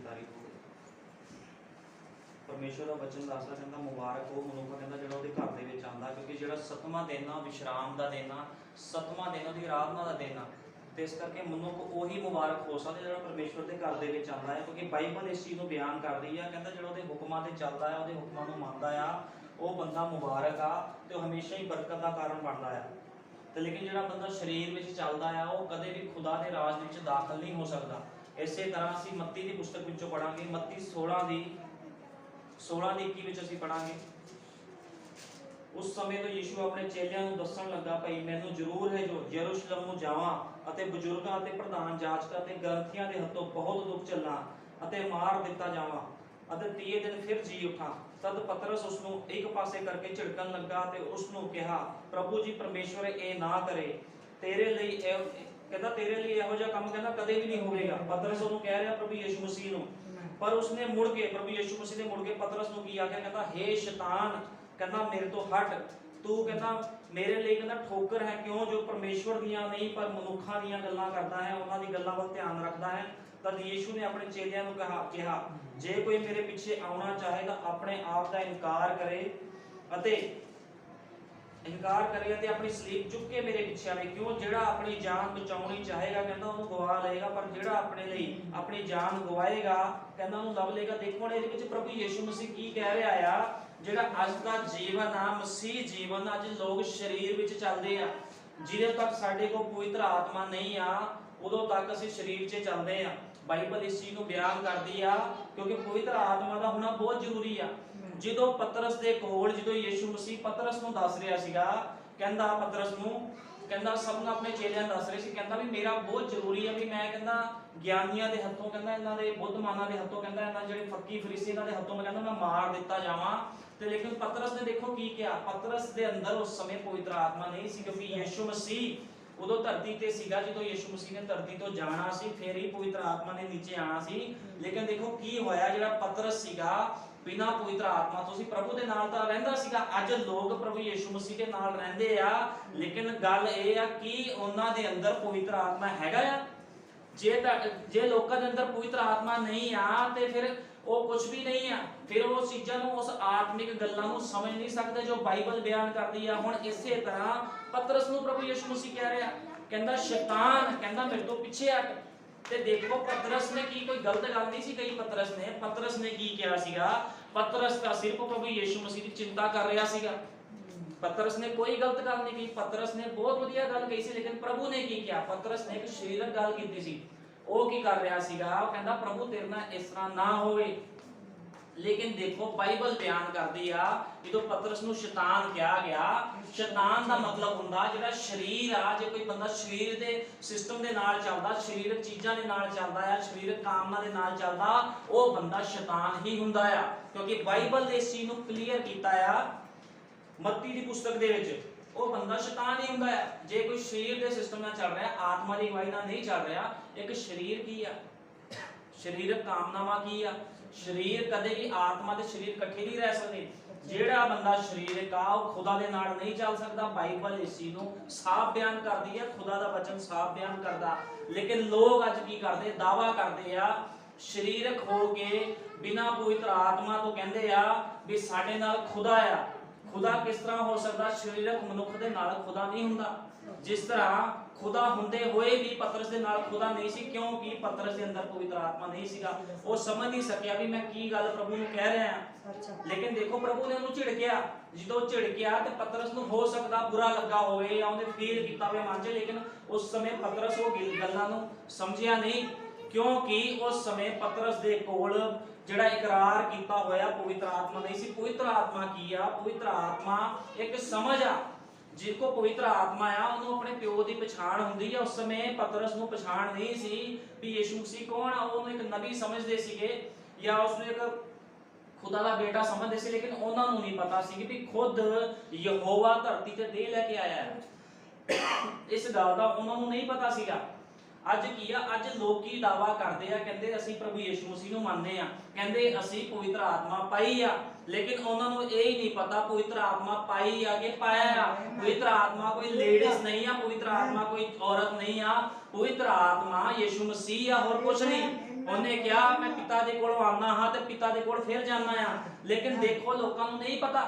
तारीफ हो। परमेश्वर का वचन दसदा कहता मुबारक हो मनुख कहता जो घर के आता, क्योंकि जो 7वां दिन आ विश्राम का दिन आ, 7वां दिन उसकी आराधना का दिन आ, तो इस करके मनुख उही मुबारक हो सकता जो परमेश्वर के घर के आता है, क्योंकि बाइबल इस चीज़ को बयान कर रही है। कहता जो हुक्मां से चलता है, वो हुक्मां को मानता है, वो बंदा मुबारक आ, तो हमेशा ही बरकत का कारण बनता है। तो लेकिन जो बंदा शरीर में चलता है वो कदे भी खुदा के राज में दाखिल नहीं हो सकता। इस तरह असीं मत्ती की पुस्तक विचों पढ़ांगे, मत्ती 16:21 असीं पढ़ांगे। उस समय तो यीशु अपने चेलियां नूं दस्सण लगा, भाई मैनूं जरूर है जो यरूशलेम नूं जावां अते बजुर्गां अते प्रधान जाचकां अते ग्रंथियां दे हत्थों बहुत दुख झल्लां अते मार दिता जावां अते 30 दिन फिर जी उठां। तद पतरस उसनूं एक पासे करके झिड़कण लगा ते उसनूं कहा, प्रभु जी परमेश्वर ये ना करे, तेरे लिए कहता तेरे लिए इहो जिहा काम कहता कदे भी नहीं होवेगा। पतरस उहनूं कह रहा प्रभु यीशु मसीह नूं, पर उसने मुड़ के प्रभु यीशु मसीह ने मुड़ के पतरस नूं की आख्या, कहता हे शैतान कहता मेरे तो हट, तू कहता मेरे लिए कहता ठोकर है क्यों, जो परमेश्वर दियां नहीं पर मनुखा दियां गल्लां करदा है, उन्हां दी गल्लां वल ध्यान रखदा है। तद यीशु ने अपने चेलियां नूं कहा जे कोई मेरे पीछे आना चाहे तो अपने आप का इनकार करे अते अपनी सलीब चुक के मेरे पीछे आवे। क्यों जेड़ा अपनी जान बचाउणी चाहेगा कहता उन्हें गवा लेगा, पर जेड़ा अपने लिए अपनी जान गवाएगा कहता उन्हें लभ लेगा। देखो हुण इहदे विच प्रभु यीशु मसीह की कह रहा आ, जेड़ा अज दा जीवन आ मसीह जीवन, अज लोग शरीर विच चलदे आ, जिदे तक साडे को पवित्र आत्मा नहीं आ उदों तक असीं शरीर 'च चलदे आ। बाइबल इस चीज़ को बयान करती आ, क्योंकि पवित्र आत्मा का होना बहुत जरूरी आ। जो पतरस दे कोल जो यीशु मसीह पतरस नूं दस रहा सीगा, कहंदा पतरस नूं कहंदा सबनूं अपने चेलियां दस रहे सी, कहंदा भी मेरा बहुत जरूरी है भी मैं कहंदा ज्ञानियां दे हत्थों कहंदा इन्हां दे बुद्धमानां दे हत्थों कहंदा इन्हां जेहड़े फक्की फरीसी इन्हां दे हत्थों मैं कहंदा मैं मार दिता जावां। ते लेकिन पतरस ने देखो की किया, पतरस दे अंदर उस समय पवित्र आत्मा नहीं सी, क्योंकि यीशु मसीह उदों धरती ते सीगा जो यीशु मसीह ने धरती तो जाना सी, फिर ही पवित्र आत्मा ने नीचे आना सी। लेकिन देखो की होया, जेड़ा पतरस सीगा बिना पवित्र आत्मा तो सी प्रभु दे नाल तां रहिंदा सीगा। अज लोग प्रभु यीशु मसीह दे नाल रहिंदे आ, लेकिन गल इह आ कि उन्हां दे अंदर पवित्र आत्मा हैगा आ। जे लोकां दे अंदर पवित्र आत्मा नहीं आ ते फिर वो कुछ भी नहीं आ, फिर वो चीज़ां नूं उस आत्मिक गल्लां नूं समझ नहीं सकते जो बाइबल बयान करदी है। हुण इसे तरह पतरस नूं प्रभु यीशु मसीह कह रहा, कहंदा शैतान कहंदा मेरे तो पीछे हट। ते देखो पतरस ने की कोई गलत गल नहीं सी कही, पतरस ने की किया सीगा, पतरस का सिर्फ प्रभु यीशु मसीह की चिंता कर रहा सीगा। पतरस ने कोई गलत गल नहीं की, पतरस ने बहुत वधिया गल कही सी, लेकिन प्रभु ने की किया, पतरस ने एक शरीरक गल कीती सी। वो की कर रहा सीगा, कहंदा प्रभु तेरे नाल इस तरह ना होवे। लेकिन देखो बाइबल बयान करदी आ जो पतरस नूं शैतान कहा गया, शैतान का मतलब हुंदा जिहड़ा शरीर आ, जे कोई बंदा शरीर दे सिस्टम दे नाल चलदा, शरीरक चीज़ां दे नाल चलदा है, शरीरक कामना दे नाल चलदा, वो बंदा शैतान ही हुंदा आ। क्योंकि बाइबल ने इस चीज़ नूं क्लीयर कीता आ मत्ती दी पुस्तक दे विच, वो बंदा शैतान ही हुंदा है। जे कोई शरीर दे सिस्टम नाल चल रहा, आत्मा दी अगवाई नाल नहीं चल रहा, एक शरीर की आ, शरीरक कामनावां की आ, शरीर कदे भी आत्मा ते शरीर इकट्ठे नहीं रह सकते। जेड़ा बंदा शरीरक आ वो खुदा दे नाल नहीं चल सकता। बाइबल इस चीज़ नूं साफ बयान करदी है, खुदा दा वचन साफ बयान करदा। लेकिन लोग अज की करदे, दावा करदे आ शरीरक हो के बिना पवित्र आत्मा तो कहंदे आ भी साडे नाल खुदा आ। खुदा किस तरह हो सकता, शरीरक मनुख दे नाल खुदा नहीं हुंदा। जिस तरह खुदा हुंदे होए भी पतरस दे नाल खुदा नहीं सी, क्योंकि पतरस दे अंदर पवित्र आत्मा नहीं सीगा। वो समझ नहीं सकिया भी मैं की गल प्रभु नूं कह रहा हां। लेकिन देखो प्रभु ने उहनूं झिड़किया, जदों झिड़किया ते पतरस नूं हो सकदा बुरा लगा होवे या उहने फील कीता होवे मन च, लेकिन उस समय पतरस वो गल्लां नूं समझिया नहीं, क्योंकि उस समय पतरस दे कोल जिहड़ा इकरार कीता होया पवित्र आत्मा नहीं सी। पवित्र आत्मा की आ, पवित्र आत्मा एक समझ आ, जिसको पवित्र आत्मा आ उन्होंने अपने प्यो की पछाण हुंदी है। उस समय पतरस नूं पछाण नहीं सी भी यीशु मसीह कौन आ, उन्होंने एक नबी समझदे सीगे या उसने एक खुदा का बेटा समझदे सी, लेकिन उन्हां नूं नहीं पता सी भी खुद यहोवा धरती ते देह लैके आया है। इस गल दा उन्हां नूं नहीं पता सीगा। अज की आ, अज लोकी दावा करते आ, कहते असीं प्रभु यीशु मसीह नूं मनदे आ, कहते असीं पवित्र आत्मा पाई आ, लेकिन उन्हां नूं ये ही नहीं पता पवित्र आत्मा पाई आ कि पाया आ। पवित्र आत्मा कोई लेडीज नहीं आ, पवित्र आत्मा कोई औरत नहीं आ, पवित्र आत्मा यीशु मसीह आ और कुछ नहीं। ਉਹਨੇ ਕਿਹਾ ਮੈਂ ਪਿਤਾ ਦੇ ਕੋਲੋਂ ਆਉਣਾ ਹਾਂ ਤੇ ਪਿਤਾ ਦੇ ਕੋਲ ਫਿਰ ਜਾਣਾ ਆ। ਲੇਕਿਨ ਦੇਖੋ ਲੋਕਾਂ ਨੂੰ ਨਹੀਂ ਪਤਾ,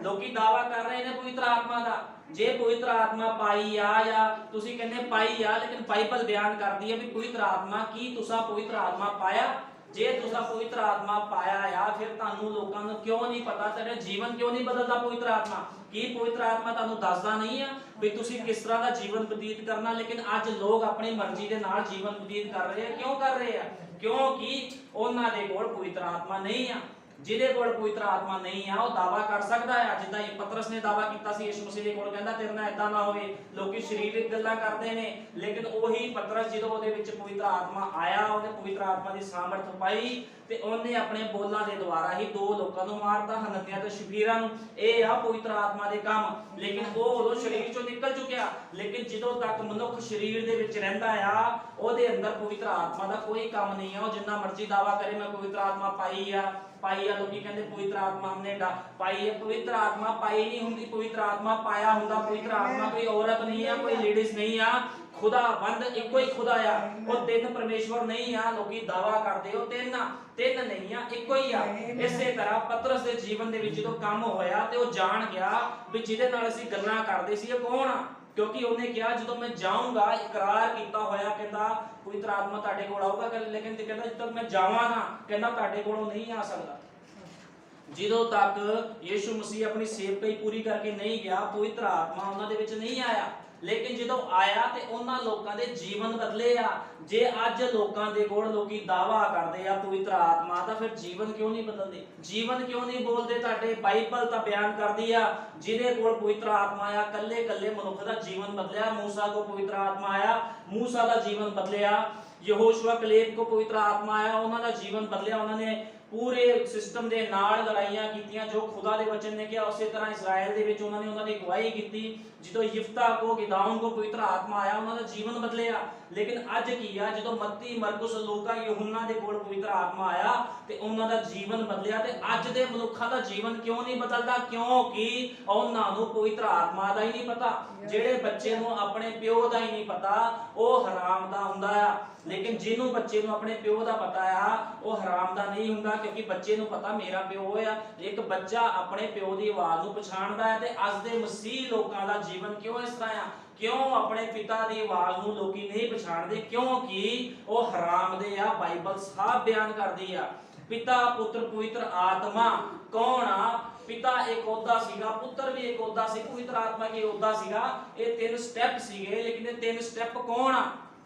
ਲੋਕੀ ਦਾਵਾ ਕਰ ਰਹੇ ਨੇ ਪਵਿੱਤਰ ਆਤਮਾ ਦਾ। ਜੇ ਪਵਿੱਤਰ ਆਤਮਾ ਪਾਈ ਆ ਜਾਂ ਤੁਸੀਂ ਕਹਿੰਦੇ ਪਾਈ ਆ, ਲੇਕਿਨ ਬਾਈਬਲ ਬਿਆਨ ਕਰਦੀ ਹੈ ਵੀ ਪਵਿੱਤਰ ਆਤਮਾ ਕੀ ਤੁਸੀਂ ਪਵਿੱਤਰ ਆਤਮਾ ਪਾਇਆ? ਜੇ ਤੁਸੀਂ ਪਵਿੱਤਰ ਆਤਮਾ ਪਾਇਆ ਆ, ਫਿਰ ਤੁਹਾਨੂੰ ਲੋਕਾਂ ਨੂੰ ਕਿਉਂ ਨਹੀਂ ਪਤਾ, ਤੁਹਾਡਾ ਜੀਵਨ ਕਿਉਂ ਨਹੀਂ ਬਦਲਦਾ ਪਵਿੱਤਰ ਆਤਮਾ? ਕੀ ਪਵਿੱਤਰ ਆਤਮਾ ਤੁਹਾਨੂੰ ਦੱਸਦਾ ਨਹੀਂ ਆ ਵੀ ਤੁਸੀਂ ਕਿਸ ਤਰ੍ਹਾਂ ਦਾ ਜੀਵਨ ਬਤੀਤ ਕਰਨਾ? ਲੇਕਿਨ ਅੱਜ ਲੋਕ ਆਪਣੀ ਮਰਜ਼ੀ ਦੇ ਨਾਲ ਜੀਵਨ ਬਤੀਤ ਕਰ ਰਹੇ ਆ। ਕਿਉਂ ਕਰ ਰਹੇ ਆ? ਕਿਉਂਕਿ ਉਹਨਾਂ ਦੇ ਕੋਲ ਪਵਿੱਤਰ ਆਤਮਾ ਨਹੀਂ ਆ। ਜਿਹਦੇ ਕੋਲ ਪਵਿੱਤਰ ਆਤਮਾ ਨਹੀਂ ਆ ਉਹ ਦਾਵਾ ਕਰ ਸਕਦਾ ਆ, ਜਿੱਦਾਂ ਪਤਰਸ ਨੇ ਦਾਵਾ ਕੀਤਾ ਸੀ ਯਿਸੂ ਮਸੀਹ ਦੇ ਕੋਲ, ਕਹਿੰਦਾ ਤੇਰੇ ਨਾਲ ਏਦਾਂ ਨਾ ਹੋਵੇ। ਲੋਕੀ ਸਰੀਰਕ ਗੱਲਾਂ ਕਰਦੇ ਨੇ, ਲੇਕਿਨ ਉਹੀ ਪਤਰਸ ਜਦੋਂ ਉਹਦੇ ਵਿੱਚ ਪਵਿੱਤਰ ਆਤਮਾ ਆਇਆ, ਉਹਨੇ ਪਵਿੱਤਰ ਆਤਮਾ ਦੀ ਸਾਮਰਥ ਪਾਈ ਤੇ ਉਹਨੇ ਆਪਣੇ ਬੋਲਾਂ ਦੇ ਦੁਆਰਾ ਹੀ 2 ਲੋਕਾਂ ਨੂੰ ਮਾਰਤਾ, ਹਨਨਿਆ ਤੇ ਸ਼ਫੀਰਾ ਨੂੰ। ਇਹ ਆ ਪਵਿੱਤਰ ਆਤਮਾ ਦੇ ਕੰਮ। ਲੇਕਿਨ ਉਹ ਉਦੋਂ ਸਰੀਰ ਚੋਂ ਨਿਕਲ ਚੁੱਕਿਆ। ਲੇਕਿਨ ਜਦੋਂ ਤੱਕ ਮਨੁੱਖ ਸਰੀਰ ਦੇ ਵਿੱਚ ਰਹਿੰਦਾ ਆ, ਉਹਦੇ ਅੰਦਰ ਪਵਿੱਤਰ ਆਤਮਾ ਦਾ ਕੋਈ ਕੰਮ ਨਹੀਂ ਆ। ਉਹ ਜਿੰਨਾ ਮਰਜ਼ੀ ਦਾਵਾ ਕਰੇ ਮੈਂ ਪਵਿੱਤਰ ਆਤਮਾ ਪਾਈ ਆ। ਲੋਕੀ ਕਹਿੰਦੇ ਪਵਿੱਤਰ ਆਤਮਾ हमने पाई है। पवित्र आत्मा पाई नहीं होंगी, पवित्र आत्मा पाया होंगे। पवित्र आत्मा कोई औरत नहीं है, कोई लेडीज नहीं है, खुदा बंद एक ही खुदा आ। वो 3 परमेश्वर नहीं आ। लोकी दावा करते हो 3 नहीं आ, एक ही आ। इसे तरह पतरस के जीवन दे विच जदों काम होया ते वो जान गया भी जिहदे नाल असीं गल्लां करदे सी ये कौन आ। क्योंकि उन्हें कहा जो मैं जाऊंगा, इकरार किया होया, कहता पवित्र आत्मा तुहाडे कोल आऊगा, लेकिन कहता जब तक मैं जावां ना, कहता तुहाडे कोलों नहीं आ सकदा। ਜਦੋਂ तक यीशु मसीह अपनी सेवकाई पूरी करके नहीं गया, पवित्र आत्मा उन्हां दे विच नहीं आया। लेकिन ਜਦੋਂ ਆਇਆ ਤੇ ਉਹਨਾਂ ਲੋਕਾਂ ਦੇ ਜੀਵਨ ਬਦਲੇ ਆ। ਜੇ ਅੱਜ ਲੋਕਾਂ ਦੇ ਕੋਲ ਲੋਕੀ ਦਾਵਾ ਕਰਦੇ ਆ ਪਵਿੱਤਰ ਆਤਮਾ ਦਾ, ਫਿਰ ਜੀਵਨ ਕਿਉਂ ਨਹੀਂ ਬਦਲਦੇ? ਜੀਵਨ ਕਿਉਂ ਨਹੀਂ ਬੋਲਦੇ? ਤੁਹਾਡੇ ਬਾਈਬਲ ਤਾਂ ਬਿਆਨ ਕਰਦੀ ਆ ਜਿਹਦੇ ਕੋਲ ਪਵਿੱਤਰ ਆਤਮਾ ਆ, ਕੱਲੇ ਕੱਲੇ ਮਨੁੱਖ ਦਾ ਜੀਵਨ ਬਦਲਿਆ। मूसा को पवित्र आत्मा आया, मूसा ਦਾ ਜੀਵਨ ਬਦਲਿਆ। ਯਹੋਸ਼ੂਆ ਕਲੇਬ को पवित्र आत्मा आया, ਉਹਨਾਂ ਦਾ ਜੀਵਨ ਬਦਲਿਆ। ਉਹਨਾਂ ਨੇ पूरे सिस्टम के नाल लड़ाइयां कीतियां जो खुदा दे वचन ने किया। उसी तरह इजराइल दे विच उन्होंने उन्हां दी गवाही कीती। जो यिफ्ता को गिदाउन को पवित्र आत्मा आया, उन्हां दा जीवन बदलिया। लेकिन अज की आ, जो मत्ती मरकुस लूका यूहन्ना दे कोल पवित्र आत्मा आया ते उन्हां दा जीवन बदलिया। ते अज दे मनुक्खां दा जीवन क्यों नहीं बदलदा? क्योंकि उन्हां नूं पवित्र आत्मा दा ही नहीं पता। ਜਿਹੜੇ ਬੱਚੇ ਨੂੰ ਆਪਣੇ ਪਿਓ ਦਾ ਹੀ ਨਹੀਂ ਪਤਾ ਉਹ ਹਰਾਮ ਦਾ ਹੁੰਦਾ ਆ। ਲੇਕਿਨ ਜਿਹਨੂੰ ਬੱਚੇ ਨੂੰ ਆਪਣੇ ਪਿਓ ਦਾ ਪਤਾ ਆ ਉਹ ਹਰਾਮ ਦਾ ਨਹੀਂ ਹੁੰਦਾ, ਕਿਉਂਕਿ ਬੱਚੇ ਨੂੰ ਪਤਾ ਮੇਰਾ ਪਿਓ ਆ। ਇੱਕ ਬੱਚਾ ਆਪਣੇ ਪਿਓ ਦੀ ਆਵਾਜ਼ ਨੂੰ ਪਛਾਣਦਾ ਹੈ। ਤੇ ਅੱਜ ਦੇ ਮਸੀਹ ਲੋਕਾਂ ਦਾ ਜੀਵਨ ਕਿਉਂ ਇਸ ਤਰ੍ਹਾਂ ਆ? ਕਿਉਂ ਆਪਣੇ ਪਿਤਾ ਦੀ ਆਵਾਜ਼ ਨੂੰ ਲੋਕੀ ਨਹੀਂ ਪਛਾਣਦੇ? ਕਿਉਂਕਿ ਉਹ ਹਰਾਮ ਦੇ ਆ। ਬਾਈਬਲ ਸਾਫ਼ ਬਿਆਨ ਕਰਦੀ ਆ ਪਿਤਾ ਪੁੱਤਰ ਪਵਿੱਤਰ ਆਤਮਾ ਕੌਣ ਆ? पिता एक ओहदा सीगा, पुत्र भी एक ओहदा सी, पवित्र आत्मा की ओहदा सीगा। ये 3 स्टेप सीगे, लेकिन ये 3 स्टेप कौन आ?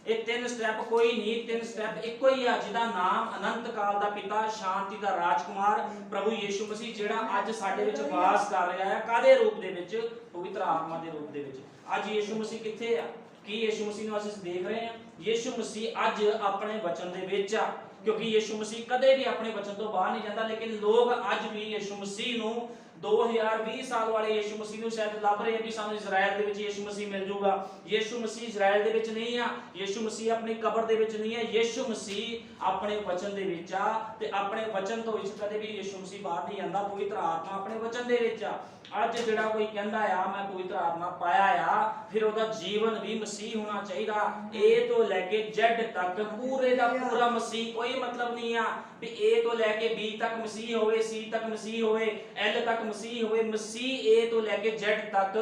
ये 3 स्टेप कोई नहीं, 3 स्टेप इको ही आ, जिहदा नाम अनंत काल दा पिता, शांति दा राजकुमार प्रभु यीशु मसीह, जिहड़ा अज साडे विच वास कर रहा है। कादे रूप दे विच? पवित्र आत्मा दे रूप दे विच। अज यीशु मसीह किथे आ? की यीशु मसीह नूं असीं देख रहे हैं? यीशु मसीह अज अपने वचन दे विच आ, क्योंकि यीशु मसीह कदे भी अपने वचन तो बाहर नहीं जाता। लेकिन लोग अज भी यीशु मसीह नूं 2020 साल वाले यीशु मसीह नूं शायद लभ रहे भी सानूं इजराइल दे विच यीशु मसीह मिल जाऊगा। यीशु मसीह इजराइल दे विच नहीं आ। यीशु मसीह अपनी कब्र दे विच नहीं है। यीशु मसीह अपने वचन दे विच आ ते अपने वचन तो विच कदे भी यीशु मसीह बाहर नहीं आंदा। पवित्र आत्मा अपने वचन दे विच आ। अज जिहड़ा कोई कहंदा आ मैं पवित्र आत्मा पाया आ, फिर ओहदा जीवन भी मसीह होना चाहिदा। ए तो लेके जेड तक पूरे दा पूरा मसीह। कोई मतलब नहीं आ भी ए तो लेके बी तक मसीह होवे, सी तक मसीह होवे, एल तक मसीह होवे। मसीह ए तो लेके जेड तक,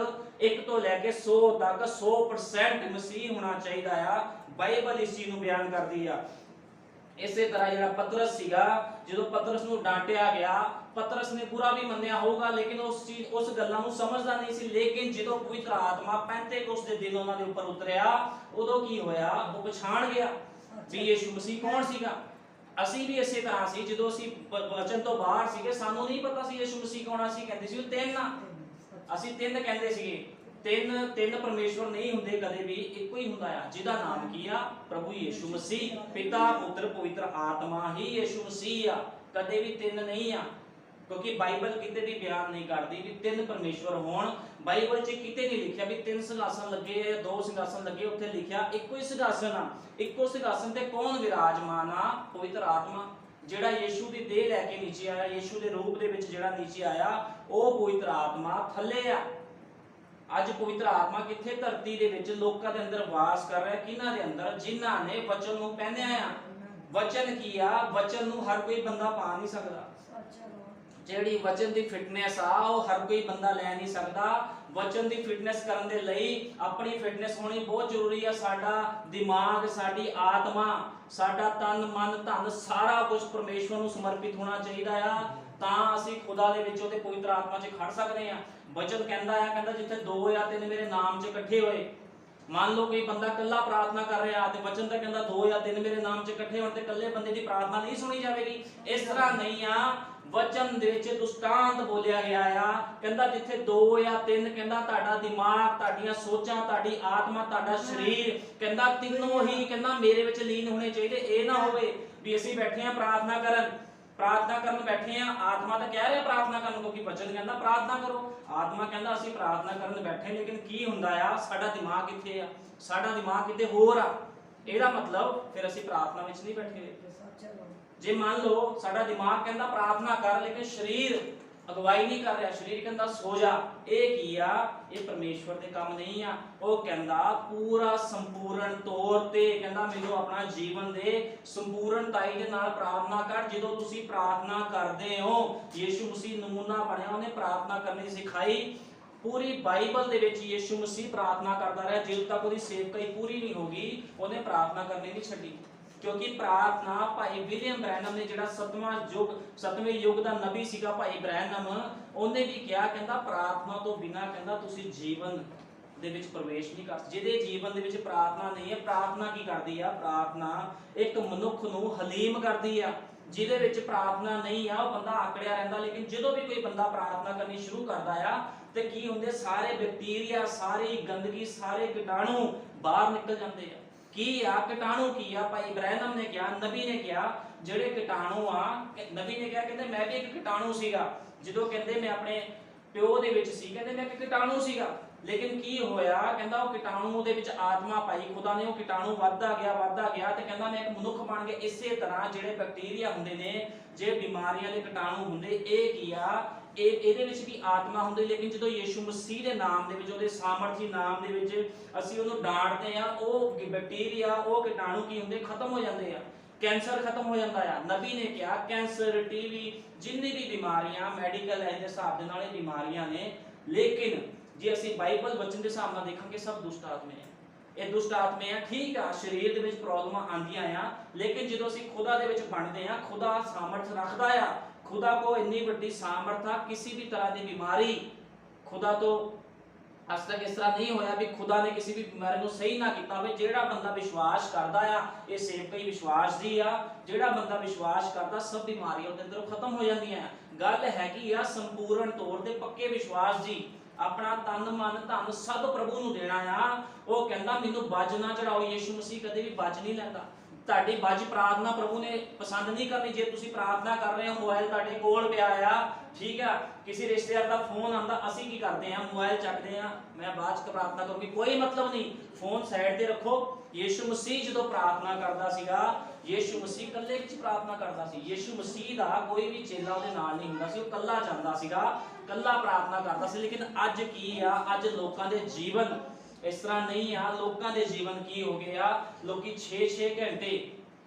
1 तो लेके 100 तक 100% मसीह होना चाहिदा आ। बाइबल इस चीज नूं बयान करदी आ। इसे तरह जिहड़ा पतरस सीगा, जो पतरस नूं डांटिया गया, पतरस ने बुरा भी मन्निया होगा, लेकिन उस चीज उस गल्लां नूं समझदा नहीं सी। लेकिन जो पवित्र आत्मा पेंतेकोस्त दे दिन उन्हां दे उपर उतरिया, उदों की होया? वो पछाण गया भी यीशु मसीह कौन सीगा। ਅਸੀਂ भी इसे तरह से जो ਅਸੀਂ वचन तो बाहर सीगे, सानू नहीं पता सी यीशु मसीह कौन। ਅਸੀਂ ਕਹਿੰਦੇ ਸੀ ਉਹ 3 ਆ, ਅਸੀਂ 3 ਕਹਿੰਦੇ ਸੀਗੇ। 3 परमेश्वर नहीं हुंदे कदे भी, एक ही हुंदा आ, जिहदा नाम की आ? प्रभु यीशु मसीह। पिता पुत्र पवित्र आत्मा ही यीशु मसीह आ, कदे भी 3 नहीं आ। क्योंकि बाइबल किते भी बयान नहीं करती भी 3 परमेश्वर होण। बाइबल च किते नहीं लिखिया भी 3 सिंहासन लगे, 2 सिंहासन लगे। उत्थे लिखिया एको ही सिंहासन आ। एको सिंहासन ते कौन विराजमान आ? पवित्र आत्मा, जिहड़ा यीशु दी देह लैके नीचे आया, यीशु दे रूप दे विच जिहड़ा नीचे आया, वो पवित्र आत्मा थल्ले आ। अज पवित्र आत्मा किथे? धरती दे विच लोकां दे अंदर वास कर रहा है। किन्हां दे अंदर? जिन्हां ने वचन नूं पहनिया आ। वचन की आ वचन नूं हर कोई बंदा पा नहीं सकदा। ਜਿਹੜੀ ਵਚਨ ਦੀ ਫਿਟਨੈਸ ਆ ਉਹ ਹਰ ਕੋਈ ਬੰਦਾ ਲੈ ਨਹੀਂ ਸਕਦਾ। ਵਚਨ ਦੀ ਫਿਟਨੈਸ ਕਰਨ ਦੇ ਲਈ ਆਪਣੀ ਫਿਟਨੈਸ ਹੋਣੀ ਬਹੁਤ ਜ਼ਰੂਰੀ ਆ। ਸਾਡਾ ਦਿਮਾਗ, ਸਾਡੀ ਆਤਮਾ, ਸਾਡਾ ਤਨ ਮਨ ਧਨ ਸਾਰਾ ਕੁਝ ਪਰਮੇਸ਼ਵਰ ਨੂੰ ਸਮਰਪਿਤ ਹੋਣਾ ਚਾਹੀਦਾ ਆ, ਤਾਂ ਅਸੀਂ ਖੁਦਾ ਦੇ ਵਿੱਚ ਉਹਦੇ ਪਵਿੱਤਰ ਆਤਮਾ 'ਚ ਖੜ ਸਕਦੇ ਆ। ਵਚਨ ਕਹਿੰਦਾ ਜਿੱਥੇ 2 ਜਾਂ 3 ਮੇਰੇ ਨਾਮ 'ਚ ਇਕੱਠੇ ਹੋਏ, ਮੰਨ ਲਓ ਕੋਈ ਬੰਦਾ ਇਕੱਲਾ ਪ੍ਰਾਰਥਨਾ ਕਰ ਰਿਹਾ ਤੇ ਵਚਨ ਤਾਂ ਕਹਿੰਦਾ 2 ਜਾਂ 3 ਮੇਰੇ ਨਾਮ 'ਚ ਇਕੱਠੇ ਹੋਣ ਤੇ ਇਕੱਲੇ ਬੰਦੇ ਦੀ ਪ੍ਰਾਰਥਨਾ ਨਹੀਂ ਸੁਣੀ ਜਾਵੇਗੀ। ਇਸ ਤਰ੍ਹਾਂ ਨਹੀਂ ਆ। ਵਚਨ ਦੇ ਵਿੱਚ ਦੁਸ਼ਟਾਂਤ ਬੋਲਿਆ ਗਿਆ ਆ, ਕਹਿੰਦਾ ਜਿੱਥੇ 2 ਜਾਂ 3 ਕਹਿੰਦਾ ਤੁਹਾਡਾ ਦਿਮਾਗ, ਤੁਹਾਡੀਆਂ ਸੋਚਾਂ, ਤੁਹਾਡੀ ਆਤਮਾ, ਤੁਹਾਡਾ ਸਰੀਰ, ਕਹਿੰਦਾ ਤਿੰਨੋਂ ਹੀ ਕਹਿੰਦਾ ਮੇਰੇ ਵਿੱਚ ਲੀਨ ਹੋਣੇ ਚਾਹੀਦੇ। ਇਹ ਨਾ ਹੋਵੇ ਵੀ ਅਸੀਂ ਬੈਠੇ ਆ ਪ੍ਰਾਰਥਨਾ ਕਰਨ ਬੈਠੇ ਆ, ਆਤਮਾ ਤਾਂ ਕਹਿ ਰਿਹਾ ਪ੍ਰਾਰਥਨਾ ਕਰਨ, ਕਿਉਂਕਿ ਵਚਨ ਕਹਿੰਦਾ ਪ੍ਰਾਰਥਨਾ ਕਰੋ, ਆਤਮਾ ਕਹਿੰਦਾ ਅਸੀਂ ਪ੍ਰਾਰਥਨਾ ਕਰਨ ਬੈਠੇ, ਲੇਕਿਨ ਕੀ ਹੁੰਦਾ ਆ ਸਾਡਾ ਦਿਮਾਗ ਕਿੱਥੇ ਆ, ਸਾਡਾ ਦਿਮਾਗ ਕਿਤੇ ਹੋਰ ਆ। ਇਹਦਾ ਮਤਲਬ ਫਿਰ ਅਸੀਂ ਪ੍ਰਾਰਥਨਾ ਵਿੱਚ ਨਹੀਂ ਬੈਠੇ। ਜੇ ਮੰਨ ਲਓ ਸਾਡਾ ਦਿਮਾਗ ਕਹਿੰਦਾ ਪ੍ਰਾਰਥਨਾ ਕਰ, ਲੇਕਿਨ ਸਰੀਰ ਅਗਵਾਈ ਨਹੀਂ ਕਰ ਰਿਹਾ, ਸਰੀਰ ਕਹਿੰਦਾ ਸੋ ਜਾ, ਇਹ ਕੀ ਆ? ਇਹ ਪਰਮੇਸ਼ਵਰ ਦੇ ਕੰਮ ਨਹੀਂ ਆ। ਉਹ ਕਹਿੰਦਾ ਪੂਰਾ ਸੰਪੂਰਨ ਤੌਰ ਤੇ ਕਹਿੰਦਾ ਮੈਨੂੰ ਆਪਣਾ ਜੀਵਨ ਦੇ ਸੰਪੂਰਨਤਾਈ ਦੇ ਨਾਲ ਪ੍ਰਾਰਥਨਾ ਕਰ। ਜਦੋਂ ਤੁਸੀਂ ਪ੍ਰਾਰਥਨਾ ਕਰਦੇ ਹੋ, ਯੀਸ਼ੂ ਮਸੀਹ ਨਮੂਨਾ ਬਣਿਆ, ਉਹਨੇ ਪ੍ਰਾਰਥਨਾ ਕਰਨੀ ਸਿਖਾਈ। ਪੂਰੀ ਬਾਈਬਲ ਦੇ ਵਿੱਚ ਯੀਸ਼ੂ ਮਸੀਹ ਪ੍ਰਾਰਥਨਾ ਕਰਦਾ ਰਿਹਾ, ਜਦੋਂ ਤੱਕ ਉਹਦੀ ਸੇਵਕਾਈ ਪੂਰੀ ਨਹੀਂ ਹੋ ਗਈ ਉਹਨੇ ਪ੍ਰਾਰਥਨਾ ਕਰਨੀ ਨਹੀਂ ਛੱਡੀ। ਕਿਉਂਕਿ ਪ੍ਰਾਰਥਨਾ ਭਾਈ ਵਿਲੀਅਮ ਬ੍ਰੈਨਮ ਨੇ, ਜਿਹੜਾ 7ਵੇਂ ਯੁੱਗ ਦਾ ਨਬੀ ਸੀਗਾ ਭਾਈ ਬ੍ਰੈਨਮ, ਉਹਨੇ ਵੀ ਕਿਹਾ, ਕਹਿੰਦਾ ਪ੍ਰਾਰਥਨਾ ਤੋਂ ਬਿਨਾਂ ਕਹਿੰਦਾ ਤੁਸੀਂ ਜੀਵਨ ਦੇ ਵਿੱਚ ਪ੍ਰਵੇਸ਼ ਨਹੀਂ ਕਰ ਸਕਦੇ। ਜਿਹਦੇ ਜੀਵਨ ਦੇ ਵਿੱਚ ਪ੍ਰਾਰਥਨਾ ਨਹੀਂ ਹੈ, ਪ੍ਰਾਰਥਨਾ ਕੀ ਕਰਦੀ ਆ? ਪ੍ਰਾਰਥਨਾ ਇੱਕ ਮਨੁੱਖ ਨੂੰ ਹਲੀਮ ਕਰਦੀ ਆ। ਜਿਹਦੇ ਵਿੱਚ ਪ੍ਰਾਰਥਨਾ ਨਹੀਂ ਆ ਉਹ ਬੰਦਾ ਆਕੜਿਆ ਰਹਿੰਦਾ। ਲੇਕਿਨ ਜਦੋਂ ਵੀ ਕੋਈ ਬੰਦਾ ਪ੍ਰਾਰਥਨਾ ਕਰਨੀ ਸ਼ੁਰੂ ਕਰਦਾ ਆ ਤੇ ਕੀ ਹੁੰਦੇ? ਸਾਰੇ ਬੈਕਟੀਰੀਆ, ਸਾਰੀ ਗੰਦਗੀ, ਸਾਰੇ ਕੀਟਾਣੂ ਬਾਹਰ ਨਿਕਲ ਜਾਂਦੇ ਆ। ਕੀ ਆ ਕੀਟਾਣੂ? ਕੀ ਆ? ਭਾਈ ਬ੍ਰੈਨਮ ਨੇ ਕਿਹਾ, ਨਬੀ ਨੇ ਕਿਹਾ ਜਿਹੜੇ ਕੀਟਾਣੂ ਆ, ਨਬੀ ਨੇ ਕਿਹਾ ਕਹਿੰਦੇ ਮੈਂ ਵੀ ਇੱਕ ਕੀਟਾਣੂ ਸੀਗਾ। ਜਦੋਂ ਕਹਿੰਦੇ ਮੈਂ ਆਪਣੇ ਪਿਓ ਦੇ ਵਿੱਚ ਸੀ, ਕਹਿੰਦੇ ਮੈਂ ਇੱਕ ਕੀਟਾਣੂ ਸੀਗਾ, ਲੇਕਿਨ ਕੀ ਹੋਇਆ? ਕਹਿੰਦਾ ਉਹ ਕੀਟਾਣੂ ਦੇ ਵਿੱਚ ਆਤਮਾ ਪਾਈ ਖੁਦਾ ਨੇ, ਉਹ ਕੀਟਾਣੂ ਵੱਧਦਾ ਗਿਆ ਤੇ ਕਹਿੰਦਾ ਮੈਂ ਇੱਕ ਮਨੁੱਖ ਬਣ ਗਿਆ। ਇਸੇ ਤਰ੍ਹਾਂ ਜਿਹੜੇ ਬੈਕਟੀਰੀਆ ਹੁੰਦੇ ਨੇ, ਜੇ ਬਿਮਾਰੀਆਂ ਦੇ ਕੀਟਾਣੂ ਹੁੰਦੇ, ਇਹ ਕੀ ਆ? ਇਹਦੇ ਵਿੱਚ ਵੀ ਆਤਮਾ ਹੁੰਦੀ। ਲੇਕਿਨ ਜਦੋਂ ਯੀਸ਼ੂ ਮਸੀਹ ਦੇ ਨਾਮ ਦੇ ਵਿੱਚ, ਉਹਦੇ ਸਾਮਰਥੀ ਨਾਮ ਦੇ ਵਿੱਚ ਅਸੀਂ ਉਹਨੂੰ ਡਾਂਟਦੇ ਆ, ਉਹ ਬੈਕਟੀਰੀਆ, ਉਹ ਕੀਟਾਣੂ ਕੀ ਹੁੰਦੇ? ਖਤਮ ਹੋ ਜਾਂਦੇ ਆ। ਕੈਂਸਰ ਖਤਮ ਹੋ ਜਾਂਦਾ ਆ। ਨਬੀ ਨੇ ਕਿਹਾ ਕੈਂਸਰ, ਟੀਵੀ, ਜਿੰਨੀ ਵੀ ਬਿਮਾਰੀਆਂ ਮੈਡੀਕਲ ਹੈ ਦੇ ਹਿਸਾਬ ਦੇ ਨਾਲ ਇਹ ਬਿਮਾਰੀਆਂ ਨੇ, ਲੇਕਿਨ ਜੇ ਅਸੀਂ ਬਾਈਬਲ ਵਚਨ ਦੇ ਹਿਸਾਬ ਨਾਲ ਦੇਖਾਂਗੇ ਸਭ ਦੁਸ਼ਟ ਆਤਮੇ ਆ। ਇਹ ਦੁਸ਼ਟ ਆਤਮੇ ਆ। ਠੀਕ ਆ, ਸਰੀਰ ਦੇ ਵਿੱਚ ਪ੍ਰੋਬਲਮਾਂ ਆਉਂਦੀਆਂ ਆ, ਲੇਕਿਨ ਜਦੋਂ ਅਸੀਂ ਖੁਦਾ ਦੇ ਵਿੱਚ ਬਣਦੇ ਆ, ਖੁਦਾ ਸਾਮਰਥ ਰੱਖਦਾ ਆ। ਖੁਦਾ ਕੋ ਇੰਨੀ ਵੱਡੀ ਸਾਮਰਥ ਆ, ਕਿਸੇ ਵੀ ਤਰ੍ਹਾਂ ਦੀ ਬਿਮਾਰੀ ਖੁਦਾ ਤੋਂ ਅੱਜ ਤੱਕ ਇਸ ਤਰ੍ਹਾਂ ਨਹੀਂ ਹੋਇਆ ਵੀ ਖੁਦਾ ਨੇ ਕਿਸੇ ਵੀ ਬਿਮਾਰੀ ਨੂੰ ਸਹੀ ਨਾ ਕੀਤਾ ਹੋਵੇ। ਜਿਹੜਾ ਬੰਦਾ ਵਿਸ਼ਵਾਸ ਕਰਦਾ ਆ, ਇਹ ਸੇਵਕਾਈ ਵਿਸ਼ਵਾਸ ਦੀ ਆ, ਜਿਹੜਾ ਬੰਦਾ ਵਿਸ਼ਵਾਸ ਕਰਦਾ ਸਭ ਬਿਮਾਰੀਆਂ ਉਹਦੇ ਅੰਦਰੋਂ ਖਤਮ ਹੋ ਜਾਂਦੀਆਂ ਆ। ਗੱਲ ਹੈਗੀ ਆ ਸੰਪੂਰਨ ਤੌਰ ਤੇ ਪੱਕੇ ਵਿਸ਼ਵਾਸ ਦੀ। ਆਪਣਾ ਤਨ ਮਨ ਧਨ ਸਭ ਪ੍ਰਭੂ ਨੂੰ ਦੇਣਾ ਆ। ਉਹ ਕਹਿੰਦਾ ਮੈਨੂੰ ਬੱਜ ਨਾ ਚੜਾਓ। ਯੀਸ਼ੂ ਮਸੀਹ ਕਦੇ ਵੀ ਬੱਜ ਨਹੀਂ ਲੈਂਦਾ। ਤੁਹਾਡੀ ਬੱਜ ਪ੍ਰਾਰਥਨਾ ਪ੍ਰਭੂ ਨੇ ਪਸੰਦ ਨਹੀਂ ਕਰਨੀ। ਜੇ ਤੁਸੀਂ ਪ੍ਰਾਰਥਨਾ ਕਰ ਰਹੇ ਹੋ, ਮੋਬਾਈਲ ਤੁਹਾਡੇ ਕੋਲ ਪਿਆ ਆ, ਠੀਕ ਆ, ਕਿਸੇ ਰਿਸ਼ਤੇਦਾਰ ਦਾ ਫੋਨ ਆਂਦਾ, ਅਸੀਂ ਕੀ ਕਰਦੇ ਆ? ਮੋਬਾਈਲ ਚੱਕਦੇ ਆ, ਮੈਂ ਬਾਅਦ ਚ ਪ੍ਰਾਰਥਨਾ ਕਰੂੰਗੀ, ਕੋਈ ਮਤਲਬ ਨਹੀਂ। ਫੋਨ ਸਾਈਡ ਤੇ ਰੱਖੋ। ਯੀਸ਼ੂ ਮਸੀਹ ਜਦੋਂ ਪ੍ਰਾਰਥਨਾ ਕਰਦਾ ਸੀਗਾ, ਯੀਸ਼ੂ ਮਸੀਹ ਇਕੱਲੇ ਵਿੱਚ ਪ੍ਰਾਰਥਨਾ ਕਰਦਾ ਸੀ। ਯੀਸ਼ੂ ਮਸੀਹ ਦਾ ਕੋਈ ਵੀ ਚੇਲਾ ਉਹਦੇ ਨਾਲ ਨਹੀਂ ਹੁੰਦਾ ਸੀ, ਉਹ ਇਕੱਲਾ ਜਾਂਦਾ ਸੀਗਾ, ਇਕੱਲਾ ਪ੍ਰਾਰਥਨਾ ਕਰਦਾ ਸੀ। ਲੇਕਿਨ ਅੱਜ ਕੀ ਆ? ਅੱਜ ਲੋਕਾਂ ਦੇ ਜੀਵਨ ਇਸ ਤਰ੍ਹਾਂ ਨਹੀਂ ਆ। ਲੋਕਾਂ ਦੇ ਜੀਵਨ ਕੀ ਹੋ ਗਏ ਆ? ਲੋਕੀ 6-6 ਘੰਟੇ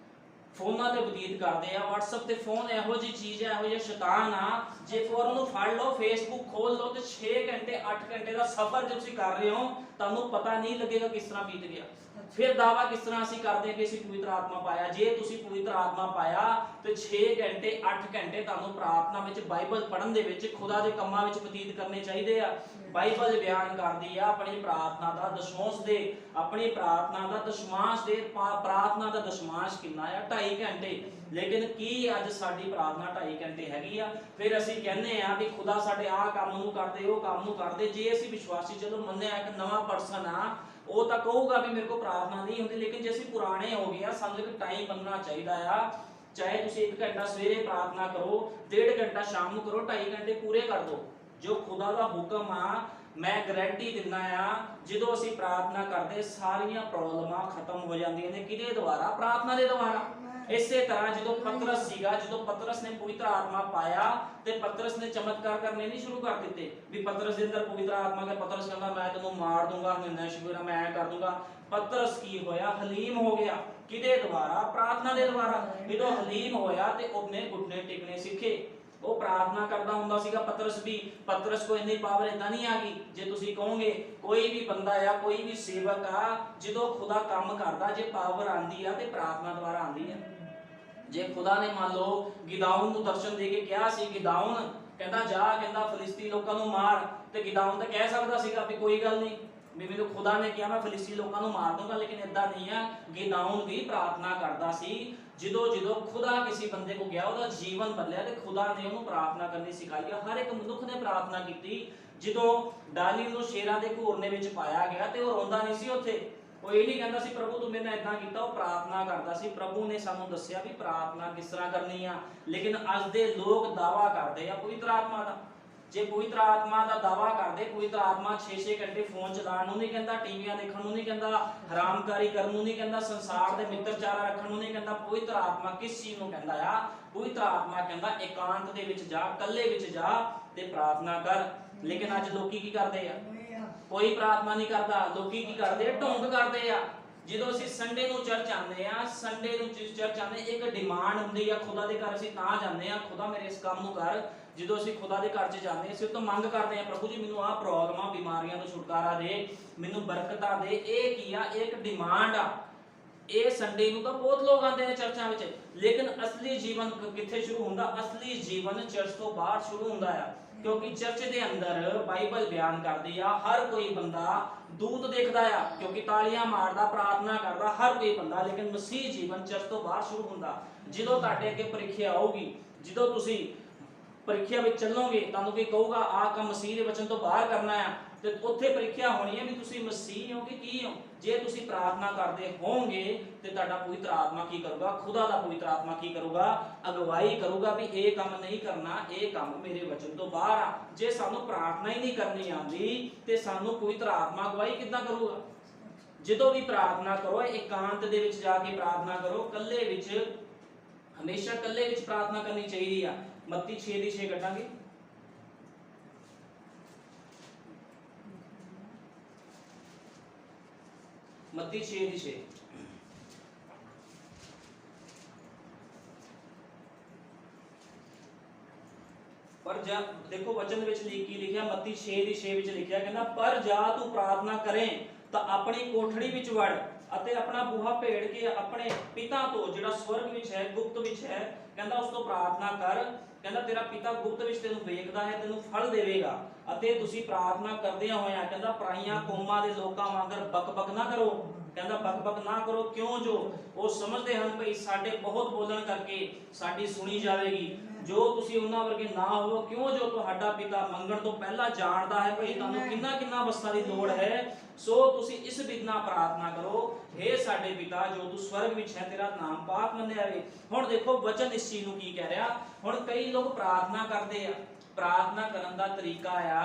ਫੋਨਾਂ ਤੇ ਬਤੀਤ ਕਰਦੇ ਆ। WhatsApp ਤੇ ਫੋਨ ਇਹੋ ਜਿਹੀ ਚੀਜ਼ ਹੈ, ਇਹੋ ਜਿਹਾ ਸ਼ੈਤਾਨ ਆ, ਜੇ ਇੱਕ ਵਾਰ ਉਹਨੂੰ ਫੜ ਲਓ, Facebook ਖੋਲ ਲਓ ਤੇ 6 ਘੰਟੇ 8 ਘੰਟੇ ਦਾ ਸਫ਼ਰ ਜੇ ਤੁਸੀਂ ਕਰ ਰਹੇ ਹੋ, ਤੁਹਾਨੂੰ ਪਤਾ ਨਹੀਂ ਲੱਗੇਗਾ ਕਿਸ ਤਰ੍ਹਾਂ ਬੀਤ ਗਿਆ। ਫਿਰ ਦਾਵਾ ਕਿਸ ਤਰ੍ਹਾਂ ਅਸੀਂ ਕਰਦੇ ਕਿ ਅਸੀਂ ਪਵਿੱਤਰ ਆਤਮਾ ਪਾਇਆ। ਜੇ ਤੁਸੀਂ ਪਵਿੱਤਰ ਆਤਮਾ ਪਾਇਆ ਤੇ 6 ਘੰਟੇ 8 ਘੰਟੇ ਤੁਹਾਨੂੰ ਪ੍ਰਾਰਥਨਾ ਵਿੱਚ, ਬਾਈਬਲ ਪੜ੍ਹਨ ਦੇ ਵਿੱਚ, ਖੁਦਾ ਦੇ ਕੰਮਾਂ ਵਿੱਚ ਬਤੀਤ ਕਰਨੇ ਚਾਹੀਦੇ ਆ। ਬਾਈਬਲ ਬਿਆਨ ਕਰਦੀ ਆ ਆਪਣੀ ਪ੍ਰਾਰਥਨਾ ਦਾ ਦਸ਼ਮਾਂਸ਼ ਦੇ, ਆਪਣੀ ਪ੍ਰਾਰਥਨਾ ਦਾ ਦਸ਼ਮਾਂਸ਼ ਦੇ। ਪ੍ਰਾਰਥਨਾ ਦਾ ਦਸ਼ਮਾਂਸ਼ ਕਿੰਨਾ ਆ? 2.5 ਘੰਟੇ। ਲੇਕਿਨ ਕੀ ਅੱਜ ਸਾਡੀ ਪ੍ਰਾਰਥਨਾ 2.5 ਘੰਟੇ ਹੈਗੀ ਆ? ਫਿਰ ਅਸੀਂ ਕਹਿੰਦੇ ਆ ਵੀ ਖੁਦਾ ਸਾਡੇ ਆਹ ਕੰਮ ਨੂੰ ਕਰਦੇ, ਉਹ ਕੰਮ ਨੂੰ ਕਰਦੇ। ਜੇ ਅਸੀਂ ਵਿਸ਼ਵਾਸੀ ਚਲੋ ਮੰਨਿਆ ਇੱਕ ਨਵਾਂ ਪਰਸਨ ਆ, ਉਹ ਤਾਂ ਕਹੂਗਾ ਵੀ ਮੇਰੇ ਕੋਲ ਪ੍ਰਾਰਥਨਾ ਨਹੀਂ ਹੁੰਦੀ। ਲੇਕਿਨ ਜੇ ਅਸੀਂ ਪੁਰਾਣੇ ਹੋ ਗਏ ਆ, ਸਾਨੂੰ ਇੱਕ ਟਾਈਮ ਬੰਨਣਾ ਚਾਹੀਦਾ ਆ। ਚਾਹੇ ਤੁਸੀਂ 1 ਘੰਟਾ ਸਵੇਰੇ ਪ੍ਰਾਰਥਨਾ ਕਰੋ, 1.5 ਘੰਟਾ ਸ਼ਾਮ ਨੂੰ ਕਰੋ, 2.5 ਘੰਟੇ ਪੂਰੇ ਕਰ ਦਿਓ। ਜੋ ਖੁਦਾ ਦਾ ਹੁਕਮ ਆ, मैं गारंटी दिंदा आ ਜਦੋਂ ਅਸੀਂ ਪ੍ਰਾਰਥਨਾ ਕਰਦੇ ਸਾਰੀਆਂ ਪ੍ਰੋਬਲਮਾਂ ਖਤਮ ਹੋ ਜਾਂਦੀਆਂ ਨੇ ਕਿਹਦੇ ਦੁਆਰਾ ਪ੍ਰਾਰਥਨਾ ਦੇ ਦੁਆਰਾ ਇਸੇ ਤਰ੍ਹਾਂ ਜਦੋਂ ਪਤਰਸ ਸੀਗਾ ਜਦੋਂ ਪਤਰਸ ਨੇ ਪਵਿੱਤਰ ਆਤਮਾ ਪਾਇਆ ਤੇ ਪਤਰਸ ਨੇ ਚਮਤਕਾਰ ਕਰਨੇ ਨਹੀਂ ਸ਼ੁਰੂ ਕਰ ਦਿੱਤੇ ਵੀ ਪਤਰਸ ਦੇ ਅੰਦਰ ਪਵਿੱਤਰ ਆਤਮਾ ਦਾ ਪਤਰਸ ਕਹਿੰਦਾ ਮੈਂ ਤੈਨੂੰ ਮਾਰ ਦੂੰਗਾ ਮੈਂ ਸ਼ੁਕਰ ਮੈਂ ਐ ਕਰ ਦੂੰਗਾ ਪਤਰਸ ਕੀ ਹੋਇਆ ਹਲੀਮ ਹੋ ਗਿਆ ਕਿਹਦੇ ਦੁਆਰਾ ਪ੍ਰਾਰਥਨਾ ਦੇ ਦੁਆਰਾ ਜਦੋਂ ਹਲੀਮ ਹੋਇਆ ਤੇ ਉਹਨੇ ਘੁਟਨੇ ਟੇਕਣੇ ਸਿੱਖੇ ਉਹ ਪ੍ਰਾਰਥਨਾ ਕਰਦਾ ਹੁੰਦਾ ਸੀਗਾ ਪਤਰਸ ਵੀ ਪਤਰਸ ਕੋ ਇੰਨੀ ਪਾਵਰ ਇਦਾਂ ਨਹੀਂ ਆ ਗਈ ਜੇ ਤੁਸੀਂ ਕਹੋਗੇ ਕੋਈ ਵੀ ਬੰਦਾ ਆ ਕੋਈ ਵੀ ਸੇਵਕ ਆ ਜਦੋਂ ਖੁਦਾ ਕੰਮ ਕਰਦਾ ਜੇ ਪਾਵਰ ਆਂਦੀ ਆ ਤੇ ਪ੍ਰਾਰਥਨਾ ਦੁਆਰਾ ਆਂਦੀ ਆ ਜੇ ਖੁਦਾ ਨੇ ਮੰਨ ਲਓ ਗਿਦਾਉਨ ਨੂੰ ਦਰਸ਼ਨ ਦੇ ਕੇ ਕਿਹਾ ਸੀ ਗਿਦਾਉਨ ਕਹਿੰਦਾ ਜਾ ਕਹਿੰਦਾ ਫਲਿਸਤੀ ਲੋਕਾਂ ਨੂੰ ਮਾਰ ਤੇ ਗਿਦਾਉਨ ਤਾਂ ਕਹਿ ਸਕਦਾ ਸੀਗਾ ਵੀ ਕੋਈ ਗੱਲ ਨਹੀਂ ਵੀ ਮੈਨੂੰ ਖੁਦਾ ਨੇ ਕਿਹਾ ਮੈਂ ਫਲਿਸਤੀ ਲੋਕਾਂ ਨੂੰ ਮਾਰ ਦੂੰਗਾ ਲੇਕਿਨ ਇਦਾਂ ਨਹੀਂ ਆ ਗਿਦਾਉਨ ਵੀ ਪ੍ਰਾਰਥਨਾ ਕਰਦਾ ਸੀ ਜਦੋਂ ਖੁਦਾ ਕਿਸੇ ਬੰਦੇ ਕੋ ਗਿਆ ਉਹਦਾ ਜੀਵਨ ਬਦਲਿਆ ਤੇ ਖੁਦਾ ਨੇ ਉਹਨੂੰ ਪ੍ਰਾਰਥਨਾ ਕਰਨੀ ਸਿਖਾਈ ਹਰ ਇੱਕ ਮਨੁੱਖ ਨੇ ਪ੍ਰਾਰਥਨਾ ਕੀਤੀ ਜਦੋਂ ਡਾਨੀਅਲ ਨੂੰ ਸ਼ੇਰਾਂ ਦੇ ਘੋਰਨੇ ਵਿੱਚ ਪਾਇਆ ਗਿਆ ਤੇ ਉਹ ਰੋਂਦਾ ਨਹੀਂ ਸੀ ਉੱਥੇ ਉਹ ਇਹ ਨਹੀਂ ਕਹਿੰਦਾ ਸੀ ਪ੍ਰਭੂ ਤੂੰ ਮੇਰੇ ਨਾਲ ਇਦਾਂ ਕੀਤਾ ਉਹ ਪ੍ਰਾਰਥਨਾ ਕਰਦਾ ਸੀ ਪ੍ਰਭੂ ਨੇ ਸਾਨੂੰ ਦੱਸਿਆ ਵੀ ਪ੍ਰਾਰਥਨਾ ਕਿਸ ਤਰ੍ਹਾਂ ਕਰਨੀ ਆ ਲੇਕਿਨ ਅੱਜ ਦੇ ਲੋਕ ਦਾਵਾ ਕਰਦੇ ਆ ਪਵਿੱਤਰ ਆਤਮਾ ਦਾ ਜੇ ਪਵਿੱਤਰ ਆਤਮਾ ਦਾ ਦਾਵਾ ਕਰਦੇ ਪਵਿੱਤਰ ਆਤਮਾ 6-6 ਘੰਟੇ ਫੋਨ ਚਲਾਉਣ ਨੂੰ ਨਹੀਂ ਕਹਿੰਦਾ ਟੀਵੀਆਂ ਦੇਖਣ ਨੂੰ ਨਹੀਂ ਕਹਿੰਦਾ ਹਰਾਮਕਾਰੀ ਕਰਨ ਨੂੰ ਨਹੀਂ ਕਹਿੰਦਾ ਸੰਸਾਰ ਦੇ ਮਿੱਤਰਚਾਰਾ ਰੱਖਣ ਨੂੰ ਨਹੀਂ ਕਹਿੰਦਾ ਪਵਿੱਤਰ ਆਤਮਾ ਕਿਸ ਚੀਜ਼ ਨੂੰ ਕਹਿੰਦਾ ਆ ਪਵਿੱਤਰ ਆਤਮਾ ਕਹਿੰਦਾ ਇਕਾਂਤ ਦੇ ਵਿੱਚ ਜਾ ਇਕੱਲੇ ਵਿੱਚ ਜਾ ਤੇ ਪ੍ਰਾਰਥਨਾ ਕਰ ਲੇਕਿਨ ਅੱਜ ਲੋਕੀ ਕੀ ਕਰਦੇ ਆ ਕੋਈ ਪ੍ਰਾਰਥਨਾ ਨਹੀਂ ਕਰਦਾ ਲੋਕੀ ਕੀ ਕਰਦੇ ਢੋਂਗ ਕਰਦੇ ਆ ਜਦੋਂ ਅਸੀਂ ਸੰਡੇ ਨੂੰ ਚਰਚ ਆਉਂਦੇ ਆ ਸੰਡੇ ਨੂੰ ਚਰਚ ਆਉਂਦੇ ਇੱਕ ਡਿਮਾਂਡ ਹੁੰਦੀ ਆ ਖੁਦਾ ਦੇ ਘਰ ਅਸੀਂ ਤਾਂ ਜਾਂਦੇ ਆ ਖੁਦਾ ਮੇਰੇ ਇਸ ਕੰਮ ਨੂੰ ਕਰ ਜਦੋਂ ਅਸੀਂ ਖੁਦਾ ਦੇ ਘਰ 'ਚ ਜਾਂਦੇ ਅਸੀਂ ਉਹ ਤੋਂ ਮੰਗ ਕਰਦੇ ਆ ਪ੍ਰਭੂ ਜੀ ਮੈਨੂੰ ਆਹ ਪ੍ਰੋਬਲਮਾਂ ਬਿਮਾਰੀਆਂ ਤੋਂ ਛੁਟਕਾਰਾ ਦੇ ਮੈਨੂੰ ਬਰਕਤਾਂ ਦੇ ਇਹ ਕੀ ਆ ਇੱਕ ਡਿਮਾਂਡ ਆ ਇਹ ਸੰਡੇ ਨੂੰ ਤਾਂ ਬਹੁਤ ਲੋਕ ਆਉਂਦੇ ਨੇ ਚਰਚਾਂ ਵਿੱਚ ਲੇਕਿਨ ਅਸਲੀ ਜੀਵਨ ਕਿੱਥੇ ਸ਼ੁਰੂ ਹੁੰਦਾ ਅਸਲੀ ਜੀਵਨ ਚਰਚ ਤੋਂ ਬਾਹਰ ਸ਼ੁਰੂ ਹੁੰਦਾ ਆ ਕਿਉਂਕਿ ਚਰਚ ਦੇ ਅੰਦਰ ਬਾਈਬਲ ਬਿਆਨ ਕਰਦੀ ਆ ਹਰ ਕੋਈ ਬੰਦਾ ਦੂਤ ਦੇਖਦਾ ਆ ਕਿਉਂਕਿ ਤਾਲੀਆਂ ਮਾਰਦਾ ਪ੍ਰਾਰਥਨਾ ਕਰਦਾ ਹਰ ਕੋਈ ਬੰਦਾ ਲੇਕਿਨ ਮਸੀਹ ਜੀਵਨ ਚਰਚ ਤੋਂ ਬਾਹਰ ਸ਼ੁਰੂ ਹੁੰਦਾ ਜਦੋਂ ਤੁਹਾਡੇ ਅੱਗੇ ਪ੍ਰੀਖਿਆ ਆਊਗੀ ਜਦੋਂ ਤੁਸੀਂ ਪ੍ਰੀਖਿਆ ਵਿੱਚ ਚੱਲੋਗੇ ਤੁਹਾਨੂੰ ਕੋਈ ਕਹੂਗਾ ਆਹ ਕੰਮ ਮਸੀਹ ਦੇ ਵਚਨ ਤੋਂ ਬਾਹਰ ਕਰਨਾ ਆ ਤੇ ਉੱਥੇ ਪ੍ਰੀਖਿਆ ਹੋਣੀ ਹੈ ਵੀ ਤੁਸੀਂ ਮਸੀਹ ਹੋ ਕਿ ਕੀ ਹੋ ਜੇ ਤੁਸੀਂ ਪ੍ਰਾਰਥਨਾ ਕਰਦੇ ਹੋਵੋਗੇ ਤੇ ਤੁਹਾਡਾ ਪਵਿੱਤਰ ਆਤਮਾ ਕੀ ਕਰੂਗਾ ਖੁਦਾ ਦਾ ਪਵਿੱਤਰ ਆਤਮਾ ਕੀ ਕਰੂਗਾ ਅਗਵਾਈ ਕਰੂਗਾ ਵੀ ਇਹ ਕੰਮ ਨਹੀਂ ਕਰਨਾ ਇਹ ਕੰਮ ਮੇਰੇ ਵਚਨ ਤੋਂ ਬਾਹਰ ਆ ਜੇ ਸਾਨੂੰ ਪ੍ਰਾਰਥਨਾ ਹੀ ਨਹੀਂ ਕਰਨੀ ਆਉਂਦੀ ਤੇ ਸਾਨੂੰ ਪਵਿੱਤਰ ਆਤਮਾ ਅਗਵਾਈ ਕਿੱਦਾਂ ਕਰੂਗਾ ਜਦੋਂ ਵੀ ਪ੍ਰਾਰਥਨਾ ਕਰੋ ਇਕਾਂਤ ਦੇ ਵਿੱਚ ਜਾ ਕੇ ਪ੍ਰਾਰਥਨਾ ਕਰੋ ਇਕੱਲੇ ਵਿੱਚ ਹਮੇਸ਼ਾ ਇਕੱਲੇ ਵਿੱਚ ਪ੍ਰਾਰਥਨਾ ਕਰਨੀ ਚਾਹੀਦੀ ਆ ਮੱਤੀ 6:6 ਕੱਢਾਂਗੇ ਮੱਤੀ 6:6 ਪਰ ਜਾ ਦੇਖੋ ਵਚਨ ਵਿੱਚ ਕੀ ਲਿਖਿਆ ਮੱਤੀ 6:6 ਵਿੱਚ ਲਿਖਿਆ ਕਹਿੰਦਾ ਪਰ ਜਾ ਤੂੰ ਪ੍ਰਾਰਥਨਾ ਕਰੇ ਤਾਂ ਆਪਣੀ ਕੋਠੜੀ ਵਿੱਚ ਵੜ ਅਤੇ ਆਪਣਾ ਬੂਹਾ ਭੇੜ ਕੇ ਆਪਣੇ ਪਿਤਾ ਤੋਂ ਜਿਹੜਾ ਸਵਰਗ ਵਿੱਚ ਹੈ ਗੁਪਤ ਵਿੱਚ ਹੈ ਕਹਿੰਦਾ ਉਸ ਤੋਂ ਪ੍ਰਾਰਥਨਾ ਕਰ ਕਹਿੰਦਾ ਤੇਰਾ ਪਿਤਾ ਗੁਪਤ ਵਿੱਚ ਤੈਨੂੰ ਵੇਖਦਾ ਹੈ ਤੈਨੂੰ ਫਲ ਦੇਵੇਗਾ ਅਤੇ ਤੁਸੀਂ ਪ੍ਰਾਰਥਨਾ ਕਰਦਿਆਂ ਹੋਇਆਂ ਕਹਿੰਦਾ ਪਰਾਈਆਂ ਕੌਮਾਂ ਦੇ ਲੋਕਾਂ ਵਾਂਗਰ ਬਕਬਕ ਨਾ ਕਰੋ ਕਹਿੰਦਾ ਬਕਬਕ ਨਾ ਕਰੋ ਕਿਉਂ ਜੋ ਉਹ ਸਮਝਦੇ ਹਨ ਭਈ ਸਾਡੇ ਬਹੁਤ ਬੋਲਣ ਕਰਕੇ ਸਾਡੀ ਸੁਣੀ ਜਾਵੇਗੀ ਜੋ ਤੁਸੀਂ ਉਹਨਾਂ ਵਰਗੇ ਨਾ ਹੋਵੋ ਕਿਉਂ ਜੋ ਤੁਹਾਡਾ ਪਿਤਾ ਮੰਗਣ ਤੋਂ ਪਹਿਲਾਂ ਜਾਣਦਾ ਹੈ ਭਈ ਤੁਹਾਨੂੰ ਕਿੰਨਾ ਵਸਤਾਂ ਦੀ ਲੋੜ ਹੈ ਸੋ ਤੁਸੀਂ ਇਸ ਵਿਧ ਨਾਲ ਪ੍ਰਾਰਥਨਾ ਕਰੋ हे ਸਾਡੇ ਪਿਤਾ ਜੋ ਤੂੰ ਸਵਰਗ ਵਿੱਚ ਹੈ ਤੇਰਾ ਨਾਮ ਪਾਕ ਮੰਨਿਆ ਜਾਵੇ ਹੁਣ ਦੇਖੋ ਵਚਨ ਇਸ ਚੀਜ਼ ਨੂੰ ਕੀ ਕਹਿ ਰਿਹਾ ਹੁਣ ਕਈ ਲੋਕ ਪ੍ਰਾਰਥਨਾ ਕਰਦੇ ਆ ਪ੍ਰਾਰਥਨਾ ਕਰਨ ਦਾ ਤਰੀਕਾ ਆ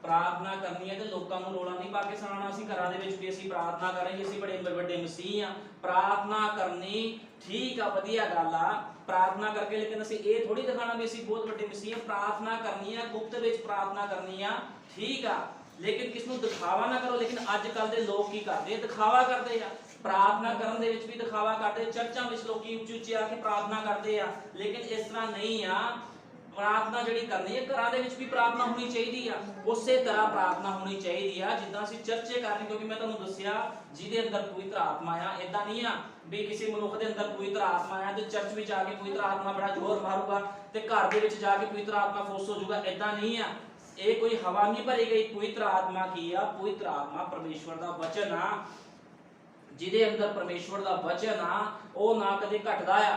ਪ੍ਰਾਰਥਨਾ ਕਰਨੀ ਹੈ ਤੇ ਲੋਕਾਂ ਨੂੰ ਰੋਲਾ ਨਹੀਂ ਪਾ ਕੇ ਸੁਣਾਉਣਾ ਅਸੀਂ ਘਰਾਂ ਦੇ ਵਿੱਚ ਵੀ ਅਸੀਂ ਪ੍ਰਾਰਥਨਾ ਕਰਾਂਗੇ ਅਸੀਂ ਬੜੇ ਵੱਡੇ ਮਸੀਹ ਆ ਪ੍ਰਾਰਥਨਾ ਕਰਨੀ ਠੀਕ ਆ ਵਧੀਆ ਗੱਲ ਆ ਪ੍ਰਾਰਥਨਾ ਕਰਕੇ ਲੇਕਿਨ ਅਸੀਂ ਇਹ ਥੋੜੀ ਦਿਖਾਣਾ ਵੀ ਅਸੀਂ ਬਹੁਤ ਵੱਡੇ ਮਸੀਹ ਆ ਪ੍ਰਾਰਥਨਾ ਕਰਨੀ ਆ ਗੁਪਤ ਵਿੱਚ ਪ੍ਰਾਰਥਨਾ ਕਰਨੀ ਆ ਠੀਕ ਆ ਲੇਕਿਨ ਕਿਸ ਨੂੰ ਦਿਖਾਵਾ ਨਾ ਕਰੋ ਲੇਕਿਨ ਅੱਜ ਕੱਲ ਦੇ ਲੋਕ ਕੀ ਕਰਦੇ ਆ ਦਿਖਾਵਾ ਕਰਦੇ ਆ ਪ੍ਰਾਰਥਨਾ ਕਰਨ ਦੇ ਵਿੱਚ ਵੀ ਦਿਖਾਵਾ ਕਰਦੇ ਚਰਚਾਂ ਵਿੱਚ ਲੋਕੀ ਉੱਚੀ ਆ ਕੇ ਪ੍ਰਾਰਥਨਾ ਕਰਦੇ ਆ ਲੇਕਿਨ ਇਸ ਤਰ੍ਹਾਂ ਨਹੀਂ ਆ ਪ੍ਰਾਰਥਨਾ ਜਿਹੜੀ ਕਰਨੀ ਹੈ ਘਰਾਂ ਦੇ ਵਿੱਚ ਵੀ ਪ੍ਰਾਰਥਨਾ ਹੋਣੀ ਚਾਹੀਦੀ ਆ ਉਸੇ ਤਰ੍ਹਾਂ ਪ੍ਰਾਰਥਨਾ ਹੋਣੀ ਚਾਹੀਦੀ ਆ ਜਿੱਦਾਂ ਅਸੀਂ ਚਰਚੇ ਕਰਨੀ ਕਿਉਂਕਿ ਮੈਂ ਤੁਹਾਨੂੰ ਦੱਸਿਆ ਜਿਹਦੇ ਅੰਦਰ ਪਵਿੱਤਰ ਆਤਮਾ ਆ ਇਦਾਂ ਨਹੀਂ ਆ ਵੀ ਕਿਸੇ ਮਨੁੱਖ ਦੇ ਅੰਦਰ ਪਵਿੱਤਰ ਆਤਮਾ ਆ ਤੇ ਚਰਚ ਵਿੱਚ ਆ ਕੇ ਪਵਿੱਤਰ ਆਤਮਾ ਬੜਾ ਜ਼ੋਰ ਮਾਰੂਗਾ ਤੇ ਘਰ ਦੇ ਵਿੱਚ ਜਾ ਕੇ ਪਵਿੱਤਰ ਆਤਮਾ ਫੋਸ ਹੋ ਜਾਊਗਾ ਇਦਾਂ ਨਹੀਂ ਆ ਇਹ ਕੋਈ ਹਵਾ ਨਹੀਂ ਭਰੀ ਗਈ ਪਵਿੱਤਰ ਆਤਮਾ ਕੀ ਆ ਪਵਿੱਤਰ ਆਤਮਾ ਪਰਮੇਸ਼ਵਰ ਦਾ ਵਚਨ ਆ ਜਿਹਦੇ ਅੰਦਰ ਪਰਮੇਸ਼ਵਰ ਦਾ ਵਚਨ ਆ ਉਹ ਨਾ ਕਦੇ ਘਟਦਾ ਆ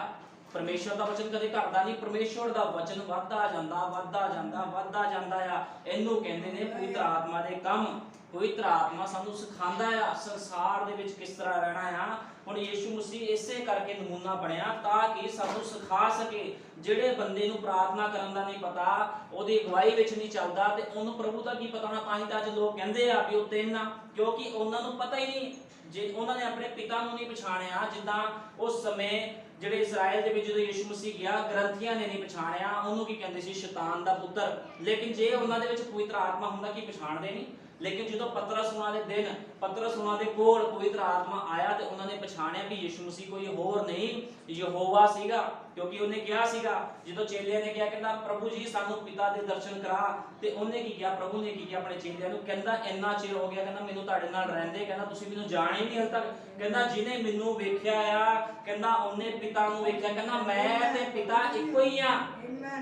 परमेश्वर का वचन कदे घटदा नहीं, परमेश्वर का वचन वधदा जांदा आ। इहनू कहंदे ने पवित्र आत्मा दे काम। पवित्र आत्मा सानू सिखांदा आ संसार दे विच किस तरह रहना आ। हुण यीशु मसीह इसे करके नमूना बनया ताकि सानू सिखा सके। ਜਿਹੜੇ ਬੰਦੇ ਨੂੰ प्रार्थना करन दा नहीं पता, ਉਹਦੀ ਅਗਵਾਈ ਵਿੱਚ नहीं चलदा ते ਉਹਨੂੰ प्रभु ਦਾ ਕੀ पता होना। ਤਾਂ ਹੀ ਤਾਂ ਅੱਜ ਲੋਕ ਕਹਿੰਦੇ ਆ ਵੀ ਉਹ ਤਿੰਨ ਆ, ਕਿਉਂਕਿ ਉਹਨਾਂ ਨੂੰ ਪਤਾ ਹੀ ਨਹੀਂ। ਜੇ ਉਹਨਾਂ ਨੇ ਆਪਣੇ ਪਿਤਾ ਨੂੰ ਨਹੀਂ ਪਛਾਣਿਆ, ਜਿੱਦਾਂ ਉਸ ਸਮੇਂ ਜਿਹੜੇ ਇਸਰਾਇਲ ਦੇ ਵਿੱਚ ਜਦੋਂ ਯਿਸੂ ਮਸੀਹ ਗਿਆ, ਗ੍ਰੰਥੀਆਂ ਨੇ ਨਹੀਂ ਪਛਾਣਿਆ ਉਹਨੂੰ, ਕੀ ਕਹਿੰਦੇ ਸੀ, ਸ਼ੈਤਾਨ ਦਾ ਪੁੱਤਰ। ਲੇਕਿਨ ਜੇ ਉਹਨਾਂ ਦੇ ਵਿੱਚ ਪਵਿੱਤਰ ਆਤਮਾ ਹੁੰਦਾ ਕੀ ਪਛਾਣਦੇ ਨਹੀਂ। लेकिन जो पतरस हुणां दे दिन पतरस हुणां दे कोल पवित्र आत्मा आया ते उन्होंने पछाणिया भी यीशु मसीह कोई होर नहीं यहोवा सीगा, क्योंकि उन्हें कहा सीगा जो चेलियां ने कहा कहंदा प्रभु जी सानू पिता दे दर्शन करा, ते उन्हें की किया, प्रभु ने की किया अपने चेलियां नूं, कहंदा इन्ना चिर हो गया, कहंदा मैनूं तुहाडे नाल रहिंदे, कहंदा तुसीं मैनूं जाण ही नहीं हल तक, कहंदा जिन्हें मैनूं वेख्या आ, कहंदा उन्हें पिता नूं वेख्या, कहंदा मैं ते पिता इक्को ही आ।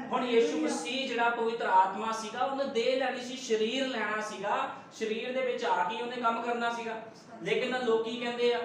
हुण यीशु मसीह जिहड़ा पवित्र आत्मा सीगा उन्हें देह लैनी सी, शरीर लैना सीगा, शरीर दे विच आके उन्हें काम करना सीगा। लेकिन लोकी कहंदे आ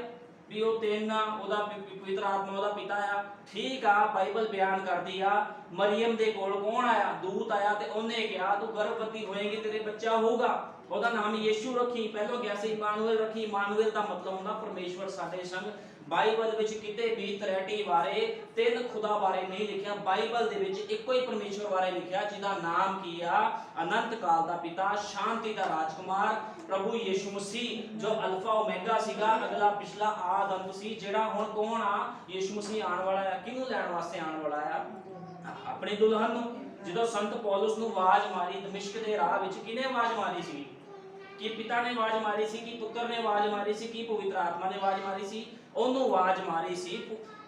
भी ਉਹ ਤਿੰਨ ਆ, ਉਹਦਾ ਪਵਿੱਤਰ ਆਤਮਾ ਉਹਦਾ ਪਿਤਾ ਆ। ਠੀਕ ਆ, ਬਾਈਬਲ ਬਿਆਨ ਕਰਦੀ ਆ ਮਰੀਮ ਦੇ ਕੋਲ ਕੌਣ ਆਇਆ, ਦੂਤ ਆਇਆ ਤੇ ਉਹਨੇ ਕਿਹਾ ਤੂੰ ਗਰਭਵਤੀ ਹੋਏਗੀ, ਤੇਰੇ ਬੱਚਾ ਹੋਊਗਾ, ਉਹਦਾ ਨਾਮ ਯੀਸ਼ੂ ਰੱਖੀ। ਪਹਿਲਾਂ ਗਿਆ ਸੀ ਇਮਾਨੁਅਲ ਰੱਖੀ। ਇਮਾਨੁਅਲ ਦਾ ਮਤਲਬ ਹੁੰਦਾ ਪਰਮੇਸ਼ਵਰ ਸਾਡੇ ਸੰਗ। ਬਾਈਬਲ ਵਿੱਚ ਕਿਤੇ ਵੀ ਤ੍ਰੈਟੀ ਬਾਰੇ, ਤਿੰਨ ਖੁਦਾ ਬਾਰੇ ਨਹੀਂ ਲਿਖਿਆ। ਬਾਈਬਲ ਦੇ ਵਿੱਚ ਇੱਕੋ ਹੀ ਪਰਮੇਸ਼ਵਰ ਬਾਰੇ ਲਿਖਿਆ ਜਿਹਦਾ ਨਾਮ ਕੀ ਆ, ਅਨੰਤ ਕਾਲ ਦਾ ਪਿਤਾ, ਸ਼ਾਂਤੀ ਦਾ ਰਾਜਕੁਮਾਰ ਪ੍ਰਭੂ ਯੀਸ਼ੂ ਮਸੀਹ, ਜੋ ਅਲਫਾ ਓਮੇਗਾ ਸੀਗਾ, ਅਗਲਾ ਪਿਛਲਾ ਆਦ ਅੰਤ ਸੀ, ਜਿਹੜਾ ਹੁਣ ਕੌਣ ਆ, ਯੀਸ਼ੂ ਮਸੀਹ ਆਉਣ ਵਾਲਾ ਆ। ਕਿਹਨੂੰ ਲੈਣ ਵਾਸਤੇ ਆਉਣ ਵਾਲਾ ਆ? ਆਪਣੀ ਦੁਲਹਨ ਨੂੰ। ਜਦੋਂ ਸੰਤ ਪੌਲਸ ਨੂੰ ਆਵਾਜ਼ ਮਾਰੀ ਦਮਿਸ਼ਕ ਦੇ ਰਾਹ ਵਿੱਚ, ਕਿਹਨੇ ਆਵਾਜ਼ ਮਾਰੀ ਸੀ? ਕਿ ਪਿਤਾ ਨੇ ਆਵਾਜ਼ ਮਾਰੀ ਸੀ, ਕਿ ਪੁੱਤਰ ਨੇ ਆਵਾਜ਼ ਮਾਰੀ ਸੀ, ਕਿ ਪਵਿੱਤਰ ਆਤਮਾ ਨੇ ਆਵਾਜ਼ ਮਾਰੀ ਸੀ? ਉਹਨੂੰ ਆਵਾਜ਼ ਮਾਰੀ ਸੀ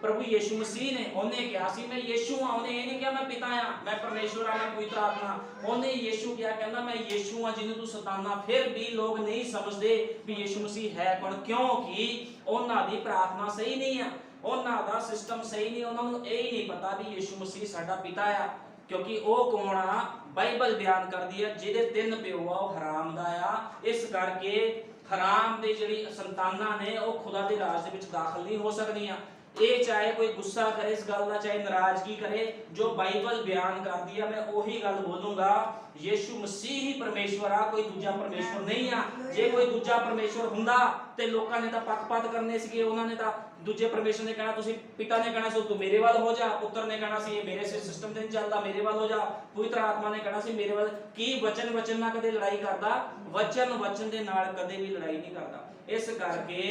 ਪ੍ਰਭੂ ਯੀਸ਼ੂ ਮਸੀਹ ਨੇ। ਉਹਨੇ ਕਿਹਾ ਸੀ ਮੈਂ ਯੀਸ਼ੂ ਆ। ਉਹਨੇ ਇਹ ਨਹੀਂ ਕਿਹਾ ਮੈਂ ਪਿਤਾ ਆ, ਮੈਂ ਪਰਮੇਸ਼ਵਰ ਆ, ਮੈਂ ਪਵਿੱਤਰ ਆਤਮਾ। ਉਹਨੇ ਯੀਸ਼ੂ ਕਿਹਾ, ਕਹਿੰਦਾ ਮੈਂ ਯੀਸ਼ੂ ਆ ਜਿਹਨੂੰ ਤੂੰ ਸਤਾਨਾ। ਫਿਰ ਵੀ ਲੋਕ ਨਹੀਂ ਸਮਝਦੇ ਵੀ ਯੀਸ਼ੂ ਮਸੀਹ ਹੈ ਕੌਣ, ਕਿਉਂਕਿ ਉਹਨਾਂ ਦੀ ਪ੍ਰਾਰਥਨਾ ਸਹੀ ਨਹੀਂ ਆ, ਉਹਨਾਂ ਦਾ ਸਿਸਟਮ ਸਹੀ ਨਹੀਂ। ਉਹਨਾਂ ਨੂੰ ਇਹ ਹੀ ਨਹੀਂ ਪਤਾ ਵੀ ਯੀਸ਼ੂ ਮਸੀਹ ਸਾਡਾ ਪਿਤਾ ਆ, ਕਿਉਂਕਿ ਉਹ ਕੌਣ ਆ? ਬਾਈਬਲ ਬਿਆਨ ਕਰਦੀ ਹੈ ਜਿਹਦੇ ਤਿੰਨ ਪਿਓ ਆ ਉਹ ਹਰਾਮ ਦਾ ਆ। ਇਸ ਕਰਕੇ ਹਰਾਮ ਦੇ ਜਿਹੜੀ ਸੰਤਾਨਾਂ ਨੇ ਉਹ ਖੁਦਾ ਦੇ ਰਾਜ ਦੇ ਵਿੱਚ ਦਾਖਲ ਨਹੀਂ ਹੋ ਸਕਦੀਆਂ। ਇਹ ਚਾਹੇ ਕੋਈ ਗੁੱਸਾ ਕਰੇ ਇਸ ਗੱਲ ਦਾ, ਚਾਹੇ ਨਾਰਾਜ਼ਗੀ ਕਰੇ, ਜੋ ਬਾਈਬਲ ਬਿਆਨ ਕਰਦੀ ਆ ਮੈਂ ਉਹੀ ਗੱਲ ਬੋਲੂੰਗਾ। ਯੀਸ਼ੂ ਮਸੀਹ ਹੀ ਪਰਮੇਸ਼ਵਰ ਆ, ਕੋਈ ਦੂਜਾ ਪਰਮੇਸ਼ਵਰ ਨਹੀਂ ਆ। ਜੇ ਕੋਈ ਦੂਜਾ ਪਰਮੇਸ਼ਵਰ ਹੁੰਦਾ ਤੇ ਲੋਕਾਂ ਨੇ ਤਾਂ ਪੱਖਪਾਤ ਕਰਨੇ ਸੀਗੇ। ਉਹਨਾਂ ਨੇ ਤਾਂ ਦੂਜੇ ਪਰਮੇਸ਼ਵਰ ਨੇ ਕਹਿਣਾ, ਤੁਸੀਂ ਪਿਤਾ ਨੇ ਕਹਿਣਾ ਸੀ ਤੂੰ ਮੇਰੇ ਵੱਲ ਹੋ ਜਾ, ਪੁੱਤਰ ਨੇ ਕਹਿਣਾ ਸੀ ਇਹ ਮੇਰੇ ਸਿਸਟਮ ਤੇ ਨਹੀਂ ਚੱਲਦਾ, ਮੇਰੇ ਵੱਲ ਹੋ ਜਾ, ਪਵਿੱਤਰ ਆਤਮਾ ਨੇ ਕਹਿਣਾ ਸੀ ਮੇਰੇ ਵੱਲ। ਕੀ ਵਚਨ ਵਚਨ ਨਾਲ ਕਦੇ ਲੜਾਈ ਕਰਦਾ? ਵਚਨ ਵਚਨ ਦੇ ਨਾਲ ਕਦੇ ਵੀ ਲੜਾਈ ਨਹੀਂ ਕਰਦਾ। ਇਸ ਕਰਕੇ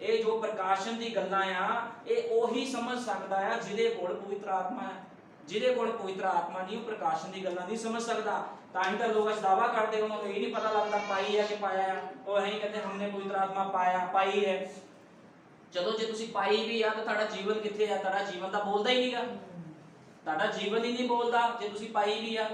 ਇਹ ਜੋ ਪ੍ਰਕਾਸ਼ਨ ਦੀ ਗੱਲਾਂ ਆ ਇਹ ਉਹੀ ਸਮਝ ਸਕਦਾ ਆ ਜਿਹਦੇ ਕੋਲ ਪਵਿੱਤਰ ਆਤਮਾ ਹੈ। ਜਿਹਦੇ ਕੋਲ ਪਵਿੱਤਰ ਆਤਮਾ ਨਹੀਂ, ਉਹ ਪ੍ਰਕਾਸ਼ਨ ਦੀ ਗੱਲਾਂ ਨਹੀਂ ਸਮਝ ਸਕਦਾ। ਤਾਂ ਹੀ ਤਾਂ ਲੋਕ ਦਾਵਾ ਕਰਦੇ, ਉਹਨਾਂ ਨੂੰ ਇਹ ਨਹੀਂ ਪਤਾ ਲੱਗਦਾ ਪਾਈ ਹੈ ਕਿ ਪਾਇਆ ਹੈ। ਉਹ ਐਂ ਕਹਿੰਦੇ ਹਮਨੇ ਪਵਿੱਤਰ ਆਤਮਾ ਪਾਈ ਹੈ। ਜਦੋਂ ਜੇ ਤੁਸੀਂ ਪਾਈ ਵੀ ਆ ਤਾਂ ਤੁਹਾਡਾ ਜੀਵਨ ਕਿੱਥੇ ਆ? ਤੁਹਾਡਾ ਜੀਵਨ ਤਾਂ ਬੋਲਦਾ ਹੀ ਨਹੀਂਗਾ, ਤੁਹਾਡਾ ਜੀਵਨ ਹੀ ਨਹੀਂ ਬੋਲਦਾ ਜੇ ਤੁਸੀਂ ਪਾਈ ਵੀ ਆ।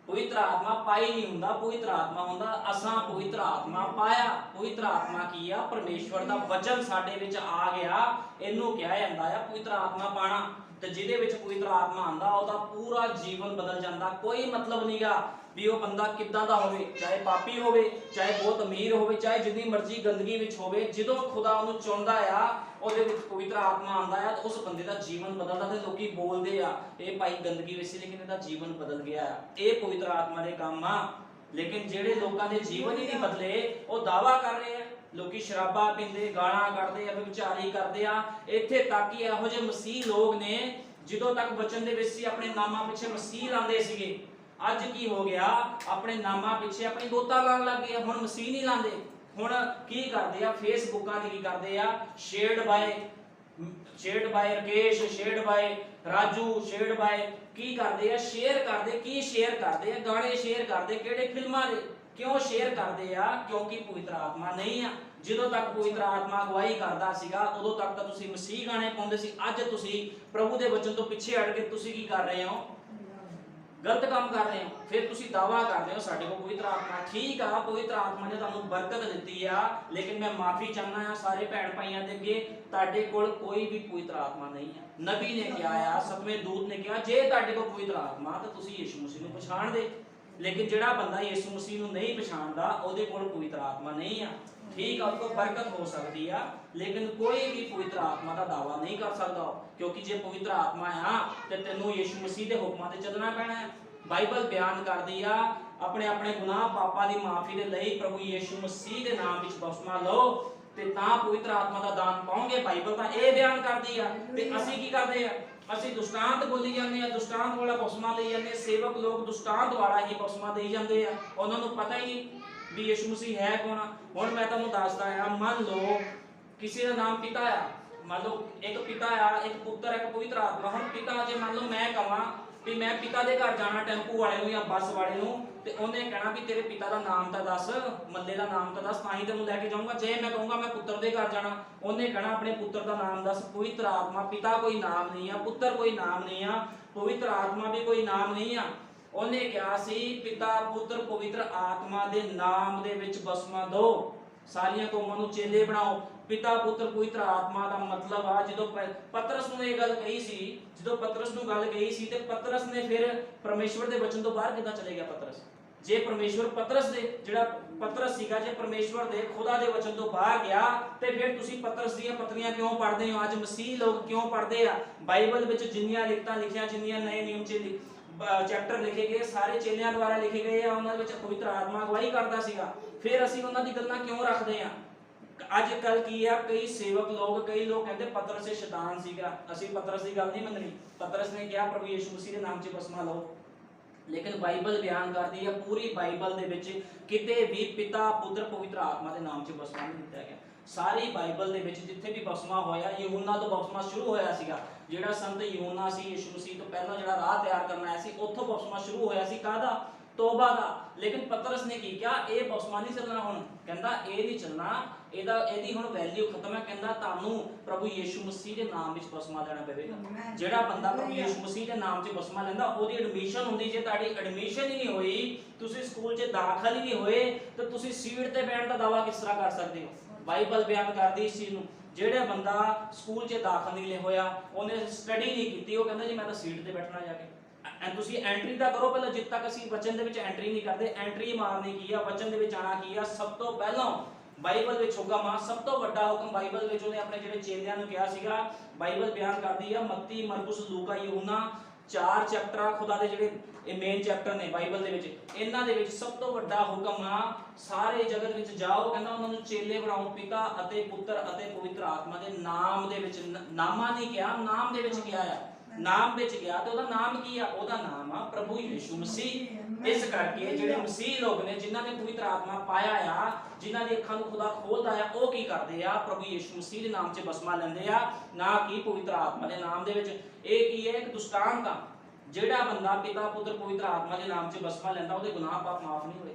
ਪਵਿੱਤਰ ਆਤਮਾ ਪਾਈ ਨਹੀਂ ਹੁੰਦਾ, ਪਵਿੱਤਰ ਆਤਮਾ ਹੁੰਦਾ ਅਸਾਂ ਪਵਿੱਤਰ ਆਤਮਾ ਪਾਇਆ। ਪਵਿੱਤਰ ਆਤਮਾ ਕੀ ਆ? ਪਰਮੇਸ਼ਵਰ ਦਾ ਵਚਨ ਸਾਡੇ ਵਿੱਚ ਆ ਗਿਆ, ਇਹਨੂੰ ਕਿਹਾ ਜਾਂਦਾ ਆ ਪਵਿੱਤਰ ਆਤਮਾ ਪਾਣਾ। ਤੇ ਜਿਹਦੇ ਵਿੱਚ ਪਵਿੱਤਰ ਆਤਮਾ ਆਂਦਾ ਉਹਦਾ ਪੂਰਾ ਜੀਵਨ ਬਦਲ ਜਾਂਦਾ। ਕੋਈ ਮਤਲਬ ਨਹੀਂਗਾ ਵੀ ਉਹ ਬੰਦਾ ਕਿੱਦਾਂ ਦਾ ਹੋਵੇ, ਚਾਹੇ ਪਾਪੀ ਹੋਵੇ, ਚਾਹੇ ਬਹੁਤ ਅਮੀਰ ਹੋਵੇ, ਚਾਹੇ ਜਿੰਨੀ ਮਰਜ਼ੀ ਗੰਦਗੀ ਵਿੱਚ ਹੋਵੇ। ਜਦੋਂ ਖੁਦਾ ਉਹਨੂੰ ਚੁਣਦਾ ਆ, ਉਹਦੇ ਵਿੱਚ ਪਵਿੱਤਰ ਆਤਮਾ ਆਂਦਾ ਆ ਤਾਂ ਉਸ ਬੰਦੇ ਦਾ ਜੀਵਨ ਬਦਲਦਾ। ਤੇ ਲੋਕੀ ਬੋਲਦੇ ਆ ਇਹ ਭਾਈ ਗੰਦਗੀ ਵਿੱਚ ਸੀ ਲੇਕਿਨ ਇਹਦਾ ਜੀਵਨ ਬਦਲ ਗਿਆ। ਇਹ ਪਵਿੱਤਰ ਆਤਮਾ ਦੇ ਕੰਮ ਆ। ਲੇਕਿਨ ਜਿਹੜੇ ਲੋਕਾਂ ਦੇ ਜੀਵਨ ਹੀ ਨਹੀਂ ਬਦਲੇ ਉਹ ਦਾਵਾ ਕਰ ਰਹੇ ਆ। ਲੋਕੀ ਸ਼ਰਾਬਾਂ ਪੀਂਦੇ, ਗਾਲਾਂ ਕੱਢਦੇ ਆ, ਵਿਚਾਰੀ ਕਰਦੇ ਆ। ਇੱਥੇ ਤੱਕ ਕਿ ਇਹੋ ਜਿਹੇ ਮਸੀਹ ਲੋਕ ਨੇ ਜਦੋਂ ਤੱਕ ਵਚਨ ਦੇ ਵਿੱਚ ਸੀ ਆਪਣੇ ਨਾਮਾਂ ਪਿੱਛੇ ਮਸੀਹ ਲਾਉਂਦੇ ਸੀਗੇ। ਅੱਜ ਕੀ ਹੋ ਗਿਆ? ਆਪਣੇ ਨਾਮਾਂ ਪਿੱਛੇ ਆਪਣੀ ਗੋਤਾ ਲਾਉਣ ਲੱਗ ਗਏ। ਹੁਣ ਮਸੀਹ ਨਹੀਂ ਲਾਉਂਦੇ। ਹੁਣ ਕੀ ਕਰਦੇ ਆ? ਫੇਸਬੁੱਕਾਂ ਤੇ ਕੀ ਕਰਦੇ ਆ? Shared by Rakesh, shared by Raju, shared by ਕੀ ਕਰਦੇ ਆ? ਸ਼ੇਅਰ ਕਰਦੇ। ਕੀ ਸ਼ੇਅਰ ਕਰਦੇ ਆ? ਗਾਣੇ ਸ਼ੇਅਰ ਕਰਦੇ। ਕਿਹੜੇ? ਫਿਲਮਾਂ ਦੇ। ਕਿਉਂ ਸ਼ੇਅਰ ਕਰਦੇ ਆ? ਕਿਉਂਕਿ ਪਵਿੱਤਰ ਆਤਮਾ ਨਹੀਂ ਆ। ਜਦੋਂ ਤੱਕ ਪਵਿੱਤਰ ਆਤਮਾ ਅਗਵਾਈ ਕਰਦਾ ਸੀਗਾ ਉਦੋਂ ਤੱਕ ਤਾਂ ਤੁਸੀਂ ਮਸੀਹ ਗਾਣੇ ਪਾਉਂਦੇ ਸੀ। ਅੱਜ ਤੁਸੀਂ ਪ੍ਰਭੂ ਦੇ ਵਚਨ ਤੋਂ ਪਿੱਛੇ ਹਟ ਕੇ ਤੁਸੀਂ ਕੀ ਕਰ ਰਹੇ ਹੋ? ਗਲਤ ਕੰਮ ਕਰ ਰਹੇ ਹੋ। ਫਿਰ ਤੁਸੀਂ ਦਾਵਾ ਕਰਦੇ ਹੋ ਸਾਡੇ ਕੋਲ ਪਵਿੱਤਰ ਆਤਮਾ। ਠੀਕ ਆ, ਪਵਿੱਤਰ ਆਤਮਾ ਨੇ ਤੁਹਾਨੂੰ ਬਰਕਤ ਦਿੱਤੀ ਆ, ਲੇਕਿਨ ਮੈਂ ਮਾਫੀ ਚਾਹੁੰਦਾ ਆ ਸਾਰੇ ਭੈਣ ਭਾਈਆਂ ਦੇ ਅੱਗੇ, ਤੁਹਾਡੇ ਕੋਲ ਕੋਈ ਵੀ ਪਵਿੱਤਰ ਆਤਮਾ ਨਹੀਂ ਆ। ਨਬੀ ਨੇ ਕਿਹਾ ਆ, ਸਤਵੇਂ ਦੂਤ ਨੇ ਕਿਹਾ ਜੇ ਤੁਹਾਡੇ ਕੋਲ ਪਵਿੱਤਰ ਆਤਮਾ ਤਾਂ ਤੁਸੀਂ ਯਿਸੂ ਮਸੀਹ ਨੂੰ ਪਛਾਣਦੇ। लेकिन ਜਿਹੜਾ ਬੰਦਾ ਯਿਸੂ ਮਸੀਹ ਨੂੰ ਨਹੀਂ ਪਛਾਣਦਾ ਉਹਦੇ ਕੋਲ ਪਵਿੱਤਰ ਆਤਮਾ ਨਹੀਂ ਆ। ठीक है, उसको बरकत हो सकती है, लेकिन कोई भी पवित्र आत्मा का दावा नहीं कर सकता, क्योंकि जे पवित्र आत्मा है तो तेनों यीशु मसीह के हुक्मां ते चलना पैना है। बाइबल बयान करदी आ अपने अपने गुनाह पापां दी माफी दे लई प्रभु यीशु मसीह के नाम विच बपतिस्मा लो ते तां पवित्र आत्मा का दान पाओगे। बाइबल तां इह बयान करदी आ ते असीं की करदे आ, ਅਸੀਂ ਦੁਸ਼ਟਾਂਤ ਬੋਲੀ ਜਾਂਦੇ ਆ, ਦੁਸ਼ਟਾਂਤ ਵਾਲਾ ਬਪਤਿਸਮਾ ਲਈ ਜਾਂਦੇ। ਸੇਵਕ ਲੋਕ ਦੁਸ਼ਟਾਂਤ ਵਾਲਾ ਹੀ ਬਪਤਿਸਮਾ ਦੇਈ ਜਾਂਦੇ ਆ, ਉਹਨਾਂ ਨੂੰ ਪਤਾ ਹੀ ਨਹੀਂ ਵੀ ਯਿਸੂ ਮਸੀਹ ਹੈ ਕੌਣ। ਹੁਣ ਮੈਂ ਤੁਹਾਨੂੰ ਦੱਸਦਾ ਆ, ਮੰਨ ਲਓ ਕਿਸੇ ਦਾ ਨਾਮ ਪਿਤਾ ਆ, ਮੰਨ ਲਓ ਇੱਕ ਪਿਤਾ ਆ, ਇੱਕ ਪੁੱਤਰ, ਇੱਕ ਪਵਿੱਤਰ ਆਤਮਾ। ਹੁਣ ਪਿਤਾ ਜੇ ਮੰਨ ਲਓ ਮੈਂ ਕਹਾਂ ਵੀ ਮੈਂ ਪਿਤਾ ਦੇ ਘਰ ਜਾਣਾ ਟੈਂਪੂ ਵਾਲੇ ਨੂੰ ਜਾਂ ਬੱਸ ਵਾਲੇ ਨੂੰ, ਤੇ ਉਹਨੇ ਕਹਿਣਾ ਵੀ ਤੇਰੇ ਪਿਤਾ ਦਾ ਨਾਮ ਤਾਂ ਦੱਸ, ਮੱਲੇ ਦਾ ਨਾਮ ਤਾਂ ਦੱਸ, ਤਾਂ ਹੀ ਤੈਨੂੰ ਲੈ ਕੇ ਜਾਊਂਗਾ। ਜੇ ਮੈਂ ਕਹੂੰਗਾ ਮੈਂ ਪੁੱਤਰ ਦੇ ਘਰ ਜਾਣਾ, ਉਹਨੇ ਕਹਿਣਾ ਆਪਣੇ ਪੁੱਤਰ ਦਾ ਨਾਮ ਦੱਸ। ਪਵਿੱਤਰ ਆਤਮਾ, ਪਿਤਾ ਕੋਈ ਨਾਮ ਨਹੀਂ ਆ, ਪੁੱਤਰ ਕੋਈ ਨਾਮ ਨਹੀਂ ਆ, ਪਵਿੱਤਰ ਆਤਮਾ ਵੀ ਕੋਈ ਨਾਮ ਨਹੀਂ ਆ। ਉਹਨੇ ਕਿਹਾ ਸੀ ਪਿਤਾ ਪੁੱਤਰ ਪਵਿੱਤਰ ਆਤਮਾ ਦੇ ਨਾਮ ਦੇ ਵਿੱਚ ਬਪਤਿਸਮਾ ਦਿਓ, ਸਾਰੀਆਂ ਕੌਮਾਂ ਨੂੰ ਚੇਲੇ ਬਣਾਓ। ਪਿਤਾ ਪੁੱਤਰ ਪਵਿੱਤਰ ਆਤਮਾ ਦਾ ਮਤਲਬ ਆ, ਜਦੋਂ ਪਤਰਸ ਨੂੰ ਇਹ ਗੱਲ ਕਹੀ ਸੀ, ਜਦੋਂ ਪਤਰਸ ਨੂੰ ਗੱਲ ਕਹੀ ਸੀ ਤੇ ਪਤਰਸ ਨੇ ਫਿਰ ਪਰਮੇਸ਼ਵਰ ਦੇ ਵਚਨ ਤੋਂ ਬਾਹਰ ਕਿੱਦਾਂ ਚਲੇ ਗਿਆ ਪਤਰਸ? ਜੇ ਪਰਮੇਸ਼ਵਰ ਪਤਰਸ ਦੇ ਜਿਹੜਾ ਪਤਰਸ ਸੀਗਾ, ਜੇ ਪਰਮੇਸ਼ਵਰ ਦੇ ਖੁਦਾ ਦੇ ਵਚਨ ਤੋਂ ਬਾਹਰ ਗਿਆ ਤੇ ਫਿਰ ਤੁਸੀਂ ਪਤਰਸ ਦੀਆਂ ਪਤਰੀਆਂ ਕਿਉਂ ਪੜ੍ਹਦੇ ਹੋ? ਅੱਜ ਮਸੀਹ ਲੋਕ ਕਿਉਂ ਪੜ੍ਹਦੇ ਆ? ਬਾਈਬਲ ਵਿੱਚ ਜਿੰਨੀਆਂ ਲਿਖਤਾਂ ਲਿਖੀਆਂ, ਜਿੰਨੀਆਂ ਨਏ ਨਿਯਮ 'ਚ ਚੈਪਟਰ ਲਿਖੇ ਗਏ, ਸਾਰੇ ਚੇਲਿਆਂ ਦੁਆਰਾ ਲਿਖੇ ਗਏ ਆ, ਉਹਨਾਂ ਵਿੱਚ ਪਵਿੱਤਰ ਆਤਮਾ ਅਗਵਾਈ ਕਰਦਾ ਸੀਗਾ। ਫਿਰ ਅਸੀਂ ਉਹਨਾਂ ਦੀ ਗੱਲਾਂ ਕਿਉਂ ਰੱਖਦੇ ਆ? ਅੱਜ ਕੱਲ ਕੀ ਆ, ਕਈ ਸੇਵਕ ਲੋਕ, ਕਈ ਲੋਕ ਕਹਿੰਦੇ ਪਤਰਸ ਸ਼ੈਤਾਨ ਸੀਗਾ। ਅਸੀਂ ਪਤਰਸ ਦੀ ਗੱਲ ਨਹੀਂ ਮੰਨਣੀ। ਪਤਰਸ ਨੇ ਕਿਹਾ ਪ੍ਰਭੂ ਯਿਸੂ ਮਸੀਹ ਦੇ ਨਾਮ 'ਚ ਬਪਤਿਸਮਾ ਲਓ, ਲੇਕਿਨ ਬਾਈਬਲ ਬਿਆਨ ਕਰਦੀ ਹੈ ਪੂਰੀ ਬਾਈਬਲ ਦੇ ਵਿੱਚ ਕਿਤੇ ਵੀ ਪਿਤਾ ਪੁੱਤਰ ਪਵਿੱਤਰ ਆਤਮਾ ਦੇ ਨਾਮ 'ਚ ਬਪਤਿਸਮਾ ਨਹੀਂ ਦਿੱਤਾ ਗਿਆ। ਸਾਰੀ ਬਾਈਬਲ ਦੇ ਵਿੱਚ ਜਿੱਥੇ ਵੀ ਬਪਤਿਸਮਾ ਹੋਇਆ, ਯਹੂਨਾ ਤੋਂ ਬਪਤਿਸਮਾ ਸ਼ੁਰੂ ਹੋਇਆ ਸੀਗਾ। ਜਿਹੜਾ ਸੰਤ ਯਹੂਨਾ ਸੀ ਯਿਸੂ ਮਸੀਹ ਤੋਂ ਪਹਿਲਾਂ ਜਿਹੜਾ ਰਾਹ ਤਿਆਰ ਕਰਨ ਆਇਆ ਸੀ, ਉੱਥੋਂ ਬਪਤਿਸਮਾ ਸ਼ੁਰੂ ਹੋਇਆ ਸੀ। ਕਾਹਦਾ? ਤੋਬਾ ਦਾ। ਲੇਕਿਨ ਪਤਰਸ ਨੇ ਕੀ ਕਿਹਾ? ਇਹ ਬਪਤਿਸਮਾ ਨਹੀਂ ਚੱਲਣਾ। ਹੁਣ ਕਹਿੰਦਾ ਇਹ ਨਹੀਂ ਚੱਲਣਾ, ਇਹਦੀ ਹੁਣ ਵੈਲਿਊ ਖਤਮ ਹੈ। ਕਹਿੰਦਾ ਤੁਹਾਨੂੰ ਪ੍ਰਭੂ ਯਿਸੂ ਮਸੀਹ ਦੇ ਨਾਮ ਵਿੱਚ ਬਪਤਿਸਮਾ ਲੈਣਾ ਪਵੇਗਾ। ਜਿਹੜਾ ਬੰਦਾ ਪ੍ਰਭੂ ਯਿਸੂ ਮਸੀਹ ਦੇ ਨਾਮ 'ਚ ਬਪਤਿਸਮਾ ਲੈਂਦਾ, ਉਹਦੀ ਐਡਮਿਸ਼ਨ ਹੁੰਦੀ। ਜੇ ਤੁਹਾਡੀ ਐਡਮਿਸ਼ਨ ਹੀ ਨਹੀਂ ਹੋਈ, ਤੁਸੀਂ ਸਕੂਲ 'ਚ ਦਾਖਲ ਹੀ ਨਹੀਂ ਹੋਏ, ਤਾਂ ਤੁਸੀਂ ਸੀਟ ਤੇ ਬੈਠਣ ਦਾ ਦਾਵਾ ਕਿਸ ਤਰ੍ਹਾਂ ਕਰ ਸਕਦੇ ਹੋ? ਬਾਈਬਲ ਬਿਆਨ ਕਰਦੀ ਇਸ ਚੀਜ਼ ਨੂੰ। ਜਿਹੜਾ ਬੰਦਾ ਸਕੂਲ 'ਚ ਦਾਖਲ ਨਹੀਂ ਹੋਇਆ, ਉਹਨੇ ਸਟੱਡੀ ਨਹੀਂ ਕੀਤੀ, ਉਹ ਕਹਿੰਦਾ ਜੀ ਮੈਂ ਤਾਂ ਸੀਟ ਤੇ ਬੈਠਣਾ ਜਾ ਕੇ। ਤੁਸੀਂ ਐਂਟਰੀ ਤਾਂ ਕਰੋ ਪਹਿਲਾਂ। ਜਿੱਦ ਤੱਕ ਅਸੀਂ ਵਚਨ ਦੇ ਵਿੱਚ ਐਂਟਰੀ ਨਹੀਂ ਕਰਦੇ, ਐਂਟਰੀ ਮਾਰਨੀ ਕੀ ਆ, ਵਚਨ ਦੇ ਵਿੱਚ ਆਣਾ ਕੀ ਆ? ਸਭ ਤੋਂ ਪਹਿਲਾਂ ਬਾਈਬਲ ਵਿੱਚ ਹੁਕਮ ਆ, ਸਭ ਤੋਂ ਵੱਡਾ ਹੁਕਮ ਬਾਈਬਲ ਵਿੱਚ ਉਹਨੇ ਆਪਣੇ ਜਿਹੜੇ ਚੇਲਿਆਂ ਨੂੰ ਕਿਹਾ ਸੀਗਾ। ਬਾਈਬਲ ਬਿਆਨ ਕਰਦੀ ਆ ਮੱਤੀ, ਮਰਕੁਸ, ਲੂਕਾ, ਯਹੂਨਾ, 4 ਚੈਪਟਰ ਖੁਦਾ ਦੇ ਜਿਹੜੇ ਇਹ ਮੇਨ ਚੈਪਟਰ ਨੇ ਬਾਈਬਲ ਦੇ ਵਿੱਚ। ਇਹਨਾਂ ਦੇ ਵਿੱਚ ਸਭ ਤੋਂ ਵੱਡਾ ਹੁਕਮ ਆ ਸਾਰੇ ਜਗਤ ਵਿੱਚ ਜਾਓ। ਕਹਿੰਦਾ ਉਹਨਾਂ ਨੂੰ ਚੇਲੇ ਬਣਾਓ ਪਿਤਾ ਅਤੇ ਪੁੱਤਰ ਅਤੇ ਪਵਿੱਤਰ ਆਤਮਾ ਦੇ ਨਾਮ ਦੇ ਵਿੱਚ। ਨਾਮਾ ਨਹੀਂ ਕਿਹਾ, ਨਾਮ ਦੇ ਵਿੱਚ ਕਿਹਾ ਆ। ਨਾਮ ਵਿੱਚ ਗਿਆ ਤੇ ਉਹਦਾ ਨਾਮ ਕੀ ਆ? ਉਹਦਾ ਨਾਮ ਆ ਪ੍ਰਭੂ ਯਿਸੂ ਮਸੀਹ। ਇਸ ਕਰਕੇ ਜਿਹੜੇ ਮਸੀਹ ਲੋਕ ਨੇ, ਜਿਨ੍ਹਾਂ ਨੇ ਪਵਿੱਤਰ ਆਤਮਾ ਪਾਇਆ ਆ, ਜਿਨ੍ਹਾਂ ਦੀ ਅੱਖਾਂ ਨੂੰ ਖੁਦਾ ਖੋਲਦਾ ਆ, ਉਹ ਕੀ ਕਰਦੇ ਆ? ਪ੍ਰਭੂ ਯਿਸੂ ਮਸੀਹ ਦੇ ਨਾਮ 'ਚ ਬਪਤਿਸਮਾ ਲੈਂਦੇ ਆ, ਨਾ ਕਿ ਪਵਿੱਤਰ ਆਤਮਾ ਦੇ ਨਾਮ ਦੇ ਵਿੱਚ। ਇਹ ਕੀ ਹੈ? ਇੱਕ ਦੁਸ਼ਟਾਂਤ ਆ। ਜਿਹੜਾ ਬੰਦਾ ਪਿਤਾ ਪੁੱਤਰ ਪਵਿੱਤਰ ਆਤਮਾ ਦੇ ਨਾਮ 'ਚ ਬਪਤਿਸਮਾ ਲੈਂਦਾ, ਉਹਦੇ ਗੁਨਾਹ ਪਾਪ ਮਾਫ ਨਹੀਂ ਹੋਏ।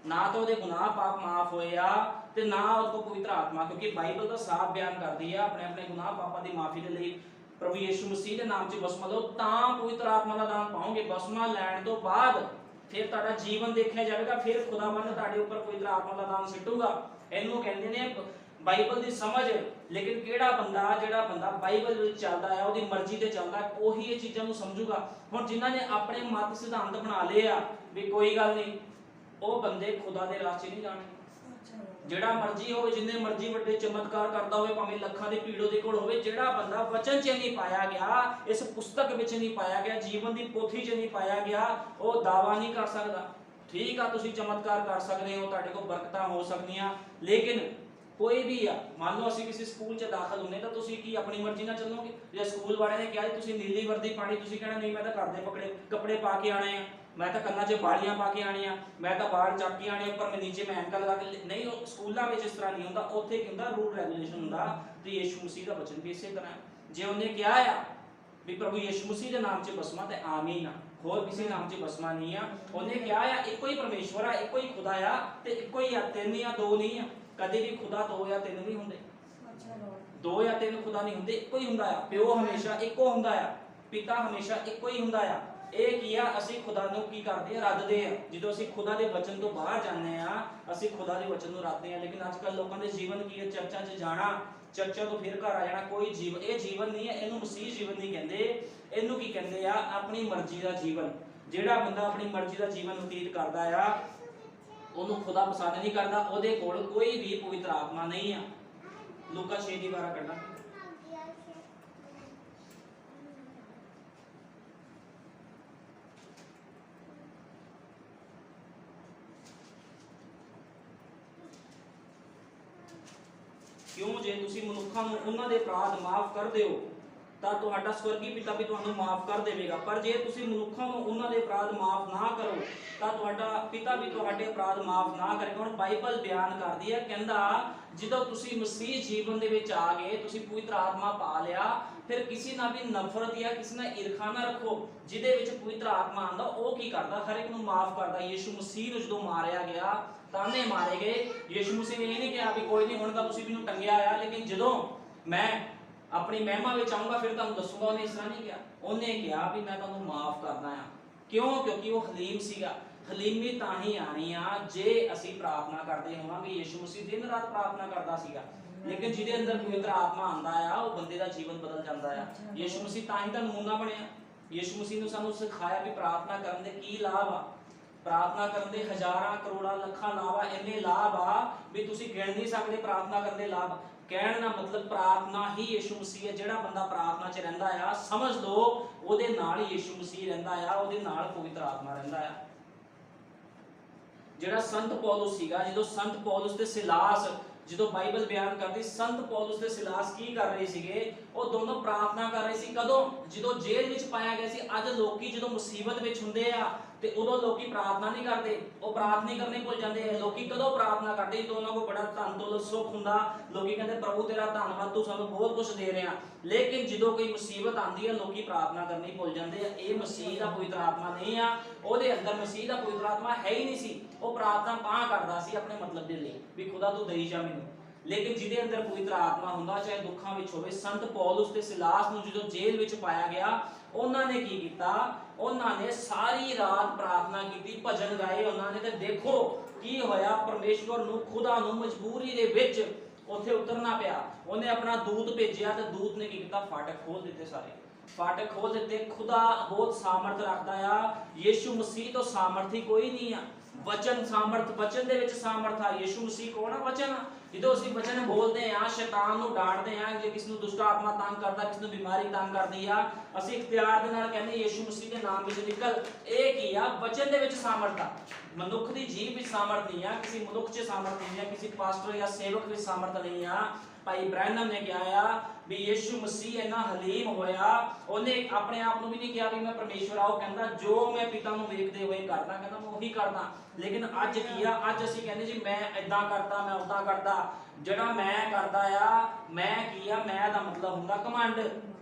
ਨਾ ਤਾਂ ਉਹਦੇ ਗੁਨਾਹ ਪਾਪ ਮਾਫ ਹੋਏ ਆ ਤੇ ਨਾ ਉਹਦੇ ਕੋਲ ਪਵਿੱਤਰ ਆਤਮਾ, ਕਿਉਂਕਿ ਬਾਈਬਲ ਤਾਂ ਸਾਫ਼ ਬਿਆਨ ਕਰਦੀ ਆ ਆਪਣੇ ਆਪਣੇ ਗੁਨਾਹ ਪਾਪਾਂ ਦੀ ਮਾਫੀ ਦੇ ਲਈ ਪ੍ਰਭੂ ਯਿਸੂ ਮਸੀਹ ਦੇ ਨਾਮ 'ਚ ਬਪਤਿਸਮਾ ਲਓ, ਤਾਂ ਪਵਿੱਤਰ ਆਤਮਾ ਦਾ ਦਾਨ ਪਾਓਗੇ। ਬਪਤਿਸਮਾ ਲੈਣ ਤੋਂ ਬਾਅਦ ਫਿਰ ਤੁਹਾਡਾ ਜੀਵਨ ਦੇਖਿਆ ਜਾਵੇਗਾ, ਫਿਰ ਖੁਦਾਵੰਦ ਤੁਹਾਡੇ ਉੱਪਰ ਪਵਿੱਤਰ ਆਤਮਾ ਦਾ ਦਾਨ ਸਿੱਟੂਗਾ। ਇਹਨੂੰ ਕਹਿੰਦੇ ਨੇ ਬਾਈਬਲ ਦੀ ਸਮਝ। ਲੇਕਿਨ ਜਿਹੜਾ ਬੰਦਾ ਬਾਈਬਲ ਵਿੱਚ ਚੱਲਦਾ ਹੈ, ਉਹਦੀ ਮਰਜ਼ੀ ਤੇ ਚੱਲਦਾ ਹੈ, ਉਹੀ ਇਹ ਚੀਜ਼ਾਂ ਨੂੰ ਸਮਝੂਗਾ। ਹੁਣ ਜਿਨ੍ਹਾਂ ਨੇ ਆਪਣੇ ਮਤ ਸਿਧਾਂਤ ਬਣਾ ਲਏ ਆ ਵੀ ਕੋਈ ਗੱਲ ਨਹੀਂ, ਉਹ ਬੰਦੇ ਖੁਦਾ ਦੇ ਰਾਹ 'ਚ ਨਹੀਂ ਜਾਣਗੇ। ਜਿਹੜਾ ਮਰਜ਼ੀ ਹੋਵੇ, ਜਿੰਨੇ ਮਰਜ਼ੀ ਵੱਡੇ ਚਮਤਕਾਰ ਕਰਦਾ ਹੋਵੇ, ਭਾਵੇਂ ਲੱਖਾਂ ਦੀ ਭੀੜ ਉਹਦੇ ਕੋਲ ਹੋਵੇ, ਜਿਹੜਾ ਬੰਦਾ ਵਚਨ 'ਚ ਨਹੀਂ ਪਾਇਆ ਗਿਆ, ਇਸ ਪੁਸਤਕ ਵਿੱਚ ਨਹੀਂ ਪਾਇਆ ਗਿਆ, ਜੀਵਨ ਦੀ ਪੋਥੀ 'ਚ ਨਹੀਂ ਪਾਇਆ ਗਿਆ, ਉਹ ਦਾਵਾ ਨਹੀਂ ਕਰ ਸਕਦਾ। ਠੀਕ ਆ, ਤੁਸੀਂ ਚਮਤਕਾਰ ਕਰ ਸਕਦੇ ਹੋ, ਤੁਹਾਡੇ ਕੋਲ ਬਰਕਤਾਂ ਹੋ ਸਕਦੀਆਂ, ਲੇਕਿਨ ਕੋਈ ਵੀ ਆ, ਮੰਨ ਲਓ ਅਸੀਂ ਕਿਸੇ ਸਕੂਲ 'ਚ ਦਾਖਲ ਹੁੰਦੇ ਤਾਂ ਤੁਸੀਂ ਕੀ ਆਪਣੀ ਮਰਜ਼ੀ ਨਾਲ ਚੱਲੋਗੇ? ਜੇ ਸਕੂਲ ਵਾਲਿਆਂ ਨੇ ਕਿਹਾ ਤੁਸੀਂ ਨੀਲੀ ਵਰਦੀ ਪਾਣੀ, ਤੁਸੀਂ ਕਹਿਣਾ ਨਹੀਂ, ਮੈਂ ਤਾਂ ਘਰ ਦੇ ਕੱਪੜੇ ਪਾ ਕੇ ਆਣੇ ਆ, ਮੈਂ ਤਾਂ ਕੰਨਾਂ 'ਚ ਬਾਲੀਆਂ ਪਾ ਕੇ ਆਣੀਆਂ, ਮੈਂ ਤਾਂ ਬਾਲ ਚੱਕ ਕੇ ਆਣੇ, ਉੱਪਰ ਮੈਂ ਨੀਚੇ ਮੈਂ ਐਨਕਾਂ ਲਗਾ ਕੇ। ਨਹੀਂ, ਸਕੂਲਾਂ ਵਿੱਚ ਇਸ ਤਰ੍ਹਾਂ ਨਹੀਂ ਹੁੰਦਾ। ਉੱਥੇ ਕੀ ਹੁੰਦਾ? ਰੂਲ ਰੈਗੂਲੇਸ਼ਨ ਹੁੰਦਾ। ਤੇ ਯਿਸੂ ਮਸੀਹ ਦਾ ਵਚਨ ਵੀ ਇਸੇ ਤਰ੍ਹਾਂ ਹੈ। ਜੇ ਉਹਨੇ ਕਿਹਾ ਆ ਵੀ ਪ੍ਰਭੂ ਯਿਸੂ ਮਸੀਹ ਦੇ ਨਾਮ 'ਚ ਬਪਤਿਸਮਾ, ਤੇ ਆਮੀਨ ਆ, ਹੋਰ ਕਿਸੇ ਨਾਮ 'ਚ ਬਪਤਿਸਮਾ ਨਹੀਂ ਆ। ਉਹਨੇ ਕਿਹਾ ਆ ਇੱਕੋ ਹੀ ਪਰਮੇਸ਼ਵਰ ਆ, ਇੱਕੋ ਹੀ ਖੁਦਾ ਆ, ਤੇ ਇੱਕੋ ਹੀ ਆ, 3 ਜਾਂ 2 ਨਹੀਂ ਆ। ਕਦੇ ਵੀ ਖੁਦਾ 2 ਜਾਂ 3 ਨਹੀਂ ਹੁੰਦੇ। 2 ਜਾਂ 3 ਖੁਦਾ ਨਹੀਂ ਹੁੰਦੇ, ਇੱਕੋ ਹੀ ਹੁੰਦਾ ਆ। ਪਿਓ ਹਮੇਸ਼ਾ ਇੱਕੋ ਹੁੰਦਾ ਆ, ਪਿਤਾ ਹਮੇਸ਼ਾ ਇੱਕੋ ਹੀ ਹੁੰਦਾ ਆ। ਇਹ ਕੀ ਆ? ਅਸੀਂ ਖੁਦਾ ਨੂੰ ਕੀ ਕਰਦੇ ਆ? ਰੱਦਦੇ ਆ। ਜਦੋਂ ਅਸੀਂ ਖੁਦਾ ਦੇ ਵਚਨ ਤੋਂ ਬਾਹਰ ਜਾਂਦੇ ਆ, ਅਸੀਂ ਖੁਦਾ ਦੇ ਵਚਨ ਨੂੰ ਰੱਦਦੇ ਆ। ਲੇਕਿਨ ਅੱਜ ਕੱਲ੍ਹ ਲੋਕਾਂ ਦੇ ਜੀਵਨ ਕੀ ਹੈ? ਚਰਚਾਂ 'ਚ ਜਾਣਾ, ਚਰਚਾ ਤੋਂ ਫਿਰ ਘਰ ਆ ਜਾਣਾ। ਕੋਈ ਜੀਵਨ, ਇਹ ਜੀਵਨ ਨਹੀਂ ਹੈ। ਇਹਨੂੰ ਮਸੀਹ ਜੀਵਨ ਨਹੀਂ ਕਹਿੰਦੇ। ਇਹਨੂੰ ਕੀ ਕਹਿੰਦੇ ਆ? ਆਪਣੀ ਮਰਜ਼ੀ ਦਾ ਜੀਵਨ। ਜਿਹੜਾ ਬੰਦਾ ਆਪਣੀ ਮਰਜ਼ੀ ਦਾ ਜੀਵਨ ਬਤੀਤ ਕਰਦਾ ਆ ਉਹਨੂੰ ਖੁਦਾ ਪਸੰਦ ਨਹੀਂ ਕਰਦਾ, ਉਹਦੇ ਕੋਲ ਕੋਈ ਵੀ ਪਵਿੱਤਰ ਆਤਮਾ ਨਹੀਂ ਆ। ਲੂਕਾ 6:12 ਕੱਢਣਾ। ਕਿਉਂ ਜੇ ਤੁਸੀਂ ਮਨੁੱਖਾਂ ਨੂੰ ਉਹਨਾਂ ਦੇ ਅਪਰਾਧ ਮਾਫ ਕਰ ਦਿਓ ਤਾਂ ਤੁਹਾਡਾ ਸਵਰਗੀ ਪਿਤਾ ਵੀ ਤੁਹਾਨੂੰ ਮਾਫ ਕਰ ਦੇਵੇਗਾ, ਪਰ ਜੇ ਤੁਸੀਂ ਮਨੁੱਖਾਂ ਨੂੰ ਉਹਨਾਂ ਦੇ ਅਪਰਾਧ ਮਾਫ ਨਾ ਕਰੋ ਤਾਂ ਤੁਹਾਡਾ ਪਿਤਾ ਵੀ ਤੁਹਾਡੇ ਅਪਰਾਧ ਮਾਫ ਨਾ ਕਰੇਗਾ। ਹੁਣ ਬਾਈਬਲ ਬਿਆਨ ਕਰਦੀ ਹੈ, ਕਹਿੰਦਾ ਜਦੋਂ ਤੁਸੀਂ ਮਸੀਹ ਜੀਵਨ ਦੇ ਵਿੱਚ ਆ ਗਏ, ਤੁਸੀਂ ਪਵਿੱਤਰ ਆਤਮਾ ਪਾ ਲਿਆ, ਫਿਰ ਕਿਸੇ ਨਾਲ ਵੀ ਨਫ਼ਰਤ ਜਾਂ ਕਿਸੇ ਨਾਲ ਈਰਖਾ ਨਾ ਰੱਖੋ। ਜਿਹਦੇ ਵਿੱਚ ਪਵਿੱਤਰ ਆਤਮਾ ਆਂਦਾ ਉਹ ਕੀ ਕਰਦਾ? ਹਰ ਇੱਕ ਨੂੰ ਮਾਫ ਕਰਦਾ। ਯੀਸ਼ੂ ਮਸੀਹ ਨੂੰ ਜਦੋਂ ਮਾਰਿਆ ਗਿਆ, ਤਾਨੇ ਮਾਰੇ ਗਏ, ਯੀਸ਼ੂ ਮਸੀਹ ਨੇ ਇਹ ਨਹੀਂ ਕਿਹਾ ਵੀ ਕੋਈ ਨਹੀਂ ਹੁਣ ਤਾਂ ਤੁਸੀਂ ਮੈਨੂੰ ਟੰਗਿਆ ਆ, ਲੇਕਿਨ ਜਦੋਂ ਮੈਂ ਆਪਣੀ ਮਹਿਮਾ ਵਿੱਚ ਆਉਂਗਾ ਫਿਰ ਤੁਹਾਨੂੰ ਦੱਸੂਗਾ। ਉਹਨੇ ਇਸ ਤਰ੍ਹਾਂ ਨਹੀਂ ਕਿਹਾ, ਉਹਨੇ ਕਿਹਾ ਵੀ ਮੈਂ ਤੁਹਾਨੂੰ ਮਾਫ ਕਰਦਾ ਆ। ਕਿਉਂ? ਕਿਉਂਕਿ ਉਹ ਹਲੀਮ ਸੀਗਾ। ਹਲੀਮੀ ਤਾਂ ਹੀ ਆਣੀ ਆ ਜੇ ਅਸੀਂ ਪ੍ਰਾਰਥਨਾ ਕਰਦੇ ਹੋਵਾਂਗੇ। ਯੀਸ਼ੂ ਮਸੀਹ ਦਿਨ ਰਾਤ ਪ੍ਰਾਰਥਨਾ ਕਰਦਾ ਸੀਗਾ, ਲੇਕਿਨ ਜਿਹਦੇ ਅੰਦਰ ਪਵਿੱਤਰ ਆਤਮਾ ਆਂਦਾ ਆ ਉਹ ਬੰਦੇ ਦਾ ਜੀਵਨ ਬਦਲ ਜਾਂਦਾ ਆ। ਯੀਸ਼ੂ ਮਸੀਹ ਤਾਂ ਹੀ ਤਾਂ ਨਮੂਨਾ ਬਣਿਆ। ਯੀਸ਼ੂ ਮਸੀਹ ਨੂੰ ਸਾਨੂੰ ਸਿਖਾਇਆ ਵੀ ਪ੍ਰਾਰਥਨਾ ਕਰਨ ਦੇ ਕੀ ਲਾਭ ਆ। ਪ੍ਰਾਰਥਨਾ ਕਰਨ ਦੇ ਹਜ਼ਾਰਾਂ ਕਰੋੜਾਂ ਲੱਖਾਂ ਲਾਭ ਆ, ਇੰਨੇ ਲਾਭ ਆ ਵੀ ਤੁਸੀਂ ਗਿਣ ਨਹੀਂ ਸਕਦੇ ਪ੍ਰਾਰਥਨਾ ਕਰਨ ਦੇ ਲਾਭ। ਕਹਿਣ ਦਾ ਮਤਲਬ ਪ੍ਰਾਰਥਨਾ ਹੀ ਯੀਸ਼ੂ ਮਸੀਹ ਹੈ। ਜਿਹੜਾ ਬੰਦਾ ਪ੍ਰਾਰਥਨਾ 'ਚ ਰਹਿੰਦਾ ਆ, ਸਮਝ ਲਓ ਉਹਦੇ ਨਾਲ ਹੀ ਯੀਸ਼ੂ ਮਸੀਹ ਰਹਿੰਦਾ ਆ, ਉਹਦੇ ਨਾਲ ਪਵਿੱਤਰ ਆਤਮਾ ਰਹਿੰਦਾ ਆ। ਜਿਹੜਾ ਸੰਤ ਪੌਲੁਸ ਸੀਗਾ, ਜਦੋਂ ਸੰਤ ਪੌਲੁਸ ਤੇ ਸਿਲਾਸ, ਜਦੋਂ ਬਾਈਬਲ ਬਿਆਨ ਕਰਦੀ ਸੰਤ ਪੌਲੁਸ ਤੇ ਸਿਲਾਸ ਕੀ ਕਰ ਰਹੇ ਸੀਗੇ? ਉਹ ਦੋਨੋਂ ਪ੍ਰਾਰਥਨਾ ਕਰ ਰਹੇ ਸੀ। ਕਦੋਂ? ਜਦੋਂ ਜੇਲ੍ਹ ਵਿੱਚ ਪਾਇਆ ਗਿਆ ਸੀ। ਅੱਜ ਲੋਕੀ ਜਦੋਂ ਮੁਸੀਬਤ ਵਿੱਚ ਹੁੰਦੇ ਆ ਤੇ ਉਦੋਂ ਲੋਕੀ ਪ੍ਰਾਰਥਨਾ ਨਹੀਂ ਕਰਦੇ, ਉਹ ਪ੍ਰਾਰਥਨਾ ਕਰਨੇ ਭੁੱਲ ਜਾਂਦੇ ਆ। ਲੋਕੀ ਕਦੋਂ ਪ੍ਰਾਰਥਨਾ ਕਰਦੇ? ਜਦੋਂ ਉਹਨਾਂ ਕੋਲ ਬੜਾ ਧਨ ਦੌਲਤ ਸੁੱਖ ਹੁੰਦਾ, ਲੋਕੀ ਕਹਿੰਦੇ ਪ੍ਰਭੂ ਤੇਰਾ ਧੰਨਵਾਦ, ਤੂੰ ਸਾਨੂੰ ਬਹੁਤ ਕੁਝ ਦੇ ਰਿਹਾ। ਲੇਕਿਨ ਜਦੋਂ ਕੋਈ ਮੁਸੀਬਤ ਆਉਂਦੀ ਹੈ ਲੋਕੀ ਪ੍ਰਾਰਥਨਾ ਕਰਨੀ ਭੁੱਲ ਜਾਂਦੇ ਆ। ਇਹ ਮਸੀਹ ਦਾ ਪਵਿੱਤਰ ਆਤਮਾ ਨਹੀਂ ਆ। ਉਹਦੇ ਅੰਦਰ ਮਸੀਹ ਦਾ ਪਵਿੱਤਰ ਆਤਮਾ ਹੈ ਹੀ ਨਹੀਂ ਸੀ। ਉਹ ਪ੍ਰਾਰਥਨਾ ਤਾਂ ਕਰਦਾ ਸੀ ਆਪਣੇ ਮਤਲਬ ਦੇ ਲਈ ਵੀ ਖੁਦਾ ਤੂੰ ਦੇਈ ਜਾ ਮੈਨੂੰ। ਲੇਕਿਨ ਜਿਹਦੇ ਅੰਦਰ ਪਵਿੱਤਰ ਆਤਮਾ ਹੁੰਦਾ, ਚਾਹੇ ਦੁੱਖਾਂ ਵਿੱਚ ਹੋਵੇ, ਸੰਤ ਪੌਲੁਸ ਤੇ ਸਿਲਾਸ ਨੂੰ ਜਦੋਂ ਜੇਲ੍ਹ ਵਿੱਚ ਪਾਇਆ ਗਿਆ, ਉਹਨਾਂ ਨੇ ਕੀ ਕੀਤਾ? ਉਹਨਾਂ ਨੇ ਸਾਰੀ ਰਾਤ ਪ੍ਰਾਰਥਨਾ ਕੀਤੀ, ਭਜਨ ਗਾਏ ਉਹਨਾਂ ਨੇ। ਤੇ ਦੇਖੋ ਕੀ ਹੋਇਆ, ਪਰਮੇਸ਼ਵਰ ਨੂੰ, ਖੁਦਾ ਨੂੰ ਮਜਬੂਰੀ ਦੇ ਵਿੱਚ ਉੱਥੇ ਉਤਰਨਾ ਪਿਆ। ਉਹਨੇ ਆਪਣਾ ਦੂਤ ਭੇਜਿਆ ਤੇ ਦੂਤ ਨੇ ਕੀ ਕੀਤਾ? ਫਾਟਕ ਖੋਲ ਦਿੱਤੇ, ਸਾਰੇ ਫਾਟਕ ਖੋਲ ਦਿੱਤੇ। ਖੁਦਾ ਬਹੁਤ ਸਾਮਰਥ ਰੱਖਦਾ ਆ। ਯੀਸ਼ੂ ਮਸੀਹ ਤੋਂ ਸਾਮਰਥੀ ਕੋਈ ਨਹੀਂ ਆ। ਵਚਨ ਸਾਮਰਥ, ਵਚਨ ਦੇ ਵਿੱਚ ਸਾਮਰਥ ਆ। ਯੀਸ਼ੂ ਮਸੀਹ ਕੌਣ ਆ? ਵਚਨ। ਜਦੋਂ ਅਸੀਂ ਵਚਨ ਬੋਲਦੇ ਆ, ਸ਼ੈਤਾਨ ਨੂੰ ਡਾਂਟਦੇ ਆ, ਜੇ ਕਿਸ ਨੂੰ ਦੁਸ਼ਟ ਆਤਮਾ ਤੰਗ ਕਰਦਾ, ਕਿਸ ਨੂੰ ਬਿਮਾਰੀ ਤੰਗ ਕਰਦੀ ਆ, ਅਸੀਂ ਇਖਤਿਆਰ ਦੇ ਨਾਲ ਕਹਿੰਦੇ ਯੀਸ਼ੂ ਮਸੀਹ ਦੇ ਨਾਮ ਵਿੱਚ ਨਿਕਲ। ਇਹ ਕੀ ਆ? ਵਚਨ ਦੇ ਵਿੱਚ ਸਾਮਰਥ ਆ। ਮਨੁੱਖ ਦੀ ਜੀਭ ਵਿੱਚ ਸਾਮਰਥ ਨਹੀਂ ਆ, ਕਿਸੇ ਮਨੁੱਖ 'ਚ ਸਾਮਰਥ ਨਹੀਂ ਆ, ਕਿਸੇ ਪਾਸਟਰ ਜਾਂ ਸੇਵਕ ਵਿੱਚ ਸਾਮਰਥ ਨਹੀਂ ਆ। ਭਾਈ ਬ੍ਰੈਨਮ ਨੇ ਕਿਹਾ ਆ ਵੀ ਯੀਸ਼ੂ ਮਸੀਹ ਇੰਨਾ ਹਲੀਮ ਹੋਇਆ, ਉਹਨੇ ਆਪਣੇ ਆਪ ਨੂੰ ਵੀ ਨਹੀਂ ਕਿਹਾ ਵੀ ਮੈਂ ਪਰਮੇਸ਼ਵਰ ਆ। ਉਹ ਕਹਿੰਦਾ ਜੋ ਮੈਂ ਪਿਤਾ ਨੂੰ ਵੇਖਦੇ ਹੋਏ ਕਰਦਾ, ਕਹਿੰਦਾ ਮੈਂ ਉਹੀ ਕਰਦਾ। ਲੇਕਿਨ ਅੱਜ ਕੀ ਆ? ਅੱਜ ਅਸੀਂ ਕਹਿੰਦੇ ਜੀ ਮੈਂ ਇਦਾਂ ਕਰਦਾ, ਮੈਂ ਉਦਾਂ ਕਰਦਾ। ਜਿਹੜਾ ਮੈਂ ਕਰਦਾ ਆ, ਮੈਂ ਕੀ ਆ? ਮੈਂ ਦਾ ਮਤਲਬ ਹੁੰਦਾ ਕਮਾਂਡ।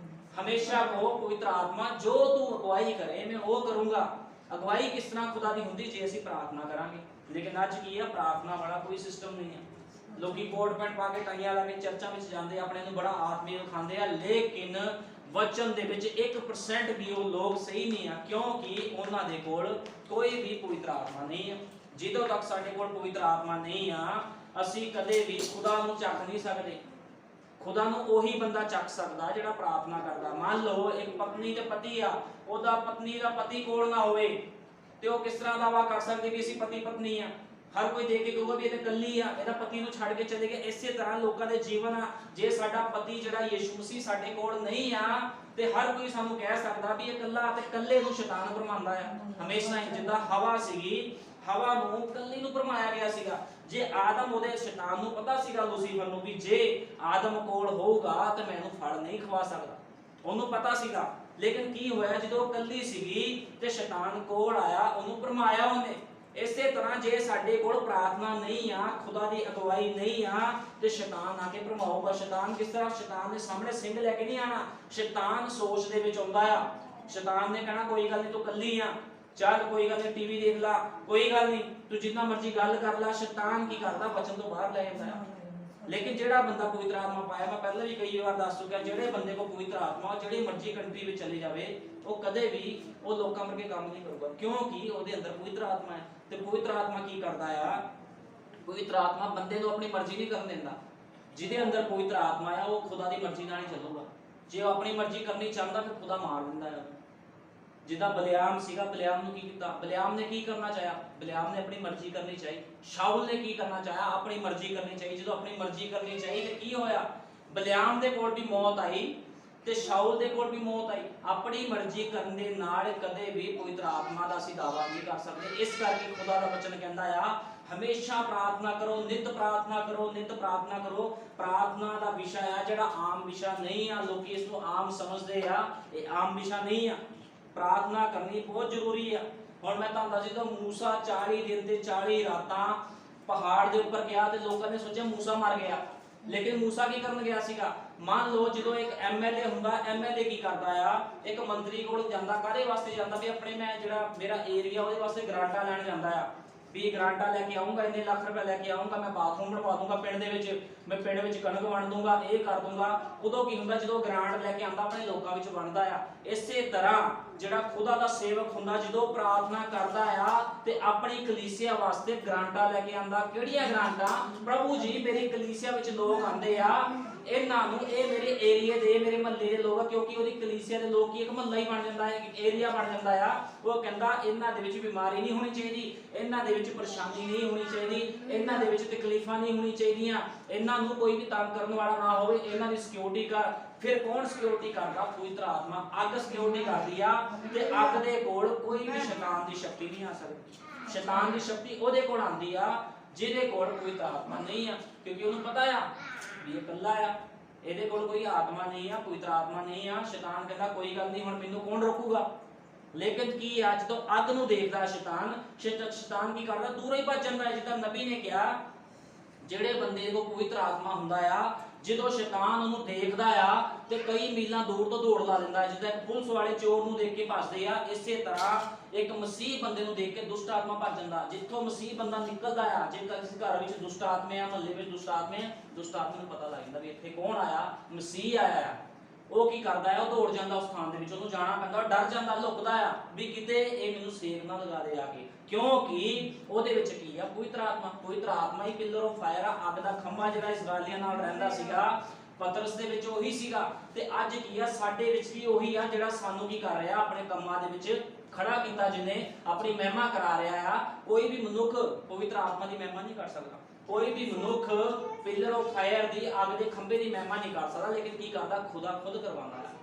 ਹਮੇਸ਼ਾ ਕਹੋ ਪਵਿੱਤਰ ਆਤਮਾ ਜੋ ਤੂੰ ਅਗਵਾਈ ਕਰੇ ਮੈਂ ਉਹ ਕਰੂੰਗਾ। ਅਗਵਾਈ ਕਿਸ ਤਰ੍ਹਾਂ ਖੁਦਾ ਦੀ ਹੁੰਦੀ? ਜੇ ਅਸੀਂ ਪ੍ਰਾਰਥਨਾ ਕਰਾਂਗੇ। ਲੇਕਿਨ ਅੱਜ ਕੀ ਆ? ਪ੍ਰਾਰਥਨਾ ਵਾਲਾ ਕੋਈ ਸਿਸਟਮ ਨਹੀਂ ਹੈ। ਲੋਕੀ ਕੋਟ ਪੈਂਟ ਪਾ ਕੇ ਟਾਈਆਂ ਲਾ ਕੇ ਚਰਚਾਂ ਵਿੱਚ ਜਾਂਦੇ, ਆਪਣੇ ਨੂੰ ਬੜਾ ਆਤਮੀय ਖਾਂਦੇ ਆ, ਲੇਕਿਨ ਵਚਨ ਦੇ ਵਿੱਚ 1% ਵੀ ਉਹ ਲੋਕ ਸਹੀ ਨਹੀਂ ਆ, ਕਿਉਂਕਿ ਉਹਨਾਂ ਦੇ ਕੋਲ ਕੋਈ ਵੀ ਪਵਿੱਤਰ ਆਤਮਾ ਨਹੀਂ ਆ। ਜਦੋਂ ਤੱਕ ਸਾਡੇ ਕੋਲ ਪਵਿੱਤਰ ਆਤਮਾ ਨਹੀਂ ਆ, ਅਸੀਂ ਕਦੇ ਵੀ ਖੁਦਾ ਨੂੰ ਚੱਖ ਨਹੀਂ ਸਕਦੇ। ਖੁਦਾ ਨੂੰ ਉਹੀ ਬੰਦਾ ਚੱਖ ਸਕਦਾ ਜਿਹੜਾ ਪ੍ਰਾਰਥਨਾ ਕਰਦਾ। ਮੰਨ ਲਓ ਇੱਕ ਪਤਨੀ ਤੇ ਪਤੀ ਆ, ਉਹਦਾ ਪਤਨੀ ਦਾ ਪਤੀ ਕੋਲ ਨਾ ਹੋਵੇ ਤੇ ਉਹ ਕਿਸ ਤਰ੍ਹਾਂ ਦਾਵਾ ਕਰ ਸਕਦੀ ਵੀ ਅਸੀਂ ਪਤੀ ਪਤਨੀ ਆ? ਹਰ ਕੋਈ ਦੇਖ ਕੇ ਕਹੂਗਾ ਵੀ ਇਹ ਤਾਂ ਇਕੱਲੀ ਆ, ਇਹਦਾ ਪਤੀ ਨੂੰ ਛੱਡ ਕੇ ਚਲੇ ਗਏ। ਇਸੇ ਤਰ੍ਹਾਂ ਲੋਕਾਂ ਦੇ ਜੀਵਨ ਆ। ਜੇ ਸਾਡਾ ਪਤੀ ਜਿਹੜਾ ਯੀਸ਼ੂ ਮਸੀਹ ਸਾਡੇ ਕੋਲ ਨਹੀਂ ਆ ਤੇ ਹਰ ਕੋਈ ਸਾਨੂੰ ਕਹਿ ਸਕਦਾ ਵੀ ਇਹ ਇਕੱਲਾ, ਤੇ ਇਕੱਲੇ ਨੂੰ ਸ਼ੈਤਾਨ ਭਰਮਾਉਂਦਾ ਆ ਹਮੇਸ਼ਾ ਹੀ। ਜਿੱਦਾਂ ਹਵਾ ਸੀਗੀ, ਹਵਾ ਨੂੰ ਇਕੱਲੀ ਨੂੰ ਭਰਮਾਇਆ ਗਿਆ ਸੀਗਾ। ਜੇ ਆਦਮ, ਉਹਦੇ ਸ਼ੈਤਾਨ ਨੂੰ ਪਤਾ ਸੀਗਾ, ਲੂਸੀਫਰ ਨੂੰ, ਵੀ ਜੇ ਆਦਮ ਕੋਲ ਹੋਊਗਾ ਤੇ ਮੈਂ ਇਹਨੂੰ ਫਲ ਨਹੀਂ ਖਵਾ ਸਕਦਾ, ਉਹਨੂੰ ਪਤਾ ਸੀਗਾ। ਲੇਕਿਨ ਕੀ ਹੋਇਆ? ਜਦੋਂ ਉਹ ਇਕੱਲੀ ਸੀਗੀ ਤੇ ਸ਼ੈਤਾਨ ਕੋਲ ਆਇਆ, ਉਹਨੂੰ ਭਰਮਾਇਆ ਉਹਨੇ। ਇਸੇ ਤਰ੍ਹਾਂ ਜੇ ਸਾਡੇ ਕੋਲ ਪ੍ਰਾਰਥਨਾ ਨਹੀਂ ਆ, ਖੁਦਾ ਦੀ ਅਗਵਾਈ ਨਹੀਂ ਆ, ਤੇ ਸ਼ੈਤਾਨ ਆ ਕੇ ਭਰਮਾਊਗਾ। ਸ਼ੈਤਾਨ ਕਿਸ ਤਰ੍ਹਾਂ? ਸ਼ੈਤਾਨ ਦੇ ਸਾਹਮਣੇ ਸਿੰਘ ਲੈ ਕੇ ਨਹੀਂ ਆਣਾ। ਸ਼ੈਤਾਨ ਸੋਚ ਦੇ ਵਿੱਚ ਆਉਂਦਾ ਆ। ਸ਼ੈਤਾਨ ਨੇ ਕਹਿਣਾ ਕੋਈ ਗੱਲ ਨਹੀਂ, ਤੂੰ ਇਕੱਲੀ ਆ, ਚੱਲ ਕੋਈ ਗੱਲ ਨਹੀਂ, ਟੀਵੀ ਦੇਖ ਲਾ, ਕੋਈ ਗੱਲ ਨਹੀਂ, ਤੂੰ ਜਿੰਨਾ ਮਰਜ਼ੀ ਗੱਲ ਕਰ ਲੈ। ਸ਼ੈਤਾਨ ਕੀ ਕਰਦਾ? ਵਚਨ ਤੋਂ ਬਾਹਰ ਲੈ ਜਾਂਦਾ ਆ। ਲੇਕਿਨ ਜਿਹੜਾ ਬੰਦਾ ਪਵਿੱਤਰ ਆਤਮਾ ਪਾਇਆ, ਮੈਂ ਪਹਿਲਾਂ ਵੀ ਕਈ ਵਾਰ ਦੱਸ ਚੁੱਕਿਆ, ਜਿਹੜੇ ਬੰਦੇ ਕੋਲ ਪਵਿੱਤਰ ਆਤਮਾ, ਜਿਹੜੀ ਮਰਜ਼ੀ ਕੰਟਰੀ ਵਿੱਚ ਚਲੇ ਜਾਵੇ, ਉਹ ਕਦੇ ਵੀ ਉਹ ਲੋਕਾਂ ਵਰਗੇ ਕੰਮ ਨਹੀਂ ਕਰੂਗਾ, ਕਿਉਂਕਿ ਉਹਦੇ ਅੰਦਰ ਪਵਿੱਤਰ ਆਤਮਾ ਹੈ। ਤੇ ਪਵਿੱਤਰ ਆਤਮਾ ਕੀ ਕਰਦਾ ਆ? ਪਵਿੱਤਰ ਆਤਮਾ ਬੰਦੇ ਨੂੰ ਆਪਣੀ ਮਰਜ਼ੀ ਨਹੀਂ ਕਰਨ ਦਿੰਦਾ। ਜਿਹਦੇ ਅੰਦਰ ਪਵਿੱਤਰ ਆਤਮਾ ਆ ਉਹ ਖੁਦਾ ਦੀ ਮਰਜ਼ੀ ਨਾਲ ਹੀ ਚੱਲੂਗਾ। ਜੇ ਉਹ ਆਪਣੀ ਮਰਜ਼ੀ ਕਰਨੀ ਚਾਹੁੰਦਾ ਫਿਰ ਖੁਦਾ ਮਾਰ ਦਿੰਦਾ ਹੈ। जिदा बलियाम सीगा, बलियाम ने की कीता, बलियाम ने की करना चाहा, बलियाम ने अपनी मर्जी करनी चाहिए। शाउल ने की करना चाहा, अपनी मर्जी करनी चाहिए। जो अपनी मर्जी करनी चाहिए तो की होया, बलियाम दे कोल भी मौत आई ते शाउल दे कोल भी मौत आई। अपनी मर्जी करने दे नाल कदे भी पवित्र आत्मा दा असीं दावा नहीं कर सकते। इस करके खुदा दा वचन कहंदा आ हमेशा प्रार्थना करो, नित प्रार्थना करो, नित प्रार्थना करो। प्रार्थना का विषय है जिहड़ा आम विषय नहीं आ, लोग इसको आम समझते आ, ये आम विषय नहीं आ। प्रार्थना करनी बहुत जरूरी है। हुण मैं तुहानू दस दिंदा, मूसा 40 दिन ते 40 रातां पहाड़ के उपर गया तो लोगों ने सोचा मूसा मर गया, लेकिन मूसा की करन गया सीगा। मान लो जो एक MLA हुंदा, MLA की करदा आ, एक मंत्री कोल जांदा, काहदे वास्ते जांदा भी अपने मैं जिहड़ा मेरा एरिया उहदे वास्ते ग्रांटां लैण जांदा आ भी ग्रांटा लैके आऊँगा, इन्ने लाख रुपए लैके आऊँगा, मैं बाथरूम बनवा दूंगा पिंड दे विच, मैं पिंड विच कणक वंड दूंगा, ये कर दूंगा। उदों की हुंदा जो ग्रांट लैके आंदा अपने लोकां विच वंडदा आ। इसे तरह जिहड़ा खुदा दा सेवक हुंदा जो प्रार्थना करदा आ ते अपनी कलीसिया वास्ते ग्रांटा लैके आंदा। किहड़ियां ग्रांटा? प्रभु जी मेरी कलीसिया विच लोग आंदे आ, इन्हां नूं ये मेरे एरिया दे, मेरे महल्ले दे लोग, क्योंकि उहदी कलीसिया दे लोग एक महल्ला ही बन जांदा है, एक एरिया बन जांदा आ। वो कहंदा इन्हां दे विच बीमारी नहीं होनी चाहिदी, इन्हां दे विच परेशानी नहीं होनी चाहिदी, इन्हां दे विच तकलीफां नहीं होनी चाहिदियां, इन्हां नूं कोई भी तंग करन वाला ना होवे, इन्हां दी सिक्योरिटी कर। फिर कौन सिक्योरिटी करदा? पवित्र आत्मा। अग सिक्योरिटी करदी आ ते अग दे कोल कोई भी शैतान दी शक्ति नहीं आ सकदी। शैतान दी शक्ति ओहदे कोल आंदी आ जिहदे कोल पवित्र आत्मा नहीं आ, क्योंकि उहनूं पता आ भी ये कल्ला आ, ਇਹਦੇ ਕੋਲ कोई आत्मा नहीं आ, पवित्र आत्मा नहीं आ। शैतान कहता कोई गल नहीं, हुण मैनूं कौन रोकूगा? लेकिन की आ जदों अग नूं देखदा शैतान की करदा? दूरों ही भज जांदा है। जिद्दां नबी ने कहा ਜਿਹੜੇ ਬੰਦੇ ਕੋ ਪਵਿੱਤਰ ਆਤਮਾ ਹੁੰਦਾ ਆ, ਜਦੋਂ ਸ਼ੈਤਾਨ ਉਹਨੂੰ ਦੇਖਦਾ ਆ ਤੇ ਕਈ ਮੀਲਾਂ ਦੂਰ ਤੋਂ ਦੌੜ ਲਾ ਲੈਂਦਾ, ਜਿੱਦਾਂ ਪੁਲਿਸ ਵਾਲੇ ਚੋਰ ਨੂੰ ਦੇਖ ਕੇ ਭੱਜਦੇ ਆ, ਇਸੇ ਤਰ੍ਹਾਂ ਇੱਕ ਮਸੀਹ ਬੰਦੇ ਨੂੰ ਦੇਖ ਕੇ ਦੁਸ਼ਟ ਆਤਮਾ ਭੱਜ ਜਾਂਦਾ। ਜਿੱਥੋਂ ਮਸੀਹ ਬੰਦਾ ਨਿਕਲਦਾ ਆ, ਜੇ ਕਿਸੇ ਘਰ ਵਿੱਚ ਦੁਸ਼ਟ ਆਤਮਾ ਆ, ਮਹੱਲੇ ਵਿੱਚ ਦੁਸ਼ਟ ਆਤਮਾ ਨੂੰ ਪਤਾ ਲੱਗ ਜਾਂਦਾ ਵੀ ਇੱਥੇ ਕੌਣ ਆਇਆ, ਮਸੀਹ ਆਇਆ ਆ। ਉਹ ਕੀ ਕਰਦਾ ਹੈ? ਉਹ ਦੌੜ ਜਾਂਦਾ ਉਸ ਥਾਂ ਦੇ ਵਿੱਚ, ਉਹਨੂੰ ਜਾਣਾ ਪੈਂਦਾ, ਡਰ ਜਾਂਦਾ, ਲੁਕਦਾ ਆ ਵੀ ਕਿਤੇ ਇਹ ਮੈਨੂੰ ਸੇਕ ਨਾ ਲਗਾ ਦੇ ਆ ਕੇ, ਕਿਉਂਕਿ ਉਹਦੇ ਵਿੱਚ ਕੀ ਆ? ਪਵਿੱਤਰ ਆਤਮਾ। ਪਵਿੱਤਰ ਆਤਮਾ ਹੀ ਪਿਲਰ ਆਫ ਫਾਇਰ ਆ, ਅੱਗ ਦਾ ਖੰਭਾ ਜਿਹੜਾ ਇਸਰਾਏਲੀਆਂ ਨਾਲ ਰਹਿੰਦਾ ਸੀਗਾ। ਪਤਰਸ ਦੇ ਵਿੱਚ ਉਹੀ ਸੀਗਾ ਤੇ ਅੱਜ ਕੀ ਆ? ਸਾਡੇ ਵਿੱਚ ਵੀ ਉਹੀ ਆ ਜਿਹੜਾ ਸਾਨੂੰ ਕੀ ਕਰ ਰਿਹਾ? ਆਪਣੇ ਕੰਮਾਂ ਦੇ ਵਿੱਚ ਖੜਾ ਕੀਤਾ, ਜਿਹਨੇ ਆਪਣੀ ਮਹਿਮਾ ਕਰਾ ਰਿਹਾ ਆ। ਕੋਈ ਵੀ ਮਨੁੱਖ ਪਵਿੱਤਰ ਆਤਮਾ ਦੀ ਮਹਿਮਾ ਨਹੀਂ ਕਰ ਸਕਦਾ। कोई भी मनुख पिलर ऑफ फायर दी आग दे खंबे दी महिमा नहीं कर सकता, लेकिन की करता? खुदा खुद करवांदा है।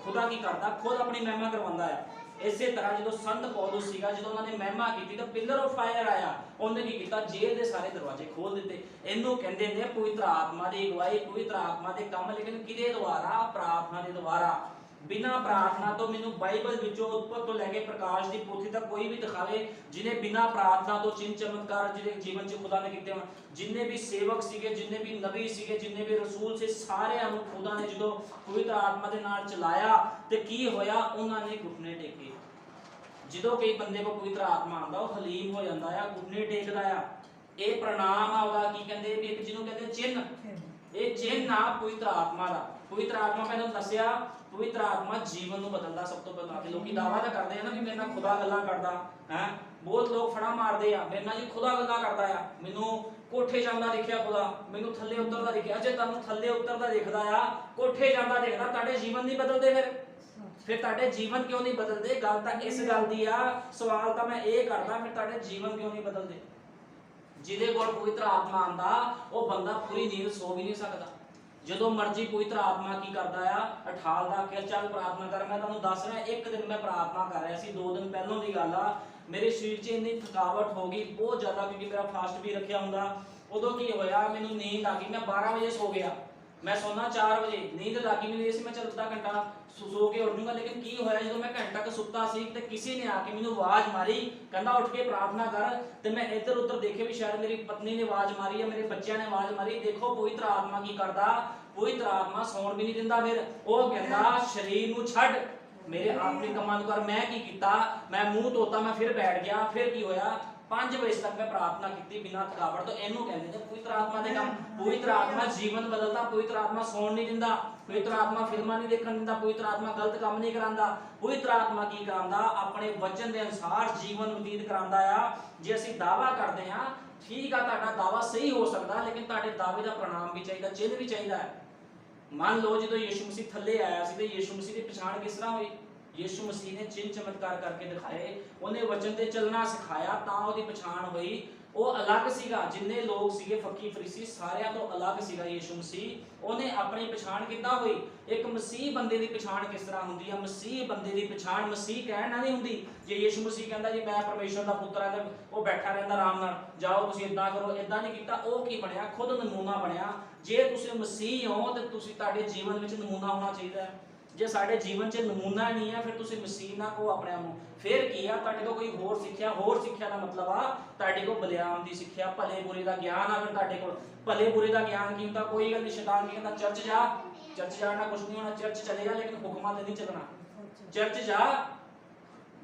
खुदा की करता? खुद अपनी महिमा करवांदा है। इसे तरह जो संत पौलुस सीगा, जो उन्होंने महिमा की तो पिलर ऑफ फायर आया, उन्हें की किया? जेल के सारे दरवाजे खोल दिते। इनू कहते हैं पवित्र आत्मा की अगुवाई, पवित्र आत्मा के काम, लेकिन किदे द्वारा? प्रार्थना के द्वारा। बिना प्रार्थना तो मैनू बाइबल विचों उत्पत्ति तो लैके प्रकाश की पोथी तक कोई भी दिखावे जिन्हें बिना प्रार्थना तो चिन्ह चमत्कार जिन्हें जीवन च खुदा ने किए होण, जिन्ने भी सेवक सीगे, जिन्ने भी नबी सीगे, जिन्ने भी रसूल से, सारे खुदा ने जो पवित्र आत्मा के नाल चलाया तो की होया? उन्होंने घुटने टेके। जो कई बंदे को पवित्र आत्मा आंदा वो हलीम हो जाता है, घुटने टेकदा आ। ये प्रणाम आ ओहदा, की कहंदे भी एक जिन्हों कहंदे चिन्ह, ये चिन्ह आ पवित्र आत्मा का। पवित्र आत्मा मैंने दसिया, पवित्र आत्मा जीवन को बदलता। सब तो पहला लोग दावा तो करते हैं ना भी मेरे नाल खुदा गल्लां करदा है। बहुत लोग फड़ा मारते हैं मेरे नाल जी खुदा गल्लां करदा है, मैनू कोठे जांदा दिखिया खुदा, मैनू थल्ले उतरदा दिखिया। जे तुहानू थल्ले उतरदा दिखदा आ, कोठे जांदा दिखदा, तुहाडे जीवन नहीं बदलते। फिर तुहाडे जीवन क्यों नहीं बदलते? गल तां इस गल दी आ, सवाल तां मैं ये करदा फिर तुहाडे जीवन क्यों नहीं बदलते? जिहदे कोल पवित्र आत्मा आंदा वो बंदा पूरी नींद सो भी नहीं सकदा। जो मर्जी पवित्र आत्मा की करता है, अठालदा कि चल प्रार्थना कर। मैं तुहानू दस रहा, एक दिन मैं प्रार्थना कर रहा सी, 2 दिन पहलों की गल आ, मेरे शरीर च इन्नी थकावट हो गई बहुत ज़्यादा, क्योंकि मेरा फास्ट भी रखा हुंदा। उदों की होया, मैनू नींद आ गई। मैं 12 बजे सो गया, मैं सोना 4 बजे, नींद लग गई मैनू। मैं चल आधा घंटा सो के उठ जूंगा, लेकिन की होया जो मैं घंटा क सुता सी ते किसी ने आके मैनू आवाज़ मारी, कहंदा उठ के प्रार्थना कर। ते मैं इधर उधर देखे भी शायद मेरी पत्नी ने आवाज़ मारी या मेरे बच्चों ने आवाज़ मारी। देखो पवित्र आत्मा की करदा? पवित्र आत्मा सौण भी नहीं दिंदा। फिर वो कहंदा शरीर नूं छड्ड, मेरे अपने कमां नूं कर। मैं की कीता? मैं मूँह धोता, मैं फिर बैठ गया। फिर की होया? 5 बजे तक मैं प्रार्थना की बिना थकावट। तो इनू कहते हैं पवित्र आत्मा के काम। पवित्र आत्मा जीवन बदलता, पवित्र आत्मा सौण नहीं दिंदा, पवित्र आत्मा फिल्मां नहीं देखण दिंदा, पवित्र आत्मा गलत काम नहीं करांदा। पवित्र आत्मा की करांदा? अपने वचन के अनुसार जीवन व्यतीत करांदा आ। जे असीं दावा करते हैं, ठीक है तुहाडा दावा सही हो सकता, लेकिन तुहाडे दावे का प्रणाम भी चाहिए, चिन्ह भी चाहिए। मान लो जो यीशु मसीह थल्ले आया सी, तो यीशु मसीह की पछाण किस तरह हुई? ਯਿਸੂ ਮਸੀਹ ਨੇ ਚਿੰਨ ਚਮਤਕਾਰ ਕਰਕੇ ਦਿਖਾਏ, ਉਹਨੇ ਵਚਨ ਤੇ ਚੱਲਣਾ ਸਿਖਾਇਆ, ਤਾਂ ਉਹਦੀ ਪਛਾਣ ਹੋਈ। ਉਹ ਅਲੱਗ ਸੀਗਾ, ਜਿੰਨੇ ਲੋਕ ਸੀਗੇ ਫੱਕੀ ਫਰੀਸੀ ਸਾਰਿਆਂ ਤੋਂ ਅਲੱਗ ਸੀਗਾ ਯਿਸੂ ਮਸੀਹ। ਉਹਨੇ ਆਪਣੀ ਪਛਾਣ ਕਿੱਦਾਂ ਹੋਈ? ਇੱਕ ਮਸੀਹ ਬੰਦੇ ਦੀ ਪਛਾਣ ਕਿਸ ਤਰ੍ਹਾਂ ਹੁੰਦੀ ਆ? ਮਸੀਹ ਬੰਦੇ ਦੀ ਪਛਾਣ ਮਸੀਹ ਕਹਿਣ ਨਾਲ ਨਹੀਂ ਹੁੰਦੀ। ਜੇ ਯਿਸੂ ਮਸੀਹ ਕਹਿੰਦਾ ਜੀ ਮੈਂ ਪਰਮੇਸ਼ਵਰ ਦਾ ਪੁੱਤਰ ਹਾਂ, ਤੇ ਉਹ ਬੈਠਾ ਰਹਿੰਦਾ ਆਰਾਮ ਨਾਲ, ਜਾਓ ਤੁਸੀਂ ਇਦਾਂ ਕਰੋ, ਇਦਾਂ ਨਹੀਂ ਕੀਤਾ। ਉਹ ਕੀ ਬਣਿਆ? ਖੁਦ ਨਮੂਨਾ ਬਣਿਆ। ਜੇ ਤੁਸੀਂ ਮਸੀਹ ਹੋ ਤੇ ਤੁਸੀਂ, ਤੁਹਾਡੇ ਜੀਵਨ ਵਿੱਚ ਨਮੂਨਾ ਹੋਣਾ ਚਾਹੀਦਾ ਹੈ। ਜੇ ਸਾਡੇ ਜੀਵਨ 'ਚ ਨਮੂਨਾ ਨਹੀਂ ਹੈ, ਫਿਰ ਤੁਸੀਂ ਮਸੀਹ ਨਾ ਕਹੋ ਆਪਣੇ ਆਪ ਨੂੰ। ਫਿਰ ਕੀ ਆ? ਤੁਹਾਡੇ ਕੋਲ ਕੋਈ ਹੋਰ ਸਿੱਖਿਆ ਦਾ ਮਤਲਬ ਆ ਤੁਹਾਡੇ ਕੋਲ ਬਲਿਆਮ ਦੀ ਸਿੱਖਿਆ, ਭਲੇ ਬੁਰੇ ਦਾ ਗਿਆਨ ਆ। ਫਿਰ ਤੁਹਾਡੇ ਕੋਲ ਭਲੇ ਬੁਰੇ ਦਾ ਗਿਆਨ ਕੀ ਹੁੰਦਾ? ਕੋਈ ਗੱਲ ਨਹੀਂ, ਸ਼ੈਤਾਨ ਕੀ ਕਹਿੰਦਾ ਚਰਚ ਜਾ, ਚਰਚ ਜਾਣਾ ਕੁਝ ਨਹੀਂ ਹੋਣਾ, ਚਰਚ ਚਲੇ ਜਾ ਲੇਕਿਨ ਹੁਕਮਾਂ ਤੇ ਨਹੀਂ ਚੱਲਣਾ। ਚਰਚ ਜਾ,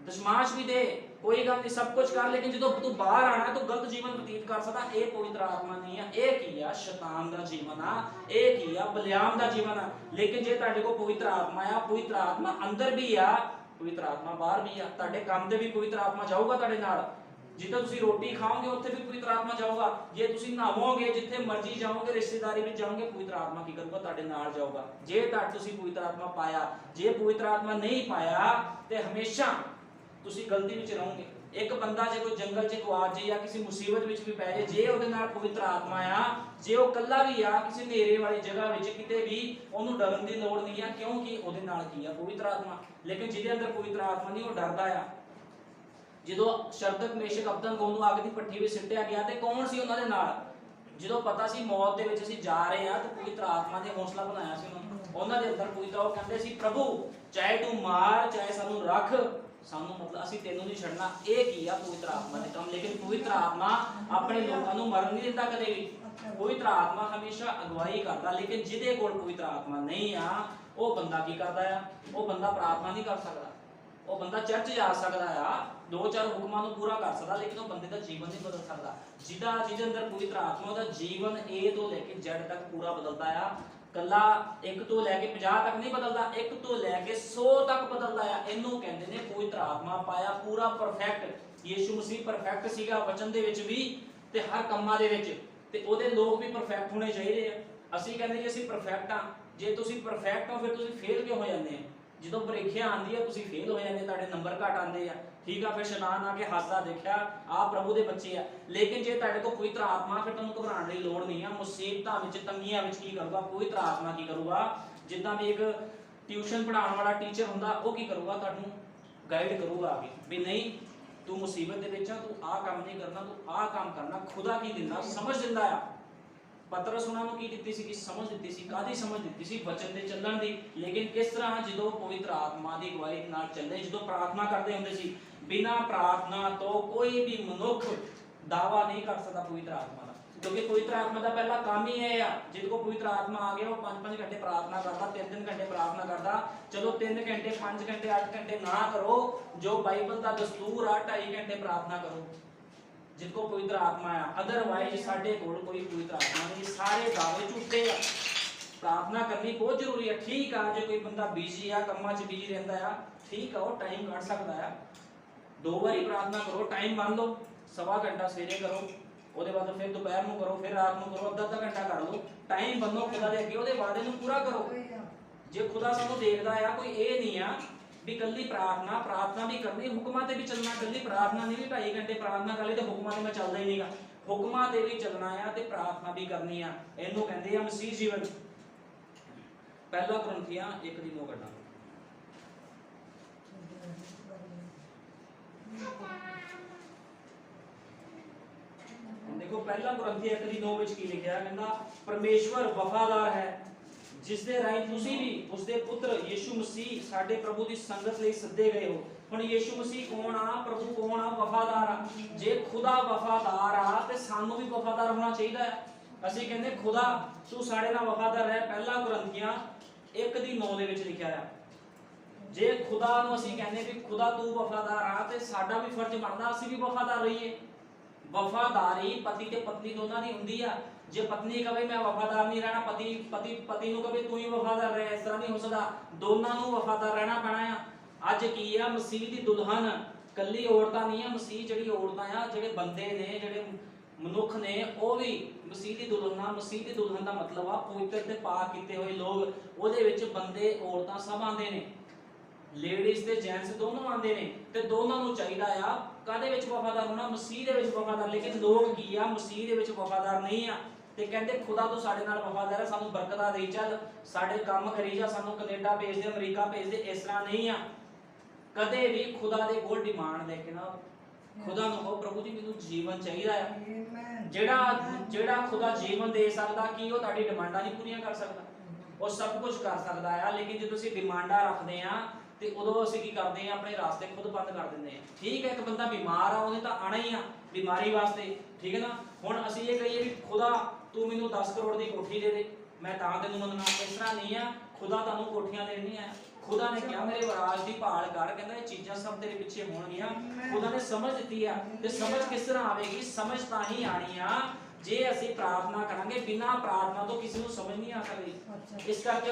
ਦਸ਼ਮਾਸ਼ ਵੀ ਦੇ, ਕੋਈ ਗੱਲ ਨਹੀਂ, ਸਭ ਕੁਝ ਕਰ, ਲੇਕਿਨ ਜਦੋਂ ਤੂੰ ਬਾਹਰ ਆਣਾ ਤੂੰ ਗਲਤ ਜੀਵਨ ਬਤੀਤ ਕਰ ਸਕਦਾ। ਇਹ ਪਵਿੱਤਰ ਆਤਮਾ ਨਹੀਂ ਆ। ਇਹ ਕੀ ਆ? ਸ਼ੈਤਾਨ ਦਾ ਜੀਵਨ ਆ। ਇਹ ਕੀ ਆ? ਬਲਿਆਮ ਦਾ ਜੀਵਨ ਆ। ਲੇਕਿਨ ਜੇ ਤੁਹਾਡੇ ਕੋਲ ਪਵਿੱਤਰ ਆਤਮਾ ਆ, ਪਵਿੱਤਰ ਆਤਮਾ ਅੰਦਰ ਵੀ ਆ, ਪਵਿੱਤਰ ਆਤਮਾ ਬਾਹਰ ਵੀ ਆ। ਤੁਹਾਡੇ ਕੰਮ ਤੇ ਵੀ ਪਵਿੱਤਰ ਆਤਮਾ ਜਾਊਗਾ ਤੁਹਾਡੇ ਨਾਲ। ਜਿੱਥੇ ਤੁਸੀਂ ਰੋਟੀ ਖਾਓਗੇ ਉੱਥੇ ਵੀ ਪਵਿੱਤਰ ਆਤਮਾ ਜਾਊਗਾ। ਜੇ ਤੁਸੀਂ ਨਹਾਵੋਗੇ, ਜਿੱਥੇ ਮਰਜ਼ੀ ਜਾਓਗੇ, ਰਿਸ਼ਤੇਦਾਰੀ ਵਿੱਚ ਜਾਓਗੇ, ਪਵਿੱਤਰ ਆਤਮਾ ਕੀ ਕਰੂਗਾ? ਤੁਹਾਡੇ ਨਾਲ ਜਾਊਗਾ। ਜੇ ਤੁਸੀਂ ਪਵਿੱਤਰ ਆਤਮਾ ਪਾਇਆ, ਜੇ ਪਵਿੱਤਰ ਆਤਮਾ ਨਹੀਂ ਪਾਇਆ ਤੇ ਹਮੇਸ਼ਾ ਤੁਸੀਂ ਗਲਤੀ ਵਿੱਚ ਰਹੋਗੇ। ਇੱਕ ਬੰਦਾ ਜੇ ਕੋਈ ਜੰਗਲ 'ਚ ਗਵਾਚ ਜੇ ਜਾਂ ਕਿਸੇ ਮੁਸੀਬਤ ਵਿੱਚ ਵੀ ਪੈ ਜੇ, ਜੇ ਉਹਦੇ ਨਾਲ ਪਵਿੱਤਰ ਆਤਮਾ ਆ, ਜੇ ਉਹ ਇਕੱਲਾ ਵੀ ਆ ਕਿਸੇ ਹਨੇਰੇ ਵਾਲੀ ਜਗ੍ਹਾ ਵਿੱਚ, ਕਿਤੇ ਵੀ, ਉਹਨੂੰ ਡਰਨ ਦੀ ਲੋੜ ਨਹੀਂ ਆ, ਕਿਉਂਕਿ ਉਹਦੇ ਨਾਲ ਕੀ ਆ? ਪਵਿੱਤਰ ਆਤਮਾ। ਲੇਕਿਨ ਜਿਹਦੇ ਅੰਦਰ ਪਵਿੱਤਰ ਆਤਮਾ ਨਹੀਂ, ਉਹ ਡਰਦਾ ਆ। ਜਦੋਂ ਸ਼ਰਦਕ ਮੇਸ਼ਕ ਅਬਦਨਗੋ ਨੂੰ ਅੱਗ ਦੀ ਭੱਠੀ ਵਿੱਚ ਸਿੱਟਿਆ ਗਿਆ ਤੇ ਕੌਣ ਸੀ ਉਹਨਾਂ ਦੇ ਨਾਲ? ਜਦੋਂ ਪਤਾ ਸੀ ਮੌਤ ਦੇ ਵਿੱਚ ਅਸੀਂ ਜਾ ਰਹੇ ਆ, ਤੇ ਪਵਿੱਤਰ ਆਤਮਾ ਨੇ ਹੌਸਲਾ ਬਣਾਇਆ ਸੀ ਉਹਨਾਂ ਦੇ ਅੰਦਰ ਪਵਿੱਤਰ। ਉਹ ਕਹਿੰਦੇ ਸੀ ਪ੍ਰਭੂ ਚਾਹੇ ਤੂੰ ਮਾਰ, ਚਾਹੇ ਸਾਨੂੰ ਰੱਖ, ਸਾਨੂੰ ਮਤਲਬ ਅਸੀਂ ਤੈਨੂੰ ਨਹੀਂ ਛੱਡਣਾ। ਇਹ ਕੀ ਆ? ਪਵਿੱਤਰ ਆਤਮਾ ਦੇ ਕੰਮ। ਲੇਕਿਨ ਪਵਿੱਤਰ ਆਤਮਾ ਆਪਣੇ ਲੋਕਾਂ ਨੂੰ ਮਰਨ ਨਹੀਂ ਦਿੰਦਾ ਕਦੇ ਵੀ। ਪਵਿੱਤਰ ਆਤਮਾ ਹਮੇਸ਼ਾ ਅਗਵਾਈ ਕਰਦਾ। ਲੇਕਿਨ ਜਿਹਦੇ ਕੋਲ ਪਵਿੱਤਰ ਆਤਮਾ ਨਹੀਂ ਆ, ਉਹ ਬੰਦਾ ਕੀ ਕਰਦਾ ਆ? ਉਹ ਬੰਦਾ ਪ੍ਰਾਰਥਨਾ ਨਹੀਂ ਕਰ ਸਕਦਾ। ਉਹ ਬੰਦਾ ਚਰਚ ਜਾ ਸਕਦਾ ਆ, 2-4 ਹੁਕਮਾਂ ਨੂੰ ਪੂਰਾ ਕਰ ਸਕਦਾ, ਲੇਕਿਨ ਉਹ ਬੰਦੇ ਦਾ ਜੀਵਨ ਨਹੀਂ ਬਦਲ ਸਕਦਾ। ਜਿਹਦੇ ਅੰਦਰ ਪਵਿੱਤਰ ਆਤਮਾ ਦਾ ਜੀਵਨ A ਤੋਂ ਲੈ ਕੇ Z ਤੱਕ ਪੂਰਾ ਬਦਲਦਾ ਆ। ਕੱਲਾ 1 ਤੋਂ ਲੈ ਕੇ 50 ਤੱਕ ਨਹੀਂ ਬਦਲਦਾ, 1 ਤੋਂ ਲੈ ਕੇ 100 ਤੱਕ ਬਦਲਦਾ ਆ। ਇਹਨੂੰ ਕਹਿੰਦੇ ਨੇ ਪਵਿੱਤਰ ਆਤਮਾ ਪਾਇਆ, ਪੂਰਾ ਪਰਫੈਕਟ। ਯਿਸੂ ਮਸੀਹ ਪਰਫੈਕਟ ਸੀਗਾ ਵਚਨ ਦੇ ਵਿੱਚ ਵੀ ਤੇ ਹਰ ਕੰਮਾਂ ਦੇ ਵਿੱਚ, ਤੇ ਉਹਦੇ ਲੋਕ ਵੀ ਪਰਫੈਕਟ ਹੋਣੇ ਚਾਹੀਦੇ ਆ। ਅਸੀਂ ਕਹਿੰਦੇ ਜੀ ਅਸੀਂ ਪਰਫੈਕਟ ਆ। ਜੇ ਤੁਸੀਂ ਪਰਫੈਕਟ ਹੋ ਫਿਰ ਤੁਸੀਂ ਫੇਲ ਕਿਉਂ ਹੋ ਜਾਂਦੇ ਆ? ਜਦੋਂ ਪ੍ਰੀਖਿਆ ਆਉਂਦੀ ਆ ਤੁਸੀਂ ਫੇਲ ਹੋ ਜਾਂਦੇ, ਤੁਹਾਡੇ ਨੰਬਰ ਘੱਟ ਆਉਂਦੇ ਆ, ਠੀਕ ਆ। ਫਿਰ ਸ਼ੈਤਾਨ ਆ ਕੇ ਹੱਸਦਾ, ਦੇਖਿਆ ਆ ਪ੍ਰਭੂ ਦੇ ਬੱਚੇ ਆ। ਲੇਕਿਨ ਜੇ ਤੁਹਾਡੇ ਕੋਲ ਪਵਿੱਤਰ ਆਤਮਾ, ਫਿਰ ਤੁਹਾਨੂੰ ਘਬਰਾਉਣ ਦੀ ਲੋੜ ਨਹੀਂ ਆ। ਮੁਸੀਬਤਾਂ ਵਿੱਚ, ਤੰਗੀਆਂ ਵਿੱਚ ਕੀ ਕਰੂਗਾ? ਪਵਿੱਤਰ ਆਤਮਾ ਕੀ ਕਰੂਗਾ? ਜਿੱਦਾਂ ਵੀ ਇੱਕ ਟਿਊਸ਼ਨ ਪੜਾਉਣ ਵਾਲਾ ਟੀਚਰ ਹੁੰਦਾ, ਉਹ ਕੀ ਕਰੂਗਾ? ਤੁਹਾਨੂੰ ਗਾਈਡ ਕਰੂਗਾ ਆਗੇ ਵੀ ਨਹੀਂ ਤੂੰ ਮੁਸੀਬਤ ਦੇ ਵਿੱਚ ਆ, ਤੂੰ ਆਹ ਕੰਮ ਨਹੀਂ ਕਰਨਾ, ਤੂੰ ਆਹ ਕੰਮ ਕਰਨਾ। ਖੁਦਾ ਕੀ ਦਿੰਦਾ? ਸਮਝ ਦਿੰਦਾ ਆ। ਪਤਰਸ ਉਹਨਾਂ ਨੂੰ ਕੀ ਦਿੱਤੀ ਸੀ? ਕਿ ਸਮਝ ਦਿੱਤੀ ਸੀ। ਕਾਹਦੀ ਸਮਝ ਦਿੱਤੀ ਸੀ? ਵਚਨ ਦੇ ਚੱਲਣ ਦੀ। ਲੇਕਿਨ ਕਿਸ ਤਰ੍ਹਾਂ? ਜਦੋਂ ਪਵਿੱਤਰ ਆਤਮਾ ਦੀ ਅਗਵਾਈ ਨਾਲ ਚੱਲੇ। ਜਦੋਂ ਪ੍ਰਾਰਥਨਾ ਕਰਦੇ ਹੁੰਦੇ ਸੀ, ਬਿਨਾਂ ਪ੍ਰਾਰਥਨਾ ਤੋਂ ਕੋਈ ਵੀ ਮਨੁੱਖ ਦਾਵਾ ਨਹੀਂ ਕਰ ਸਕਦਾ ਪਵਿੱਤਰ ਆਤਮਾ ਦਾ, ਕਿਉਂਕਿ ਪਵਿੱਤਰ ਆਤਮਾ ਦਾ ਪਹਿਲਾ ਕੰਮ ਹੀ ਇਹ ਆ। ਜਿਹਦੇ ਕੋਲ ਪਵਿੱਤਰ ਆਤਮਾ ਆ ਗਿਆ, ਉਹ 5-5 ਘੰਟੇ ਪ੍ਰਾਰਥਨਾ ਕਰਦਾ, 3-3 ਘੰਟੇ ਪ੍ਰਾਰਥਨਾ ਕਰਦਾ। ਚਲੋ 3 ਘੰਟੇ, 5 ਘੰਟੇ, 8 ਘੰਟੇ ਨਾ ਕਰੋ, ਜੋ ਬਾਈਬਲ ਦਾ ਦਸਤੂਰ ਆ 2.5 ਘੰਟੇ ਪ੍ਰਾਰਥਨਾ ਕਰੋ ਜਿਹਦੇ ਕੋਲ ਪਵਿੱਤਰ ਆਤਮਾ ਆ। ਅਦਰਵਾਈਜ਼ ਸਾਡੇ ਕੋਲ ਕੋਈ ਪਵਿੱਤਰ ਆਤਮਾ ਨਹੀਂ, ਸਾਰੇ ਦਾਅਵੇ ਝੂਠੇ ਆ। ਪ੍ਰਾਰਥਨਾ ਕਰਨੀ ਬਹੁਤ ਜ਼ਰੂਰੀ ਹੈ। ਠੀਕ ਆ, ਜੇ ਕੋਈ ਬੰਦਾ ਬਿਜ਼ੀ ਆ, ਕੰਮਾਂ 'ਚ ਬਿਜ਼ੀ ਰਹਿੰਦਾ ਆ, ਠੀਕ ਆ, ਉਹ ਟਾਈਮ ਕੱਢ ਸਕਦਾ ਆ। 2 ਵਾਰੀ ਪ੍ਰਾਰਥਨਾ ਕਰੋ, ਟਾਈਮ ਮੰਨ ਲਓ, 1.25 ਘੰਟਾ ਸਵੇਰੇ ਕਰੋ, ਉਹਦੇ ਬਾਅਦ ਫਿਰ ਦੁਪਹਿਰ ਨੂੰ ਕਰੋ, ਫਿਰ ਰਾਤ ਨੂੰ ਕਰੋ, ਅੱਧਾ ਘੰਟਾ ਕਰ ਲਓ। ਟਾਈਮ ਬੰਨੋ ਖੁਦਾ ਦੇ ਅੱਗੇ, ਉਹਦੇ ਵਾਅਦੇ ਨੂੰ ਪੂਰਾ ਕਰੋ। ਜੇ ਖੁਦਾ ਸਾਨੂੰ ਦੇਖਦਾ ਆ, ਕੋਈ ਇਹ ਨਹੀਂ ਆ ਵੀ ਕੱਲੀ ਪ੍ਰਾਰਥਨਾ ਵੀ ਕਰਨੀ, ਹੁਕਮਾਂ ਤੇ ਵੀ ਚੱਲਣਾ। ਕੱਲੀ ਪ੍ਰਾਰਥਨਾ ਨਹੀਂ ਵੀ 2.5 ਘੰਟੇ ਪ੍ਰਾਰਥਨਾ ਕਰ ਲਈ ਤੇ ਹੁਕਮਾਂ ਤੇ ਮੈਂ ਚੱਲਦਾ ਹੀ ਨਹੀਂਗਾ। ਹੁਕਮਾਂ ਤੇ ਵੀ ਚੱਲਣਾ ਆ ਤੇ ਪ੍ਰਾਰਥਨਾ ਵੀ ਕਰਨੀ ਆ। ਇਹਨੂੰ ਕਹਿੰਦੇ ਆ ਮਸੀਹ ਜੀਵਨ। ਪਹਿਲਾ ਕੁਰਿੰਥੀਆਂ 1:9 ਕੱਢਾਂ। ਦੇਖੋ ਪਹਿਲਾ ਕੁਰਿੰਥੀਆਂ 1:9 ਵਿੱਚ ਕੀ ਲਿਖਿਆ? ਕਹਿੰਦਾ ਪਰਮੇਸ਼ਵਰ ਵਫਾਦਾਰ ਹੈ, ਜਿਸ ਦੇ ਰਾਹੀਂ ਤੁਸੀਂ ਵੀ ਉਸਦੇ ਪੁੱਤਰ ਯਿਸੂ ਮਸੀਹ ਸਾਡੇ ਪ੍ਰਭੂ ਦੀ ਸੰਗਤ ਲਈ ਸੱਦੇ ਗਏ ਹੋ। ਹੁਣ ਯਿਸੂ ਮਸੀਹ ਕੌਣ ਆ? ਪ੍ਰਭੂ ਕੌਣ ਆ? ਵਫਾਦਾਰ ਆ। ਜੇ ਖੁਦਾ ਵਫਾਦਾਰ ਆ ਤੇ ਸਾਨੂੰ ਵੀ ਵਫਾਦਾਰ ਹੋਣਾ ਚਾਹੀਦਾ ਹੈ। ਅਸੀਂ ਕਹਿੰਦੇ ਖੁਦਾ ਤੂੰ ਸਾਡੇ ਨਾਲ ਵਫਾਦਾਰ ਹੈ। ਪਹਿਲਾ ਕੁਰਿੰਥੀਆਂ 1:9 ਦੇ ਵਿੱਚ ਲਿਖਿਆ ਆ। ਜੇ ਖੁਦਾ ਨੂੰ ਅਸੀਂ ਕਹਿੰਦੇ ਵੀ ਖੁਦਾ ਤੂੰ ਵਫਾਦਾਰ ਆ, ਤੇ ਸਾਡਾ ਵੀ ਫਰਜ਼ ਬਣਦਾ ਅਸੀਂ ਵੀ ਵਫਾਦਾਰ ਰਹੀਏ। ਵਫਾਦਾਰੀ ਪਤੀ ਤੇ ਪਤਨੀ ਦੋਨਾਂ ਦੀ ਹੁੰਦੀ ਆ। ਜੇ ਪਤਨੀ ਕਹੇ ਮੈਂ ਵਫਾਦਾਰ ਨਹੀਂ ਰਹਿਣਾ, ਪਤੀ ਨੂੰ ਕਹੇ ਤੂੰ ਹੀ ਵਫਾਦਾਰ ਰਹਿ, ਇਸ ਤਰ੍ਹਾਂ ਨਹੀਂ ਹੋ ਸਕਦਾ। ਦੋਨਾਂ ਨੂੰ ਵਫਾਦਾਰ ਰਹਿਣਾ ਪੈਣਾ ਆ। ਅੱਜ ਕੀ ਆ? ਮਸੀਹ ਦੀ ਦੁਲਹਨ ਕੱਲੀ ਔਰਤਾਂ ਨਹੀਂ ਆ। ਮਸੀਹ ਜਿਹੜੀ ਔਰਤਾਂ ਆ, ਜਿਹੜੇ ਬੰਦੇ ਨੇ, ਜਿਹੜੇ ਮਨੁੱਖ ਨੇ, ਉਹ ਵੀ ਮਸੀਹ ਦੀ ਦੁਲਹਨ ਆ। ਮਸੀਹ ਦੀ ਦੁਲਹਨ ਦਾ ਮਤਲਬ ਆ ਪਵਿੱਤਰ ਤੇ ਪਾਕ ਕੀਤੇ ਹੋਏ ਲੋਕ। ਉਹਦੇ ਵਿੱਚ ਬੰਦੇ, ਔਰਤਾਂ ਸਭ ਆਉਂਦੇ ਨੇ। ਲੇਡੀਜ਼ ਤੇ ਜੈਂਟਸ ਦੋਨੋਂ ਆਉਂਦੇ ਨੇ ਤੇ ਦੋਨਾਂ ਨੂੰ ਚਾਹੀਦਾ ਆ ਕਾਹਦੇ ਵਿੱਚ ਵਫਾਦਾਰ ਹੋਣਾ, ਮਸੀਹ ਦੇ ਵਿੱਚ ਵਫਾਦਾਰ। ਲੇਕਿਨ ਲੋਕ ਕੀ ਆ, ਮਸੀਹ ਦੇ ਵਿੱਚ ਵਫਾਦਾਰ ਨਹੀਂ ਆ ਤੇ ਕਹਿੰਦੇ ਖੁਦਾ ਤੂੰ ਸਾਡੇ ਨਾਲ ਵਫਾਦਾਰ ਹੈ, ਸਾਨੂੰ ਬਰਕਤਾਂ ਦੇਈ ਚੱਲ, ਸਾਡੇ ਕੰਮ ਕਰੀ ਜਾ, ਸਾਨੂੰ ਕੈਨੇਡਾ ਭੇਜ ਦੇ, ਅਮਰੀਕਾ ਭੇਜ ਦੇ। ਇਸ ਤਰ੍ਹਾਂ ਨਹੀਂ ਆ। ਕਦੇ ਵੀ ਖੁਦਾ ਦੇ ਕੋਲ ਡਿਮਾਂਡ ਲੈ ਕੇ ਨਾ ਖੁਦਾ ਨੂੰ ਕਹੋ ਪ੍ਰਭੂ ਜੀ ਮੈਨੂੰ ਜੀਵਨ ਚਾਹੀਦਾ ਹੈ। ਜਿਹੜਾ ਖੁਦਾ ਜੀਵਨ ਦੇ ਸਕਦਾ, ਕੀ ਉਹ ਤੁਹਾਡੀ ਡਿਮਾਂਡਾਂ ਨਹੀਂ ਪੂਰੀਆਂ ਕਰ ਸਕਦਾ? ਉਹ ਸਭ ਕੁਝ ਕਰ ਸਕਦਾ ਆ। ਲੇਕਿਨ ਜਦੋਂ ਅਸੀਂ ਡਿਮਾਂਡਾਂ ਰੱਖਦੇ ਆ ਤੇ ਉਦੋਂ ਅਸੀਂ ਕੀ ਕਰਦੇ ਆ, ਆਪਣੇ ਰਾਸਤੇ ਖੁਦ ਬੰਦ ਕਰ ਦਿੰਦੇ ਆ। ਠੀਕ ਹੈ, ਇੱਕ ਬੰਦਾ ਬਿਮਾਰ ਆ, ਉਹਨੇ ਤਾਂ ਆਣਾ ਹੀ ਆ ਬਿਮਾਰੀ ਵਾਸਤੇ, ਠੀਕ ਹੈ ਨਾ। ਹੁਣ ਅਸੀਂ ਇਹ ਕਹੀਏ ਵੀ ਖੁਦਾ ਤੂੰ ਮੈਨੂੰ 10 ਕਰੋੜ ਦੀ ਕੋਠੀ ਦੇ ਦੇ, ਮੈਂ ਤਾਂ ਤੈਨੂੰ ਮੰਨਣਾ। ਇਸ ਤਰ੍ਹਾਂ ਨਹੀਂ ਆ। ਖੁਦਾ ਤੁਹਾਨੂੰ ਕੋਠੀਆਂ ਦੇਣ ਨਹੀਂ ਆਇਆ। ਖੁਦਾ ਨੇ ਕਿਹਾ ਮੇਰੇ ਰਾਜ ਦੀ ਭਾਲ ਕਰ, ਕਹਿੰਦਾ ਇਹ ਚੀਜ਼ਾਂ ਸਭ ਤੇਰੇ ਪਿੱਛੇ ਹੋਣਗੀਆਂ। ਖੁਦਾ ਨੇ ਸਮਝ ਦਿੱਤੀ ਆ। ਤੇ ਸਮਝ ਕਿਸ ਤਰ੍ਹਾਂ ਆਵੇਗੀ? ਸਮਝ ਤਾਂ ਹੀ ਆਣੀ ਆ ਜੇ ਅਸੀਂ ਪ੍ਰਾਰਥਨਾ ਕਰਾਂਗੇ। ਬਿਨਾਂ ਪ੍ਰਾਰਥਨਾ ਤੋਂ ਕਿਸੇ ਨੂੰ ਸਮਝ ਨਹੀਂ ਆ ਸਕਦੀ। ਇਸ ਕਰਕੇ